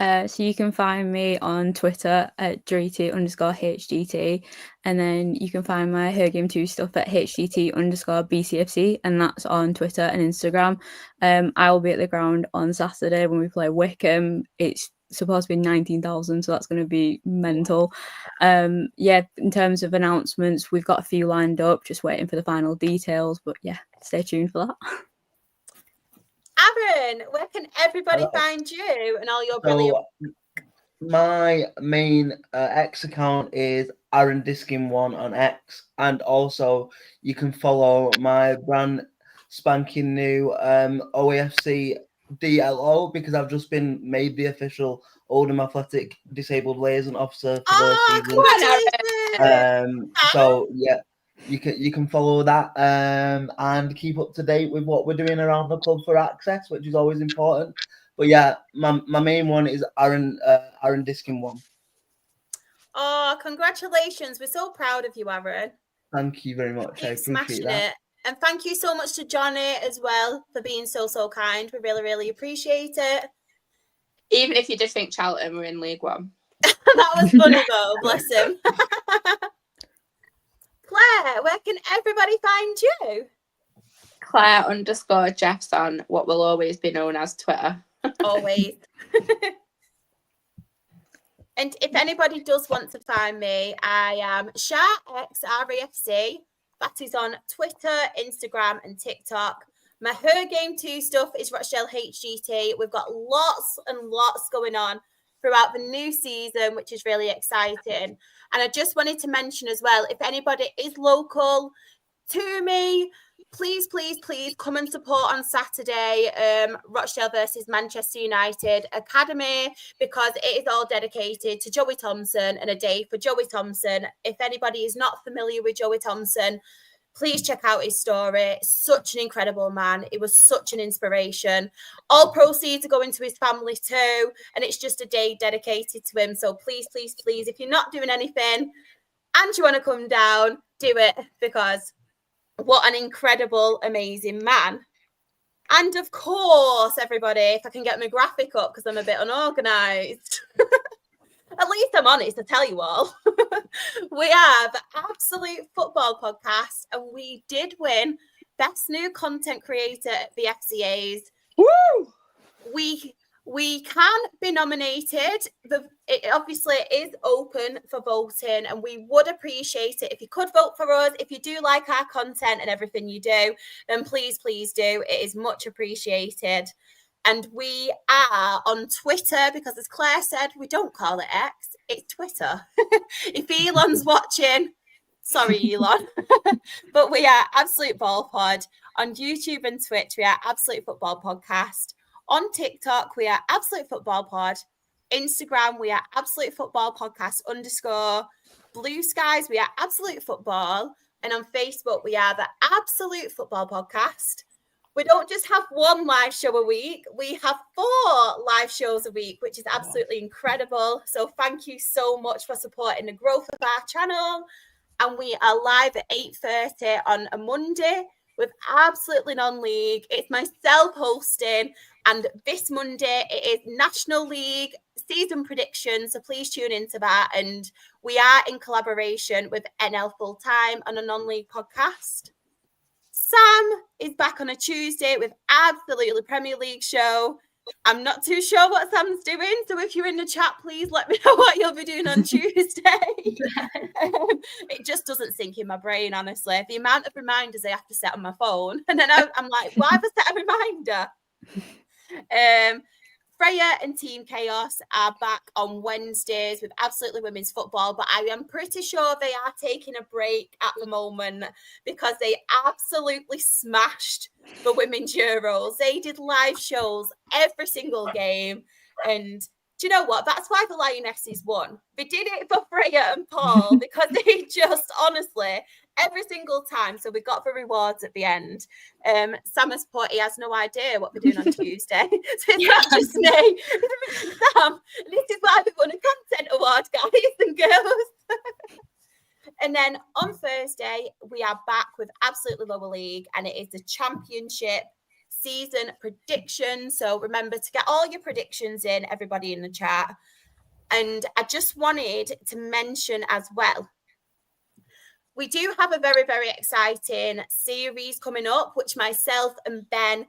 B: So you can find me on Twitter at Driti_HDT, and then you can find my Her Game 2 stuff at HDT_BCFC, and that's on Twitter and Instagram. I will be at the ground on Saturday when we play Wickham. It's supposed to be 19,000, so that's going to be mental. Yeah, in terms of announcements, we've got a few lined up, just waiting for the final details, but yeah, stay tuned for that.
D: Aaron, where can everybody find you and all your brilliant...
A: So my main X account is Aaron Diskin1 on X, and also you can follow my brand spanking new OAFC DLO, because I've just been made the official Oldham Athletic Disabled Liaison Officer for the season. So yeah, you can follow that and keep up to date with what we're doing around the club for access, which is always important. But yeah, my main one is Aaron Diskin1.
D: Oh, congratulations. We're so proud of you, Aaron.
A: Thank you very much. I appreciate that.
D: It. And thank you so much to Johnny as well for being so kind. We really, really appreciate it.
C: Even if you did think Charlton were in League One.
D: That was funny though, bless him. Claire, where can everybody find you?
C: Claire_Jeffs on what will always be known as Twitter.
D: Always. And if anybody does want to find me, I am ShaRefC. That is on Twitter, Instagram, and TikTok. My Her Game 2 stuff is Rochdale HGT. We've got lots and lots going on throughout the new season, which is really exciting. And I just wanted to mention as well, if anybody is local to me, please come and support on Saturday, Rochdale versus Manchester United Academy, because it is all dedicated to Joey Thompson and a day for Joey Thompson. If anybody is not familiar with Joey Thompson, please check out his story. Such an incredible man. It was such an inspiration. All proceeds are going to his family too, and it's just a day dedicated to him. So please, if you're not doing anything and you want to come down, do it, because what an incredible, amazing man. And of course, everybody, if I can get my graphic up because I'm a bit unorganised. At least I'm honest, I tell you all. We have Absolute Football Podcast, and we did win Best New Content Creator at the FCAs.
C: Woo!
D: We can be nominated. It obviously is open for voting, and we would appreciate it if you could vote for us. If you do like our content and everything you do, then please do. It is much appreciated. And we are on Twitter, because as Claire said, we don't call it X, it's Twitter. If Elon's watching, sorry, Elon. But we are Absolute Ball Pod. On YouTube and Twitch, we are Absolute Football Podcast. On TikTok, we are Absolute Football Pod. Instagram, we are Absolute Football Podcast _. Blue Skies, we are Absolute Football. And on Facebook, we are the Absolute Football Podcast. We don't just have one live show a week. We have 4 live shows a week, which is absolutely incredible. So thank you so much for supporting the growth of our channel. And we are live at 8:30 on a Monday with Absolutely Non-League. It's myself hosting. And this Monday, it is National League season predictions. So please tune into that. And we are in collaboration with NL Full Time on a non-league podcast. Sam is back on a Tuesday with Absolutely Premier League show. I'm not too sure what Sam's doing, so if you're in the chat, please let me know what you'll be doing on Tuesday. It just doesn't sink in my brain, honestly. The amount of reminders I have to set on my phone, and then I'm like, why have I set a reminder? Freya and Team Chaos are back on Wednesdays with Absolutely Women's Football, but I am pretty sure they are taking a break at the moment because they absolutely smashed the Women's Euros. They did live shows every single game, and do you know what? That's why the Lionesses won. They did it for Freya and Paul because they just, honestly, every single time. So we got the rewards at the end. Sam has put, he has no idea what we're doing on Tuesday. So it's not just me. Sam, this is why we won a content award, guys and girls. And then on Thursday, we are back with Absolutely Lower League, and it is the Championship season prediction. So remember to get all your predictions in, everybody in the chat. And I just wanted to mention as well, we do have a very, very exciting series coming up, which myself and Ben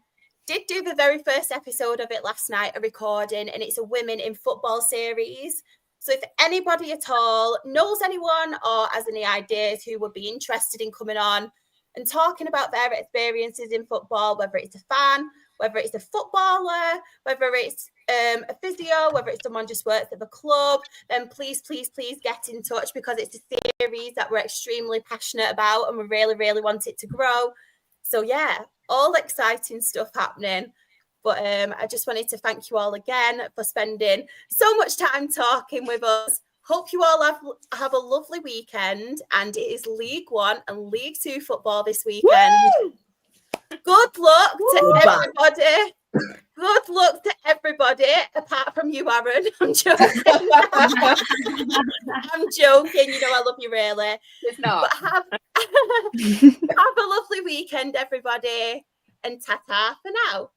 D: did do the very first episode of it last night, a recording, and it's a Women in Football series. So if anybody at all knows anyone or has any ideas who would be interested in coming on and talking about their experiences in football, whether it's a fan, whether it's a footballer, whether it's a physio, whether it's someone just works at the club, then please, please, please get in touch, because it's a series that we're extremely passionate about and we really, really want it to grow. So yeah, all exciting stuff happening. But I just wanted to thank you all again for spending so much time talking with us. Hope you all have a lovely weekend. And it is League One and League Two football this weekend. Woo! Good luck to everybody. Good luck to everybody, apart from you, Aaron. I'm joking. I'm joking. You know I love you, really.
C: It's not.
D: But have a lovely weekend, everybody. And ta-ta for now.